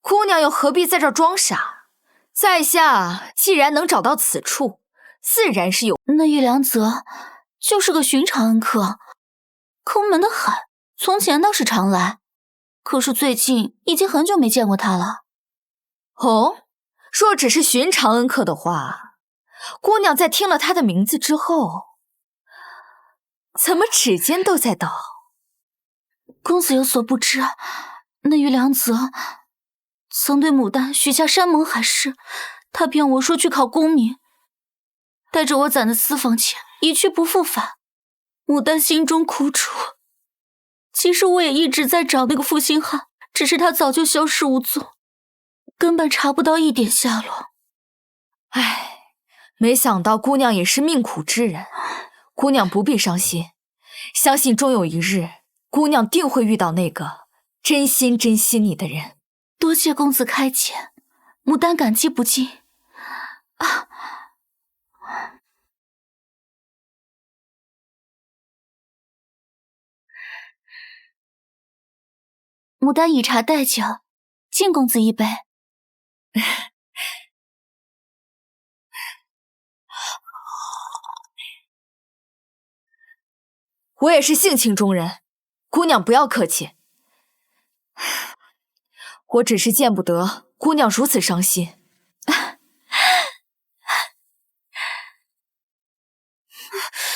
姑娘又何必在这儿装傻？在下既然能找到此处，自然是有。那玉良泽就是个寻常恩客，抠门的很。从前倒是常来，可是最近已经很久没见过他了。哦，若只是寻常恩客的话，姑娘在听了他的名字之后，怎么指尖都在抖？公子有所不知，那玉良泽曾对牡丹许下山盟海誓，他骗我说去考功名，带着我攒的私房钱一去不复返。牡丹心中苦楚，其实我也一直在找那个负心汉，只是他早就消失无踪，根本查不到一点下落。唉，没想到姑娘也是命苦之人。姑娘不必伤心，相信终有一日，姑娘定会遇到那个真心你的人。多谢公子开解，牡丹感激不尽。牡丹以茶代酒，敬公子一杯。我也是性情中人，姑娘不要客气。我只是见不得姑娘如此伤心。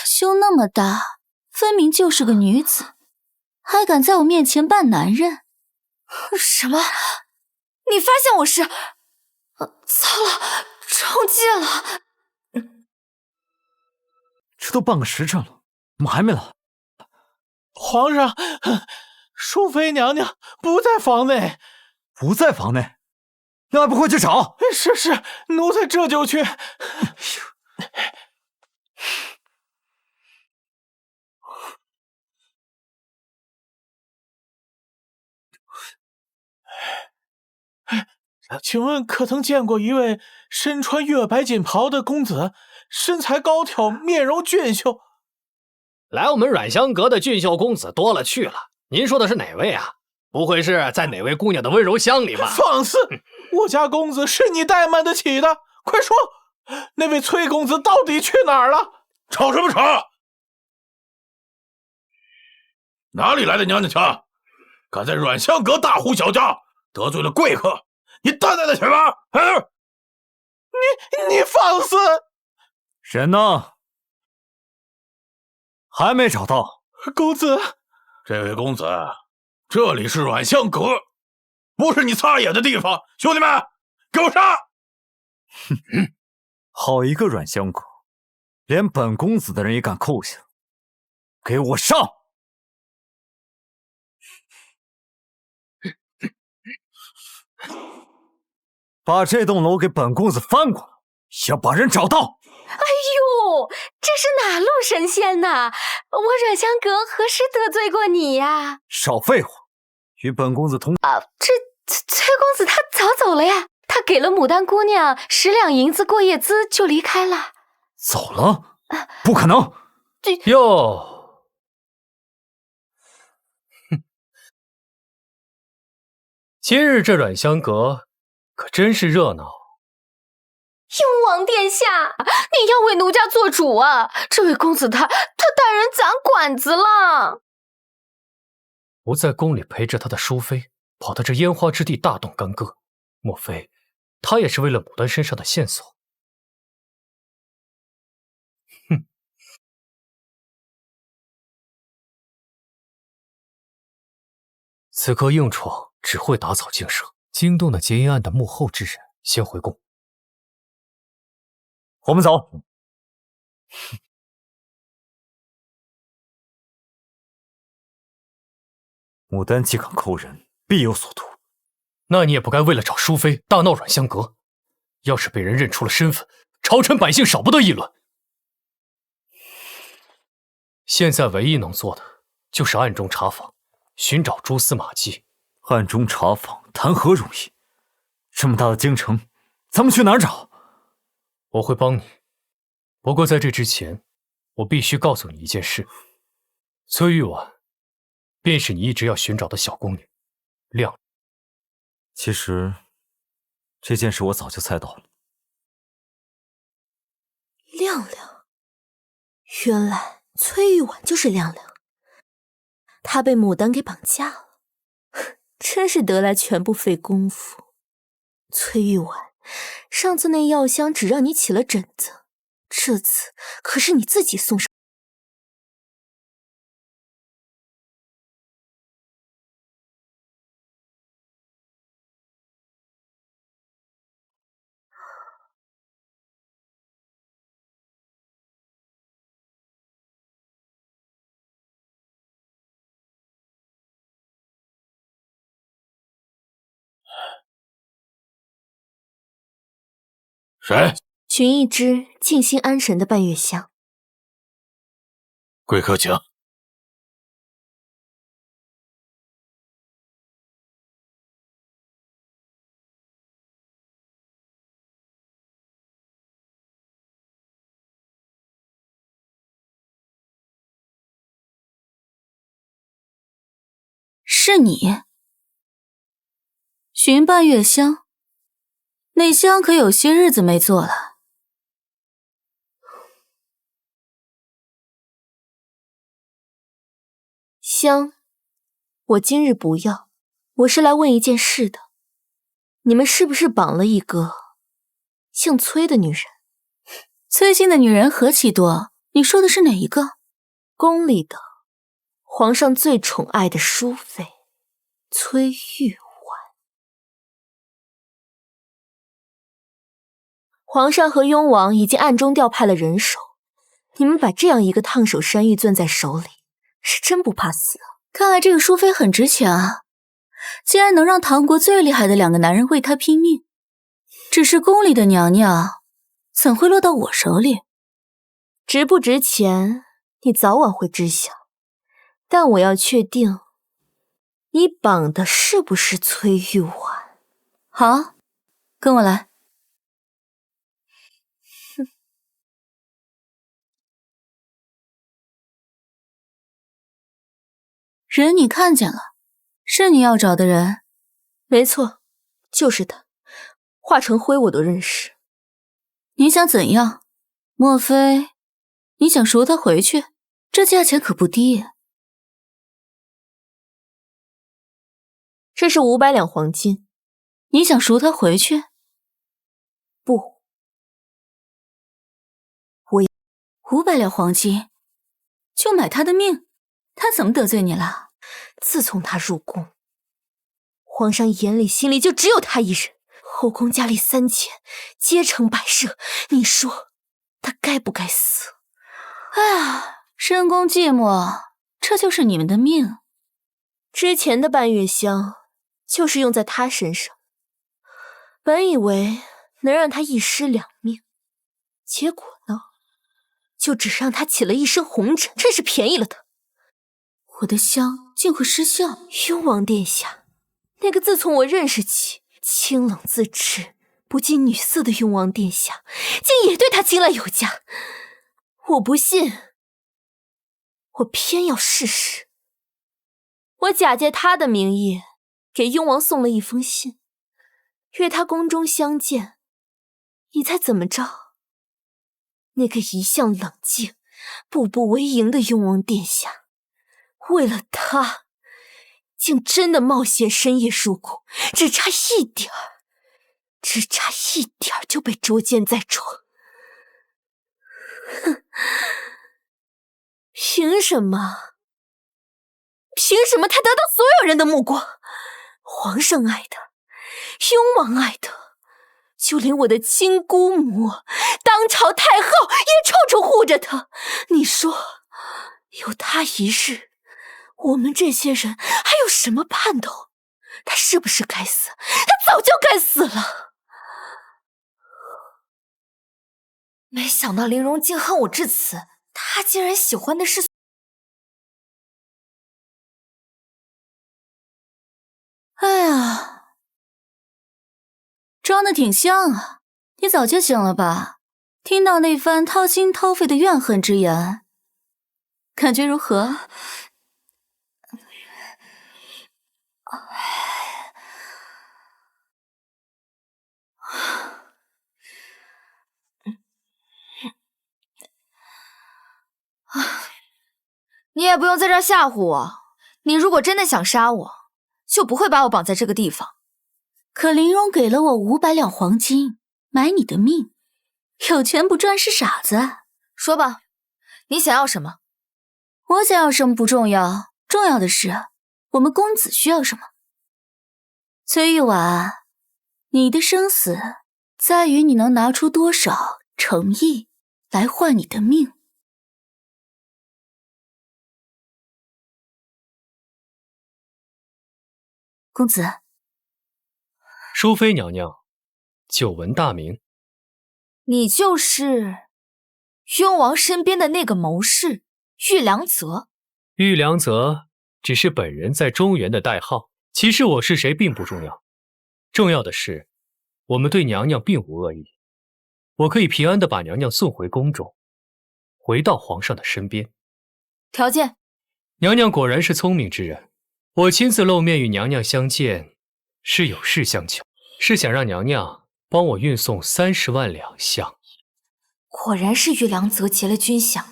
胸那么大，分明就是个女子，还敢在我面前扮男人？什么？你发现我是？糟了，中计了！这都半个时辰了，怎么还没来？皇上，淑妃娘娘不在房内。不在房内？那还不快去找？是，奴才这就去。请问可曾见过一位身穿月白锦袍的公子，身材高挑，面容俊秀？来我们软香阁的俊秀公子多了去了，您说的是哪位啊？不会是在哪位姑娘的温柔乡里吧？放肆！我家公子是你怠慢得起的，快说，那位崔公子到底去哪儿了？吵什么吵？哪里来的娘娘腔？敢在软香阁大呼小叫，得罪了贵客，你担待得起吗？你放肆！人呢？还没找到。公子，这位公子，这里是阮香阁，不是你撒野的地方。兄弟们，给我上！好一个阮香阁，连本公子的人也敢扣下，给我上！把这栋楼给本公子翻过来，要把人找到。哎呦，这是哪路神仙呐？我阮香阁何时得罪过你呀？少废话，与本公子同这崔公子他早走了呀，他给了牡丹姑娘10两银子过夜资就离开了。走了？不可能！哟，今日这阮香阁可真是热闹。雍王殿下，你要为奴家做主啊！这位公子他带人攒馆子了。不在宫里陪着他的淑妃，跑到这烟花之地大动干戈，莫非他也是为了牡丹身上的线索？哼！此刻硬闯只会打草惊蛇，惊动了结阴案的幕后之人，先回宫。我们走。牡丹既敢扣人，必有所图。那你也不该为了找淑妃大闹阮香阁，要是被人认出了身份，朝臣百姓少不得议论。现在唯一能做的就是暗中查访，寻找蛛丝马迹。暗中查访谈何容易？这么大的京城，咱们去哪儿找？我会帮你，不过在这之前，我必须告诉你一件事：崔玉婉，便是你一直要寻找的小宫女，亮。其实，这件事我早就猜到了。亮亮，原来崔玉婉就是亮亮，她被牡丹给绑架了，真是得来全不费工夫。崔玉婉，上次那药箱只让你起了疹子，这次可是你自己送上。谁？寻一支静心安神的半月香。贵客请。是你，寻半月香。那香可有些日子没做了。香，我今日不要，我是来问一件事的。你们是不是绑了一个姓崔的女人？崔姓的女人何其多，你说的是哪一个？宫里的皇上最宠爱的淑妃崔玉婉。皇上和雍王已经暗中调派了人手，你们把这样一个烫手山芋攥在手里，是真不怕死啊！看来这个淑妃很值钱啊，竟然能让唐国最厉害的2个男人为她拼命。只是宫里的娘娘，怎会落到我手里？值不值钱，你早晚会知晓。但我要确定，你绑的是不是崔玉婉？好，跟我来。人你看见了，是你要找的人。没错，就是他，华成辉我都认识。你想怎样？莫非你想赎他回去？这价钱可不低。这是500两黄金。你想赎他回去？不， 500两黄金，就买他的命？他怎么得罪你了？自从他入宫，皇上眼里心里就只有他一人，后宫佳丽3000，皆成摆设。你说他该不该死？哎呀，深宫寂寞，这就是你们的命。之前的半月香就是用在他身上，本以为能让他一尸两命，结果呢，就只让他起了一身红疹，真是便宜了他。我的香竟会失效？雍王殿下，那个自从我认识起清冷自持、不近女色的雍王殿下，竟也对他青睐有加。我不信，我偏要试试。我假借他的名义，给雍王送了一封信，约他宫中相见。你猜怎么着？那个一向冷静、步步为营的雍王殿下，为了他，竟真的冒险深夜入宫，只差一点儿就被捉奸在床。哼，凭什么？凭什么他得到所有人的目光？皇上爱他，雍王爱他，就连我的亲姑母、当朝太后也处处护着他。你说，有他一日，我们这些人还有什么盼头？他是不是该死？他早就该死了。没想到玲珑竟恨我至此，她竟然喜欢的是……哎呀，装的挺像啊！你早就醒了吧？听到那番掏心掏肺的怨恨之言，感觉如何？你也不用在这儿吓唬我，你如果真的想杀我，就不会把我绑在这个地方。可玲珑给了我500两黄金，买你的命，有钱不赚是傻子。说吧，你想要什么？我想要什么不重要，重要的是我们公子需要什么。崔玉婉，你的生死在于你能拿出多少诚意来换你的命。公子，淑妃娘娘，久闻大名。你就是雍王身边的那个谋士玉良泽。玉良泽只是本人在中原的代号，其实我是谁并不重要，重要的是我们对娘娘并无恶意，我可以平安地把娘娘送回宫中，回到皇上的身边。条件？娘娘果然是聪明之人，我亲自露面与娘娘相见，是有事相求，是想让娘娘帮我运送30万两香。果然是玉良泽劫了军饷，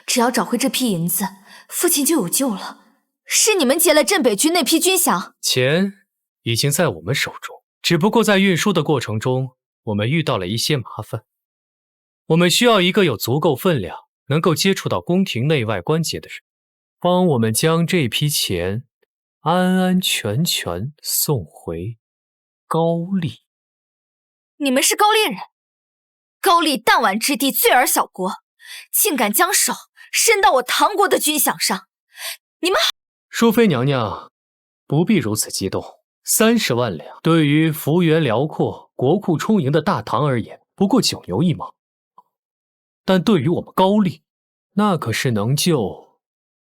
只要找回这批银子，父亲就有救了。是你们劫了镇北军那批军饷？钱已经在我们手中，只不过在运输的过程中，我们遇到了一些麻烦。我们需要一个有足够分量，能够接触到宫廷内外关节的人，帮我们将这批钱安安全全送回高丽。你们是高丽人？高丽弹丸之地，罪而小国，竟敢将手伸到我唐国的军饷上，你们……淑妃娘娘不必如此激动，30万两对于幅员辽阔、国库充盈的大唐而言，不过九牛一毛，但对于我们高丽，那可是能救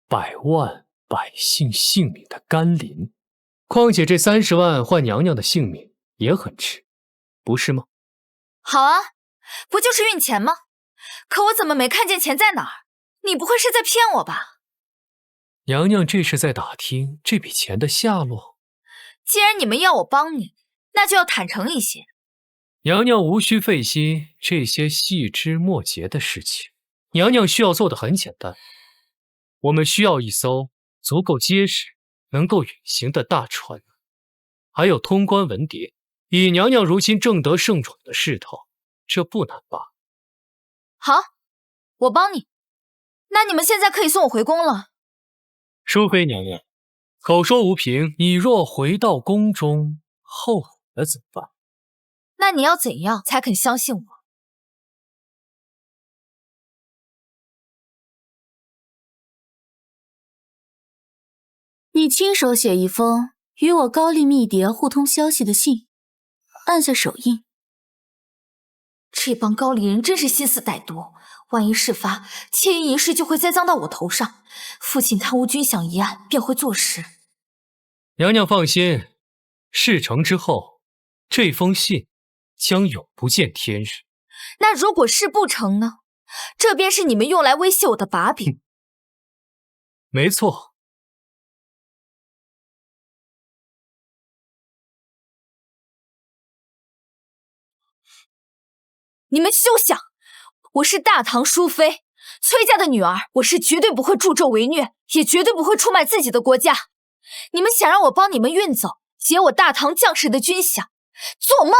百万百姓性命的甘霖。况且这30万换娘娘的性命也很值，不是吗？好啊，不就是运钱吗？可我怎么没看见钱在哪儿？你不会是在骗我吧？娘娘这是在打听这笔钱的下落。既然你们要我帮你，那就要坦诚一些。娘娘无需费心这些细枝末节的事情，娘娘需要做的很简单，我们需要一艘足够结实、能够远行的大船，还有通关文牒。以娘娘如今正得盛宠的势头，这不难吧？好，我帮你。那你们现在可以送我回宫了。淑妃娘娘，口说无凭，你若回到宫中，后悔了怎么办？那你要怎样才肯相信我？你亲手写一封与我高丽密谍互通消息的信，按下手印。这帮高丽人真是心思歹毒，万一事发，妾银一事就会栽赃到我头上，父亲贪污军饷一案便会坐实。娘娘放心，事成之后，这封信将永不见天日。那如果事不成呢？这便是你们用来威胁我的把柄。没错。你们休想！我是大唐淑妃，崔家的女儿，我是绝对不会助纣为虐，也绝对不会出卖自己的国家。你们想让我帮你们运走劫我大唐将士的军饷，做梦！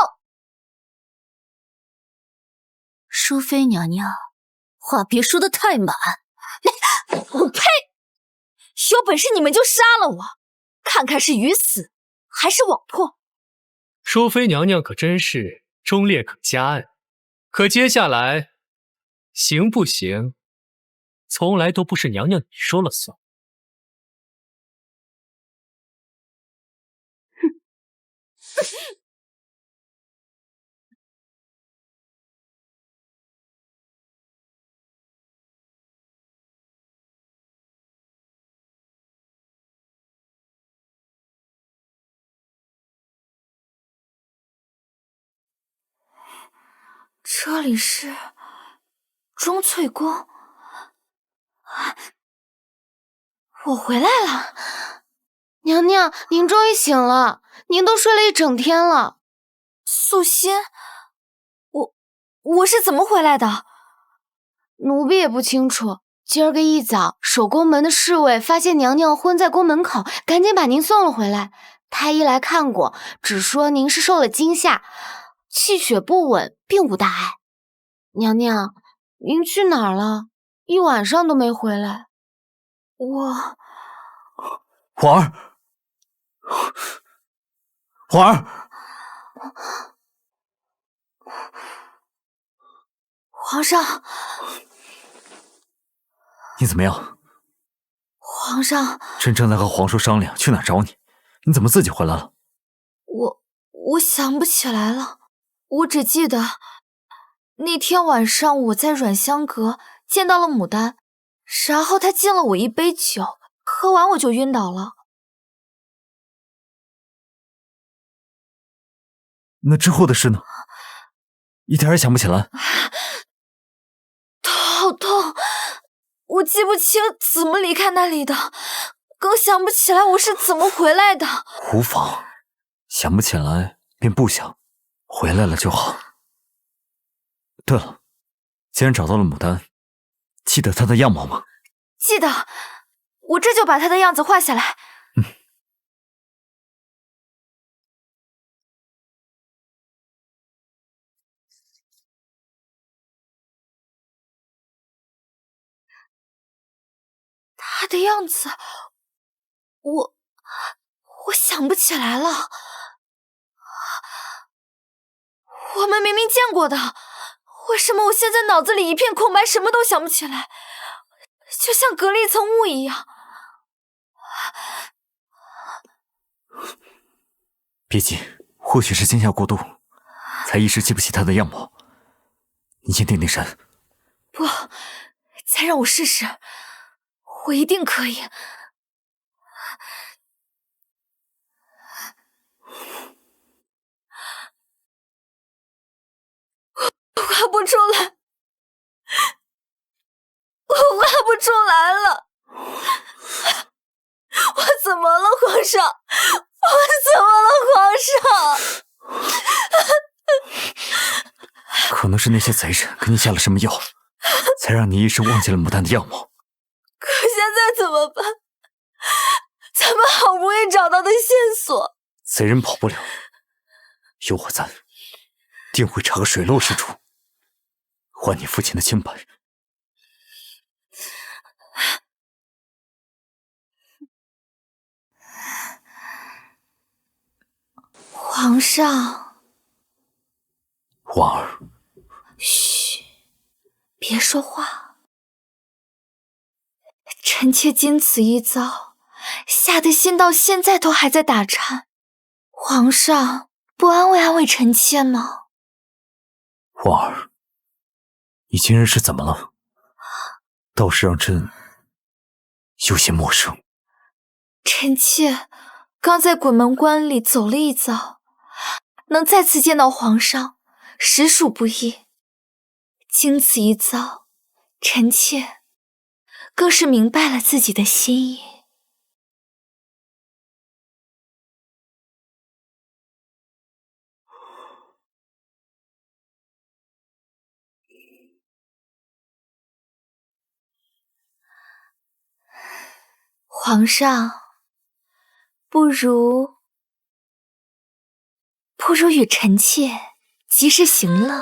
淑妃娘娘，话别说得太满。我呸！有本事你们就杀了我，看看是鱼死还是网破。淑妃娘娘可真是忠烈可嘉案。可接下来，行不行，从来都不是娘娘你说了算。这里是钟粹宫，我回来了。娘娘，您终于醒了，您都睡了一整天了。素心，我是怎么回来的？奴婢也不清楚。今儿个一早，守宫门的侍卫发现娘娘昏在宫门口，赶紧把您送了回来。太医来看过，只说您是受了惊吓，气血不稳，并无大碍。娘娘，您去哪儿了？一晚上都没回来。皇儿，皇儿，皇上，你怎么样？皇上，朕正在和皇叔商量去哪儿找你，你怎么自己回来了？我想不起来了，我只记得那天晚上我在阮香阁见到了牡丹，然后她敬了我一杯酒，喝完我就晕倒了。那之后的事呢？一点也想不起来。头好痛，我记不清怎么离开那里的，更想不起来我是怎么回来的。无妨，想不起来便不想，回来了就好。对了，既然找到了牡丹，记得她的样貌吗？记得，我这就把她的样子画下来。她的样子，我想不起来了。我们明明见过的，为什么我现在脑子里一片空白，什么都想不起来，就像隔了一层雾一样？别急，或许是惊吓过度，才一时记不起他的样貌。你先定定神。不，再让我试试，我一定可以。我画不出来，我画不出来了。我怎么了，皇上？我怎么了，皇上？可能是那些贼人给你下了什么药，才让你一时忘记了牡丹的样貌。可现在怎么办？咱们好不容易找到的线索，贼人跑不了，有我在，定会查个水落石出，还你父亲的清白。皇上，婉儿，嘘，别说话。臣妾经此一遭，吓得心到现在都还在打颤。皇上不安慰安慰臣妾吗？婉儿，你今日是怎么了？倒是让朕有些陌生。臣妾刚在鬼门关里走了一遭，能再次见到皇上，实属不易。经此一遭，臣妾更是明白了自己的心意。皇上，不如与臣妾及时行乐。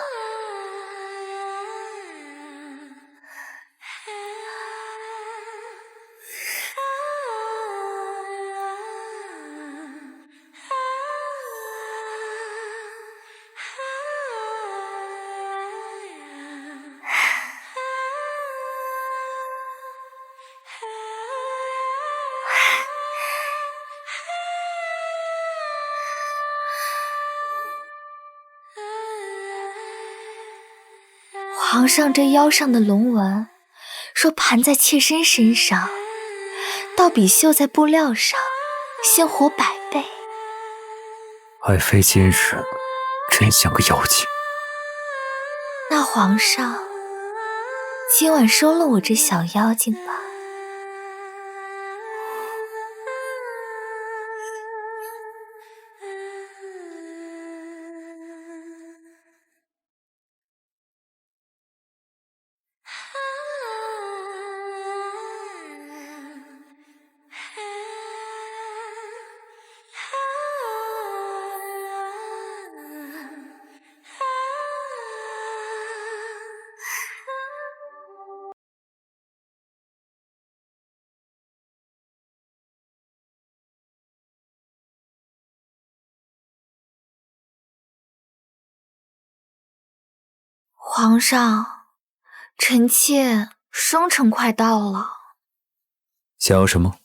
皇上这腰上的龙纹，若盘在妾身身上，倒比绣在布料上鲜活100倍。爱妃今日真像个妖精。那皇上，今晚收了我这小妖精吧。皇上，臣妾生辰快到了，想要什么，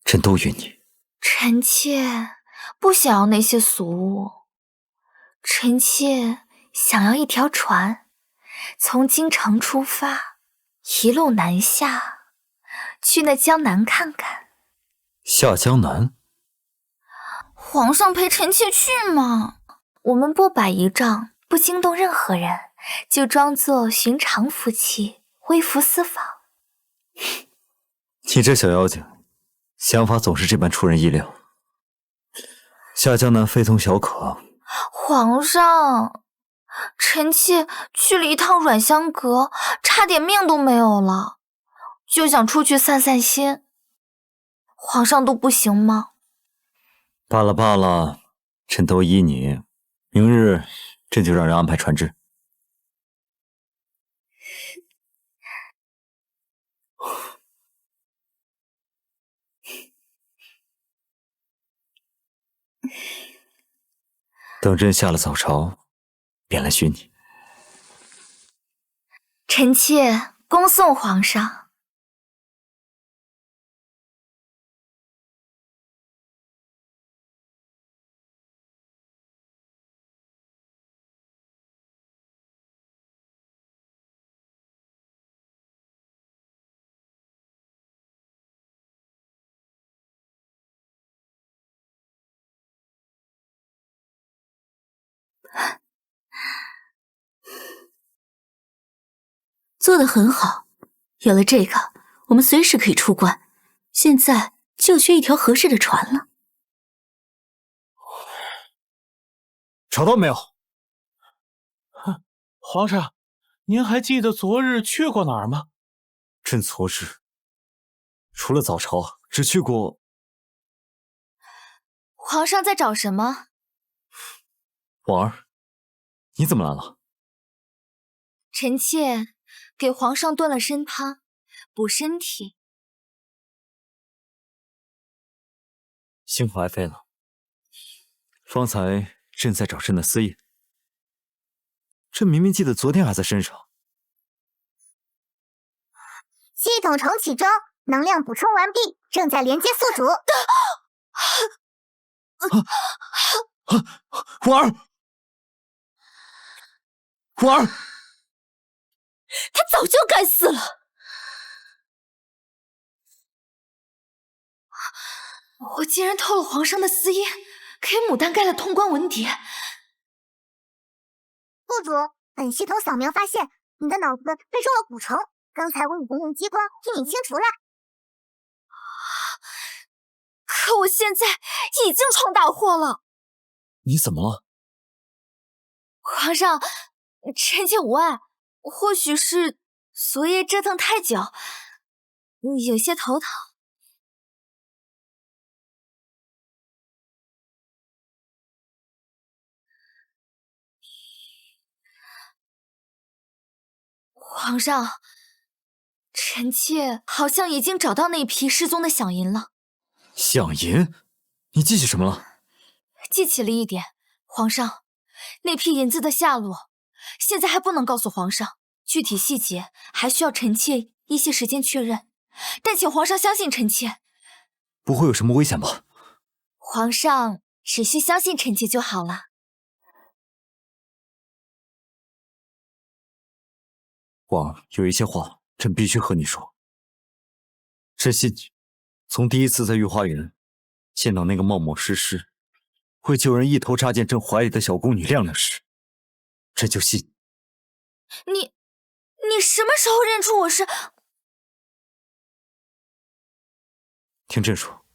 朕都允你。臣妾不想要那些俗物，臣妾想要一条船，从京城出发，一路南下，去那江南看看。下江南？皇上陪臣妾去嘛，我们不摆仪仗，不惊动任何人，就装作寻常夫妻，微服私访。你这小妖精，想法总是这般出人意料。下江南非同小可。皇上，臣妾去了一趟软香阁，差点命都没有了，就想出去散散心。皇上都不行吗？罢了罢了，朕都依你。明日朕就让人安排船只。等朕下了早朝，便来寻你。臣妾恭送皇上。做得很好，有了这个，我们随时可以出关。现在就缺一条合适的船了。找到没有？皇上，您还记得昨日去过哪儿吗？朕昨日除了早朝，只去过。皇上在找什么？婉儿，你怎么来了？臣妾给皇上炖了参汤，补身体。幸好爱妃了。方才朕在找朕的私印，朕明明记得昨天还在身上。系统重启中，能量补充完毕，正在连接宿主。婉儿，婉儿，他早就该死了。我竟然偷了皇上的私印，给牡丹盖了通关文牒。宿主，本系统扫描发现你的脑子被中了蛊虫，刚才我已经用激光替你清除了。可我现在已经闯大祸了。你怎么了？皇上，臣妾无碍，或许是昨夜折腾太久，有些头疼。皇上，臣妾好像已经找到那批失踪的响银了。响银？你记起什么了？记起了一点，皇上，那批银子的下落，现在还不能告诉皇上，具体细节还需要臣妾一些时间确认。但请皇上相信臣妾，不会有什么危险吧？皇上只需相信臣妾就好了。婉儿，有一些话朕必须和你说。朕信你，从第一次在御花园见到那个冒冒失失会救人一头扎进朕怀里的小宫女亮亮时，朕就信你什么时候认出我是？听朕说，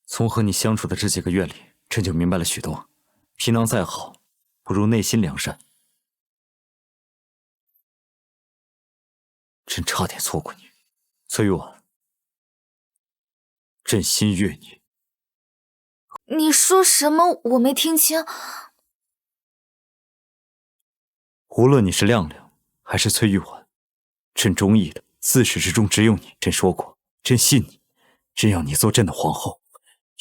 从和你相处的这几个月里，朕就明白了许多。皮囊再好，不如内心良善。朕差点错过你，崔婉，朕心悦你。你说什么？我没听清。无论你是亮亮还是崔玉婉，朕中意的自始至终只有你。朕说过，朕信你，朕要你做朕的皇后，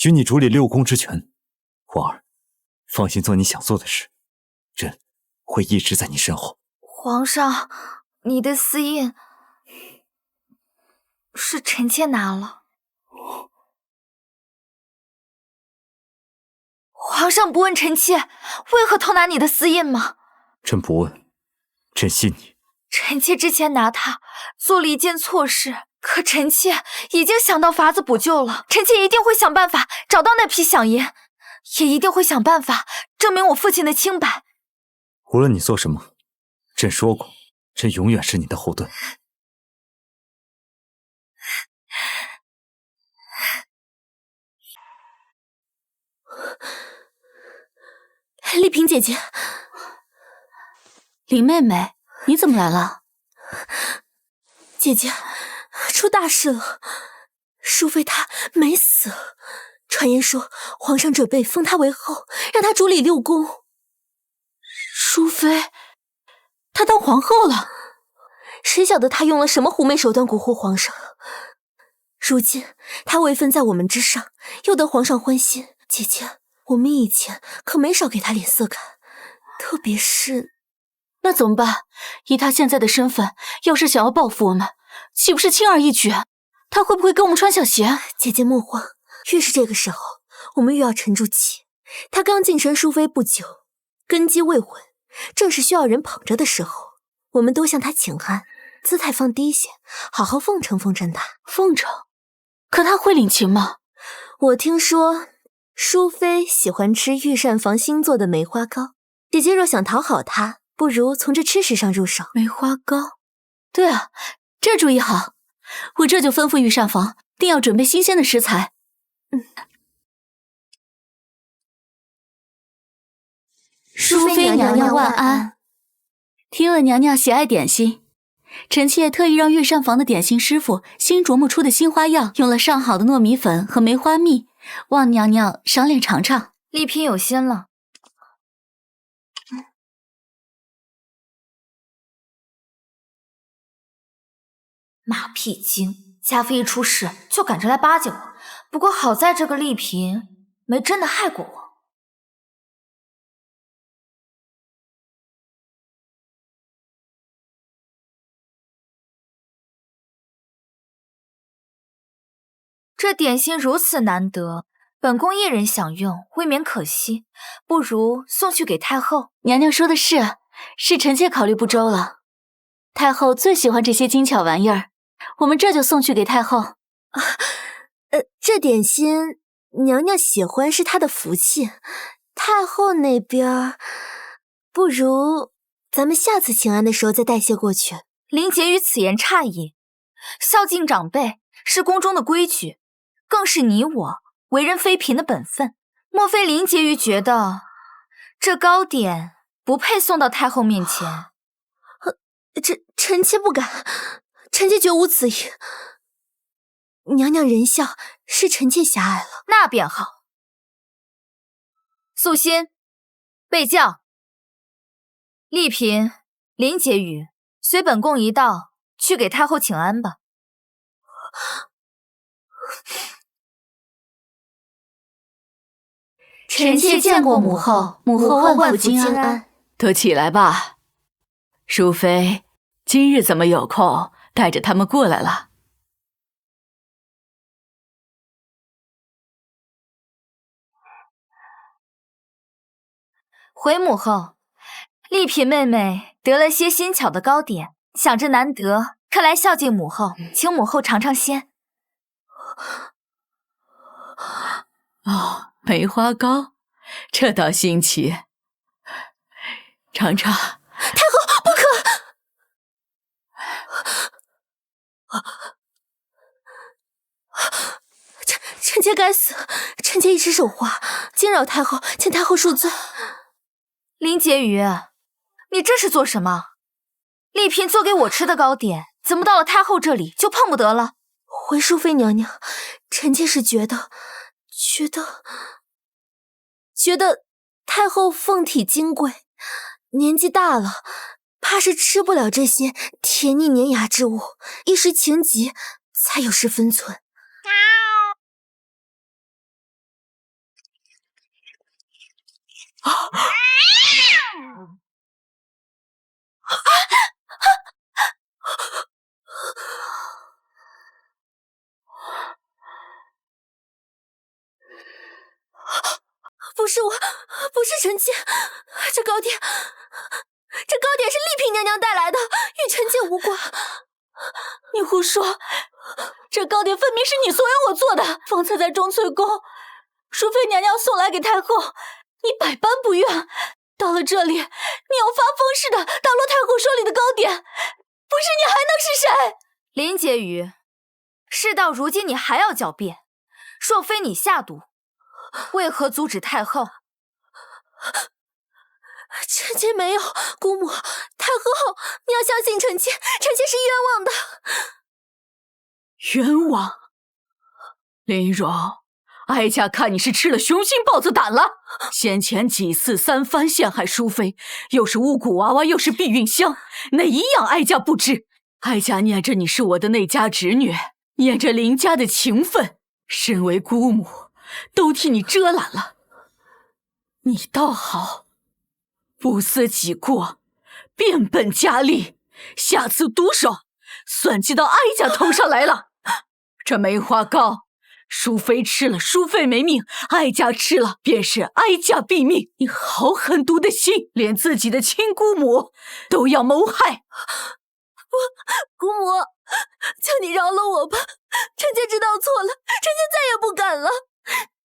与你主理6宫之权。婉儿，放心做你想做的事，朕会一直在你身后。皇上，你的私印是臣妾拿了。皇上不问臣妾为何偷拿你的私印吗？朕不问，朕信你。臣妾之前拿它做了一件错事，可臣妾已经想到法子补救了。臣妾一定会想办法找到那批响银，也一定会想办法证明我父亲的清白。无论你做什么，朕说过，朕永远是你的后盾。丽萍姐姐，林妹妹，你怎么来了？姐姐，出大事了！淑妃她没死，传言说皇上准备封她为后，让她主理6宫。淑妃，她当皇后了？谁晓得她用了什么狐媚手段蛊惑皇上？如今她位分在我们之上，又得皇上欢心。姐姐，我们以前可没少给她脸色看，特别是……那怎么办？以她现在的身份，要是想要报复我们，岂不是轻而易举？她会不会跟我们穿小鞋？姐姐莫慌，越是这个时候，我们越要沉住气。她刚晋升淑妃不久，根基未稳，正是需要人捧着的时候。我们多向她请安，姿态放低些，好好奉承奉承她。奉承？可她会领情吗？我听说淑妃喜欢吃御膳房新做的梅花糕，姐姐若想讨好她，不如从这吃食上入手。梅花糕？对啊，这主意好，我这就吩咐御膳房，定要准备新鲜的食材。淑妃娘娘万安。听闻娘娘喜爱点心，臣妾特意让御膳房的点心师傅新琢磨出的新花样，用了上好的糯米粉和梅花蜜，望娘娘赏脸尝尝。丽嫔有心了。马屁精，嘉妃一出事就赶着来巴结我。不过好在这个丽嫔没真的害过我。这点心如此难得，本宫一人享用，未免可惜，不如送去给太后。娘娘说的是臣妾考虑不周了。太后最喜欢这些精巧玩意儿，我们这就送去给太后。这点心娘娘喜欢是她的福气，太后那边不如咱们下次请安的时候再带些过去。林婕妤此言差矣，孝敬长辈是宫中的规矩，更是你我为人妃嫔的本分。莫非林婕妤觉得这糕点不配送到太后面前？臣妾不敢，臣妾绝无此意。娘娘仁孝，是臣妾狭隘了。那便好。素心、备将、丽嫔、林婕妤，随本宫一道去给太后请安吧。臣妾见过母后，母后万福金安。都起来吧。淑妃，今日怎么有空带着他们过来了？回母后，丽嫔妹妹得了些新巧的糕点，想着难得，特来孝敬母后，请母后尝尝鲜。哦，梅花糕，这倒新奇。尝尝。太后不可！臣妾该死，臣妾一时手滑，惊扰太后，请太后恕罪。林婕妤，你这是做什么？丽嫔做给我吃的糕点，怎么到了太后这里就碰不得了？回淑妃娘娘，臣妾是觉得太后凤体金贵，年纪大了，怕是吃不了这些甜腻粘牙之物，一时情急才有失分寸。不是我，不是臣妾，这糕点是丽嫔娘娘带来的，与臣妾无关。你胡说！这糕点分明是你怂恿我做的。方才在钟粹宫，淑妃娘娘送来给太后，你百般不愿。到了这里，你要发疯似的打落太后手里的糕点，不是你还能是谁？林婕妤，事到如今你还要狡辩，若非你下毒，为何阻止太后？臣妾没有，姑母，太后，你要相信臣妾，臣妾是冤枉的。冤枉？林荣，哀家看你是吃了雄心豹子胆了。先前几次三番陷害淑妃，又是巫蛊娃娃，又是避孕香，哪一样哀家不知？哀家念着你是我的内家侄女，念着林家的情分，身为姑母，都替你遮拦了。你倒好，不思己过，变本加厉，下次毒手算计到哀家头上来了。这梅花糕，淑妃吃了，淑妃没命；哀家吃了，便是哀家毙命。你好狠毒的心，连自己的亲姑母都要谋害。姑母，求你饶了我吧，臣妾知道错了，臣妾再也不敢了。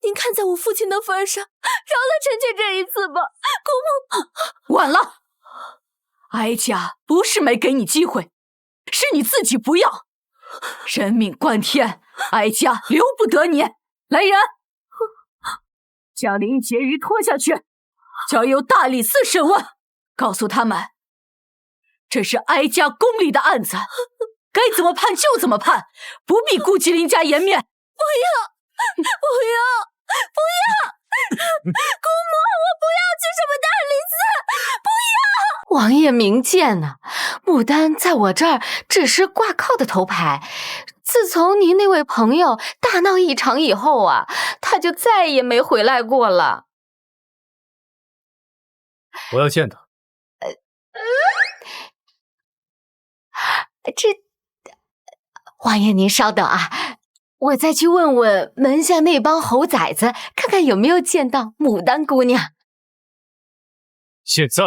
您看在我父亲的份上，饶了臣妾这一次吧，姑母。晚了，哀家不是没给你机会，是你自己不要。人命关天，哀家留不得你。来人，将林婕妤拖下去，交由大理寺审问。告诉他们，这是哀家宫里的案子，该怎么判就怎么判，不必顾及林家颜面。不要！姑母，我不要去什么大理寺，不要！王爷明鉴呐，牡丹在我这儿只是挂靠的头牌。自从您那位朋友大闹一场以后啊，他就再也没回来过了。我要见他。王爷您稍等啊，我再去问问门下那帮猴崽子，看看有没有见到牡丹姑娘。现在，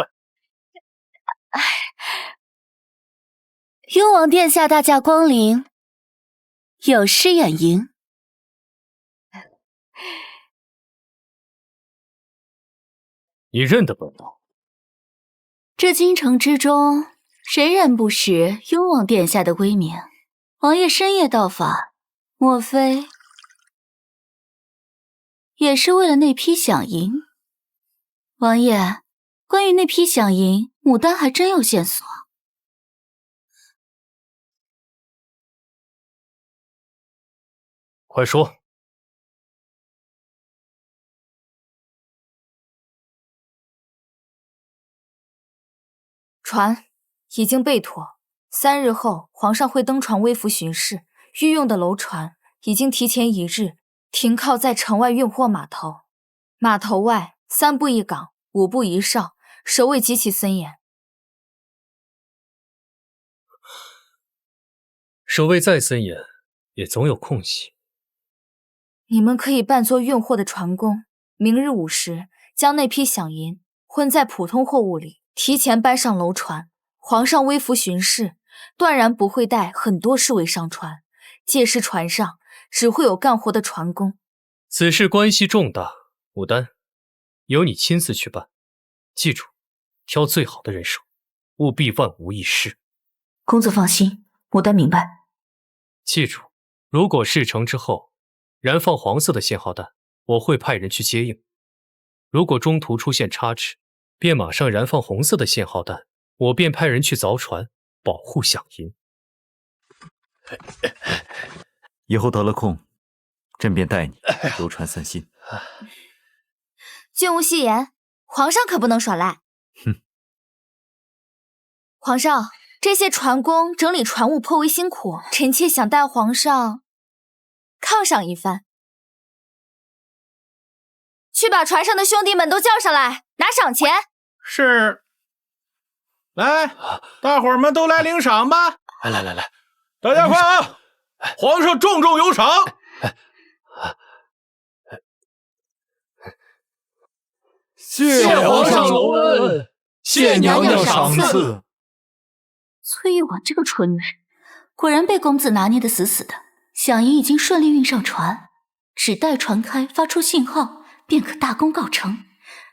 雍王殿下大驾光临，有失远迎。你认得本王？这京城之中，谁人不识雍王殿下的威名？王爷深夜到访，莫非也是为了那批饷银？王爷，关于那批饷银，牡丹还真有线索。快说。船已经备妥，3日后皇上会登船微服巡视，御用的楼船已经提前1日停靠在城外运货码头。码头外3步一岗，5步一哨，守卫极其森严。守卫再森严，也总有空隙。你们可以扮作运货的船工，明日午时将那批饷银混在普通货物里，提前搬上楼船。皇上微服巡视，断然不会带很多侍卫上船，届时船上只会有干活的船工。此事关系重大，牡丹，由你亲自去办。记住，挑最好的人手，务必万无一失。公子放心，牡丹明白。记住，如果事成之后燃放黄色的信号弹，我会派人去接应；如果中途出现差池，便马上燃放红色的信号弹，我便派人去凿船，保护饷银。以后得了空，朕便带你游船散心。君无戏言，皇上可不能耍赖。哼！皇上，这些船工整理船务颇为辛苦，臣妾想带皇上犒赏一番。去把船上的兄弟们都叫上来，拿赏钱。是。来，大伙儿们都来领赏吧！来，大家快啊！皇上重重有赏。谢皇上隆恩，谢娘娘赏赐。崔玉婉这个蠢女人，果然被公子拿捏得死死的。饷银已经顺利运上船，只待船开发出信号，便可大功告成。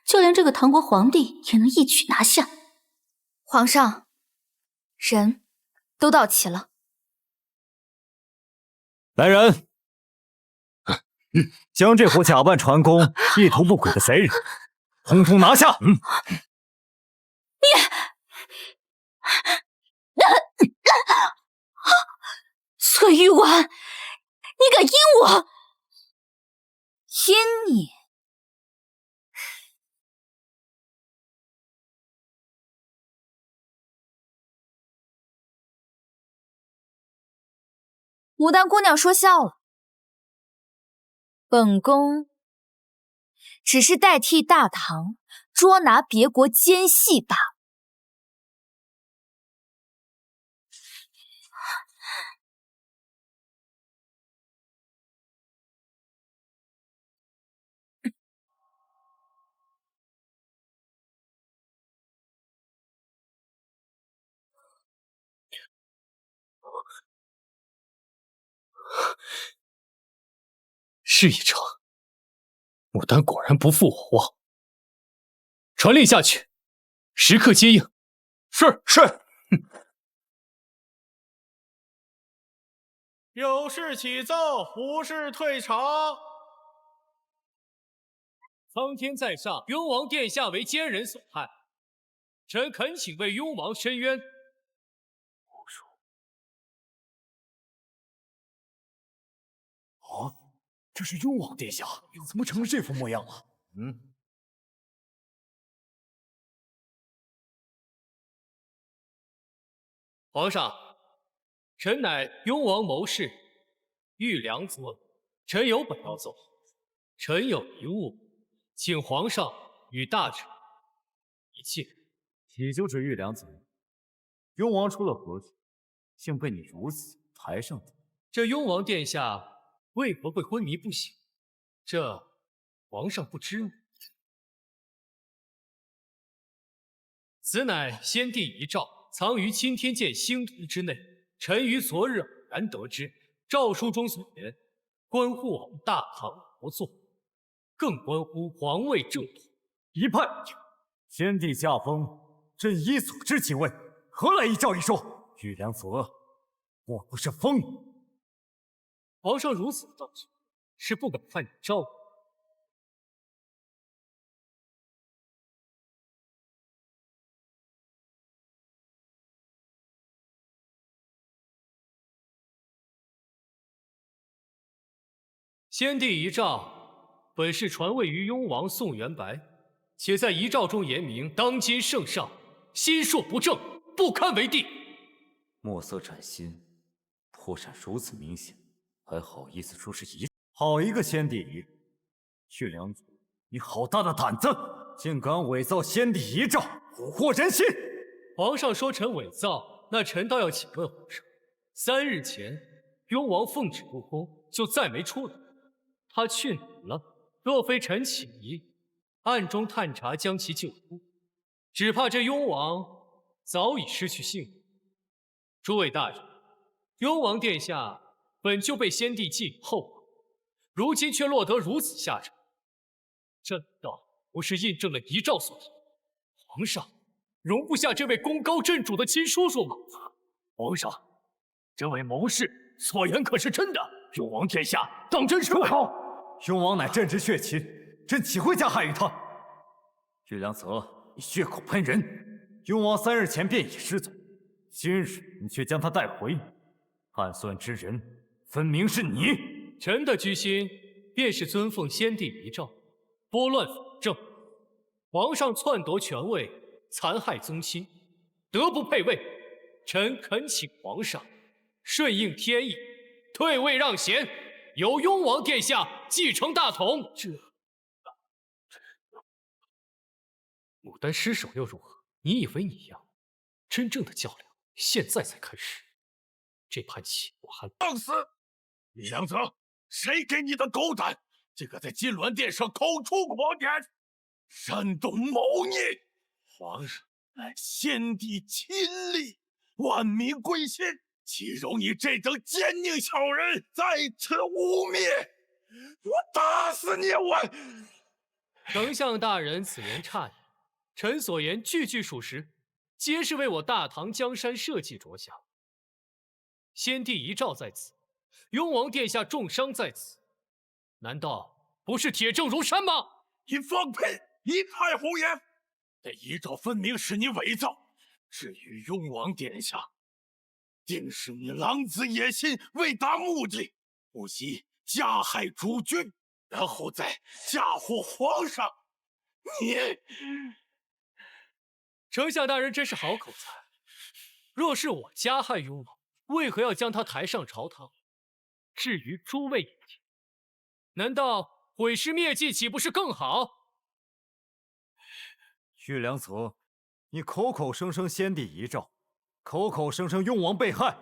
就连这个唐国皇帝也能一举拿下。皇上，人都到齐了。来人，将这伙假扮船工、一头不轨的贼人，统统拿下！崔玉婉，你敢阴我？阴你？牡丹姑娘说笑了，本宫只是代替大唐捉拿别国奸细罢了。事已成，牡丹果然不负我望。传令下去，时刻接应。是。有事起奏，无事退朝。苍天在上，雍王殿下为奸人所害，臣恳请为雍王伸冤。啊，这是雍王殿下，怎么成了这副模样了？皇上，臣乃雍王谋士玉良子，臣有本要奏。臣有一物，请皇上与大臣一切。也就这玉良子，雍王出了何事，竟被你如此抬上头？这雍王殿下为何会昏迷不醒？这皇上不知吗？此乃先帝遗诏，藏于钦天监星图之内。臣于昨日偶然得知，诏书中所言，关乎我们大唐国祚，更关乎皇位正统。一派胡言！先帝驾崩，朕依祖之即位，何来一诏一说？玉良泽，莫不是疯？皇上如此道罪，是不敢犯你诏吗？先帝遗诏本是传位于雍王宋元白，且在遗诏中言明，当今圣上心术不正，不堪为帝。墨色崭新，破绽如此明显，还好意思说是遗？好一个先帝遗！血良祖，你好大的胆子，竟敢伪造先帝遗诏，蛊惑人心！皇上说臣伪造，那臣倒要请问皇上，3日前雍王奉旨入宫，就再没出来。他去哪了？若非臣起疑，暗中探查将其救出，只怕这雍王早已失去性命。诸位大人，雍王殿下本就被先帝寄予厚望，如今却落得如此下场，这难道不是印证了遗诏所言？皇上容不下这位功高震主的亲叔叔吗？皇上，这位谋士所言可是真的？雍王殿下当真是好？雍王乃朕之血亲，朕岂会加害于他？玉良泽，你血口喷人！雍王3日前便已失踪，今日你却将他带回，暗算之人分明是你。臣的居心便是遵奉先帝遗诏，拨乱反正。皇上篡夺权位，残害宗亲，德不配位。臣恳请皇上顺应天意，退位让贤，由雍王殿下继承大统。牡丹失手又如何？你以为你赢？真正的较量现在才开始。这盘棋我还放肆！李良泽，谁给你的狗胆？这个在金銮殿上口出狂言，煽动谋逆！皇上乃先帝亲历，万民归心，岂容你这等奸佞小人在此污蔑？我打死你！我丞相大人此言差矣，臣所言句句属实，皆是为我大唐江山社稷着想。先帝遗诏在此，雍王殿下重伤在此，难道不是铁证如山吗？你放屁！一派胡言！这遗诏分明是你伪造，至于雍王殿下，定是你狼子野心，为达目的，不惜加害主君，然后再嫁祸皇上。你，丞相大人真是好口才。若是我加害雍王，为何要将他抬上朝堂？至于诸位眼前，难道毁尸灭迹岂不是更好？玉良泽，你口口声声先帝遗诏，口口声声雍王被害，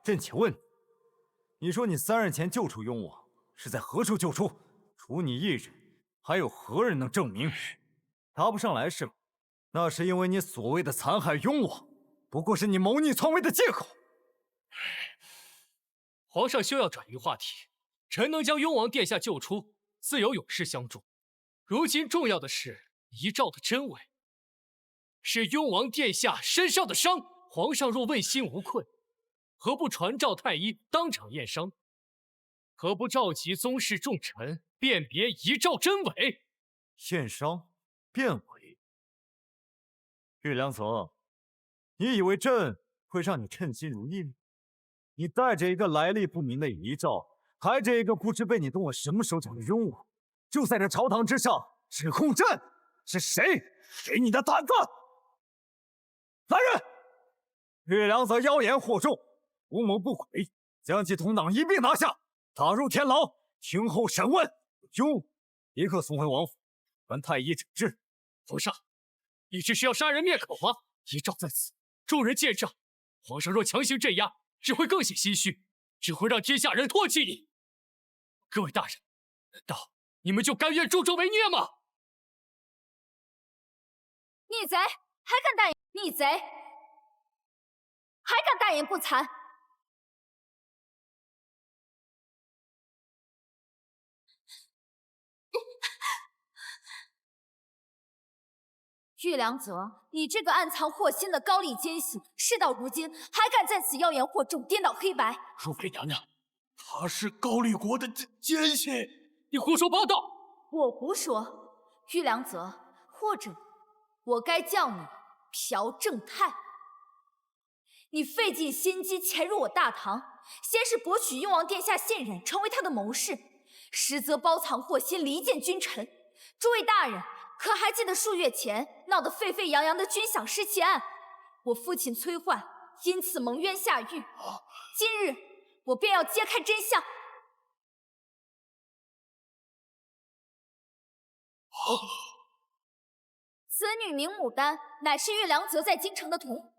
朕且问你说你3日前救出雍王，是在何处救出？除你一人，还有何人能证明？答不上来是吗？那是因为你所谓的残害雍王，不过是你谋逆篡位的借口。皇上休要转移话题，臣能将雍王殿下救出，自有永世相助。如今重要的是遗诏的真伪，是雍王殿下身上的伤。皇上若问心无愧，何不传召太医当场验伤？何不召集宗室重臣辨别遗诏真伪？验伤辨伪？玉良泽，你以为朕会让你称心如意吗？你带着一个来历不明的遗诏，抬着一个不知被你动了什么手脚的雍王，就在这朝堂之上指控朕，是谁给你的胆子？来人！玉良泽妖言惑众，图谋不轨，将其同党一并拿下，打入天牢，听候审问。雍，立刻送回王府，传太医诊治。皇上，你这是要杀人灭口吗？遗诏在此，众人见证。皇上若强行镇压，只会更显心虚，只会让天下人唾弃你。各位大人，难道你们就甘愿助纣为虐吗？逆贼，还敢大言！逆贼，还敢大言不惭！玉良泽，你这个暗藏祸心的高丽奸细，事到如今还敢在此妖言惑众，颠倒黑白！淑妃娘娘，他是高丽国的奸细，你胡说八道！我胡说，玉良泽，或者我该叫你朴正泰。你费尽心机潜入我大唐，先是博取雍王殿下信任，成为他的谋士，实则包藏祸心，离间君臣。诸位大人，可还记得数月前闹得沸沸扬扬的军饷失窃案？我父亲崔焕因此蒙冤下狱。今日我便要揭开真相。此女名牡丹，乃是玉良泽在京城的童，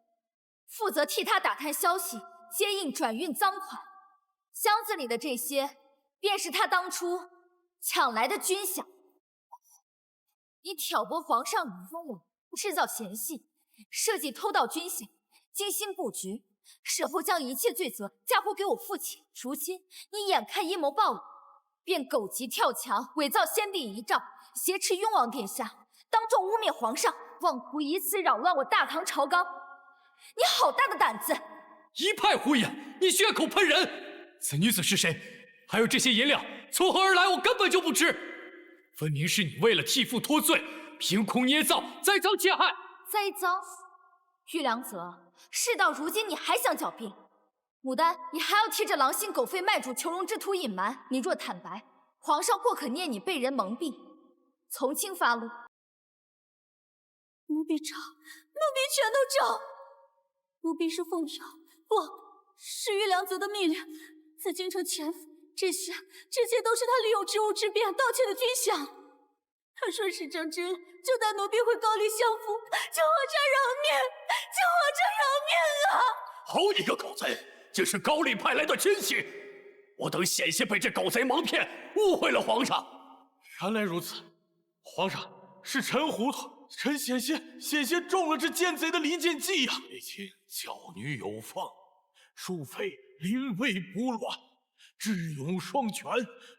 负责替他打探消息，接应转运赃款。箱子里的这些，便是他当初抢来的军饷。你挑拨皇上与雍王，制造嫌隙，设计偷盗军饷，精心布局，事后将一切罪责嫁祸给我父亲。如今你眼看阴谋暴露，便狗急跳墙，伪造先帝遗诏，挟持雍王殿下，当众污蔑皇上，妄图以此扰乱我大唐朝纲。你好大的胆子！一派胡言，你血口喷人！此女子是谁？还有这些银两从何而来？我根本就不知。分明是你为了替父脱罪，凭空捏造，栽赃陷害。栽赃？玉良泽，事到如今你还想狡辩？牡丹，你还要替这狼心狗肺卖主求荣之徒隐瞒？你若坦白，皇上或可念你被人蒙蔽，从轻发落。奴婢找，奴婢全都找。奴婢是奉尧，不是玉良泽的密令，在京城潜伏。这些都是他利用职务之便盗窃的军饷。他顺势争执，就待奴婢回高丽相扶。求皇上饶命！求皇上饶命啊！好你个狗贼，竟是高丽派来的奸细！我等险些被这狗贼蒙骗，误会了皇上。原来如此，皇上，是臣糊涂，臣险些中了这奸贼的离间计呀！已经教女有方，淑妃临危不乱，智勇双全，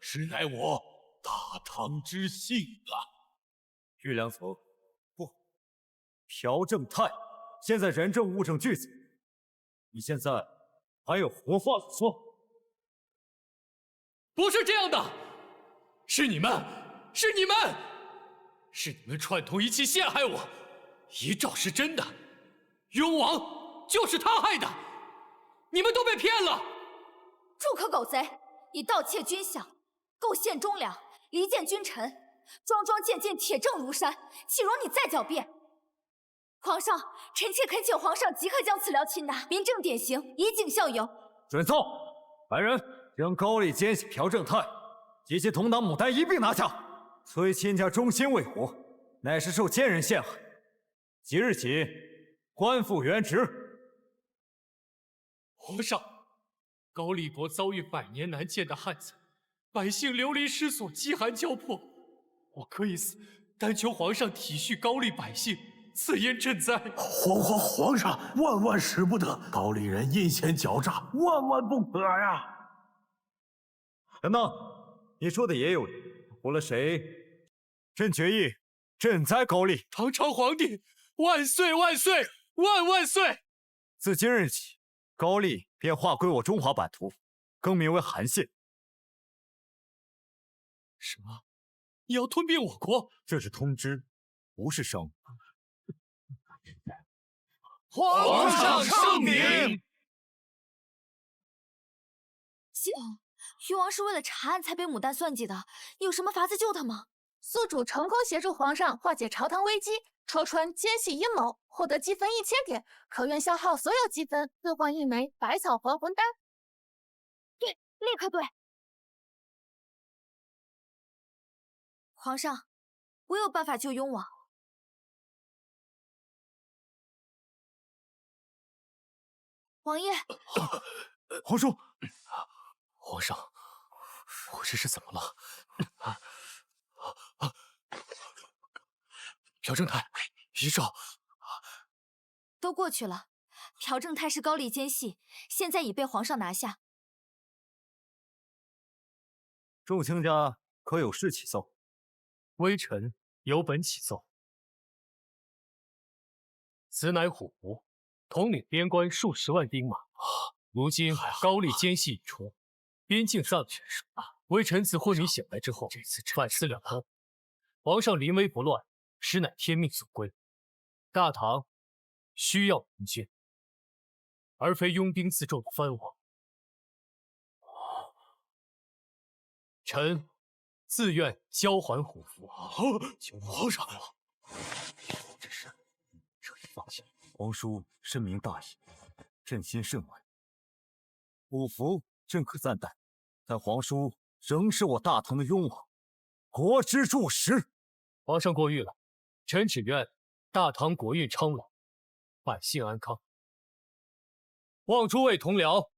实乃我大唐之幸啊！玉良泽，不，朴正泰，现在人证物证俱在，你现在还有活话可说？不是这样的，是你们串通一气陷害我。遗诏是真的，雍王就是他害的，你们都被骗了。住口，狗贼！你盗窃军饷，构陷忠良，离间君臣，桩桩件件铁证如山，岂容你再狡辩？皇上，臣妾恳请皇上即刻将此僚擒拿，明正典刑，以儆效尤。准奏，来人，将高丽奸细朴正泰及其同党牡丹一并拿下。崔亲家忠心为国，乃是受奸人陷害，即日起官复原职。皇上，高丽国遭遇百年难见的旱灾，百姓流离失所，饥寒交迫。我可以死，但求皇上体恤高丽百姓，此言赈灾。皇上，万使不得！高丽人阴险狡诈，万不可呀！等等，你说的也有理。除了谁，朕决意赈灾高丽。唐朝皇帝万岁万岁万岁！自今日起，高丽便划归我中华版图，更名为韩县。什么？你要吞并我国？这是通知，不是圣谕。皇上圣明。余王是为了查案才被牡丹算计的，你有什么法子救他吗？宿主成功协助皇上化解朝堂危机，戳穿奸细阴谋，获得积分1000点，可愿消耗所有积分兑换1枚百草还魂丹？对，立刻对。皇上，我有办法救雍王。王爷，皇叔，皇上，我这是怎么了？朴正太，遗诏都过去了。朴正太是高丽奸细，现在已被皇上拿下。众卿家可有事启奏？微臣有本启奏。此乃虎符，统领边关数十万兵马。如今高丽奸细已除，边境暂稳。微臣自昏迷醒来之后，反思两空，皇上临危不乱，实乃天命所归。大唐需要明君，而非拥兵自重的藩王。臣自愿交还虎符。皇上，这是这一放下。皇叔深明大义，朕心甚安。虎符朕可暂代，但皇叔仍是我大唐的雍王，国之柱石。皇上过誉了，臣只愿大唐国运昌隆，百姓安康。望诸位同僚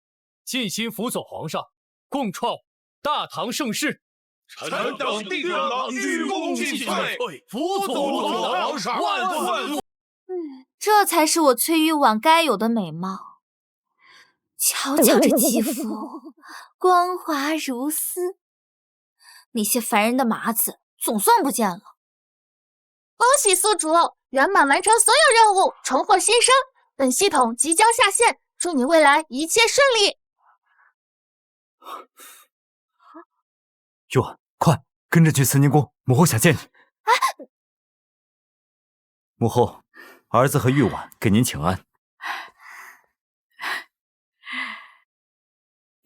尽心辅佐皇上，共创大唐盛世。臣等定了鞠躬尽瘁，辅佐皇上万万。这才是我崔玉婉该有的美貌。瞧瞧这肌肤，光滑如丝。那些烦人的麻子总算不见了。恭喜宿主圆满完成所有任务，重获新生。本系统即将下线，祝你未来一切顺利。玉婉，快跟着去慈宁宫，母后想见你。母后，儿子和玉婉给您请安。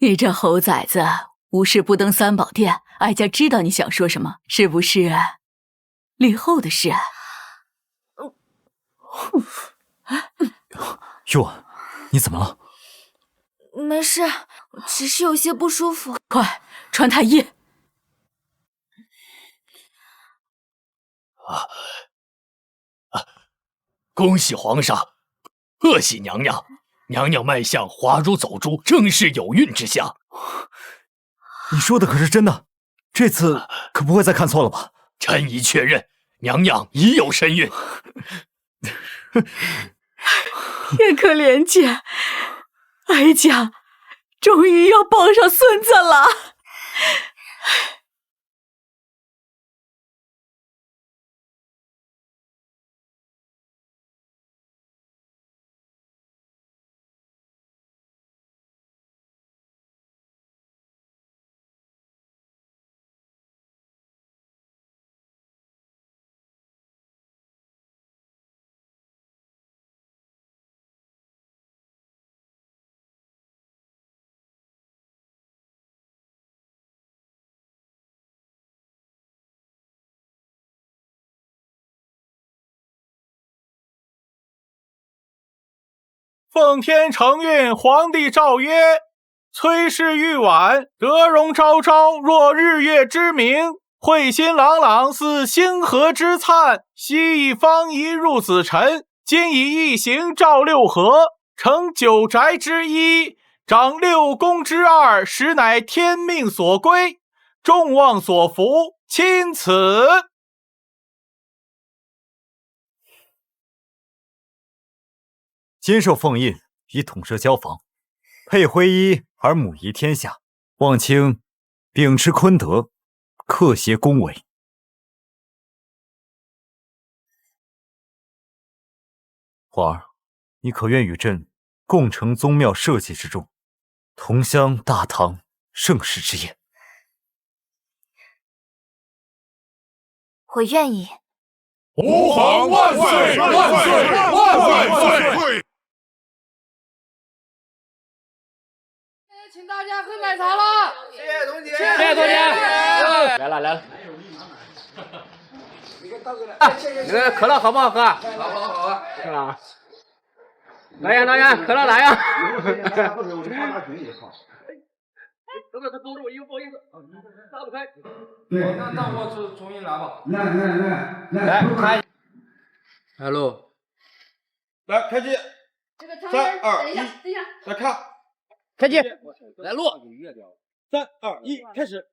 你这猴崽子，无事不登三宝殿，哀家知道你想说什么，是不是李后的事？玉婉，你怎么了？没事，只是有些不舒服。快传太医。恭喜皇上，贺喜娘娘！娘娘脉象滑如走珠，正是有孕之象。你说的可是真的？这次可不会再看错了吧？臣已确认，娘娘已有身孕。天可怜见，哀家终于要抱上孙子了。奉天承运，皇帝诏曰：崔氏玉婉，德容昭昭，若日月之明；慧心朗朗，似星河之灿。昔以方仪入子辰，今以一行照六合，成九宅之一，长六宫之二，实乃天命所归，众望所服，钦此。今受奉印，以统摄交房，配徽衣而母仪天下。望卿秉持坤德，克协恭维。皇儿，你可愿与朕共成宗庙社稷之重，同襄大唐盛世之业？我愿意。吾皇万岁！万岁！万岁！请大家喝奶茶了，谢谢董姐，谢谢董姐。来了来了，那个可乐好不好喝？好，是吧？来呀，可乐来呀！等等，他勾着我衣服，不好意思，打不开。对，那我重新来吧。来，开。来喽，来开机。3、2、1，再看。开机，来录。3、2、1，开始。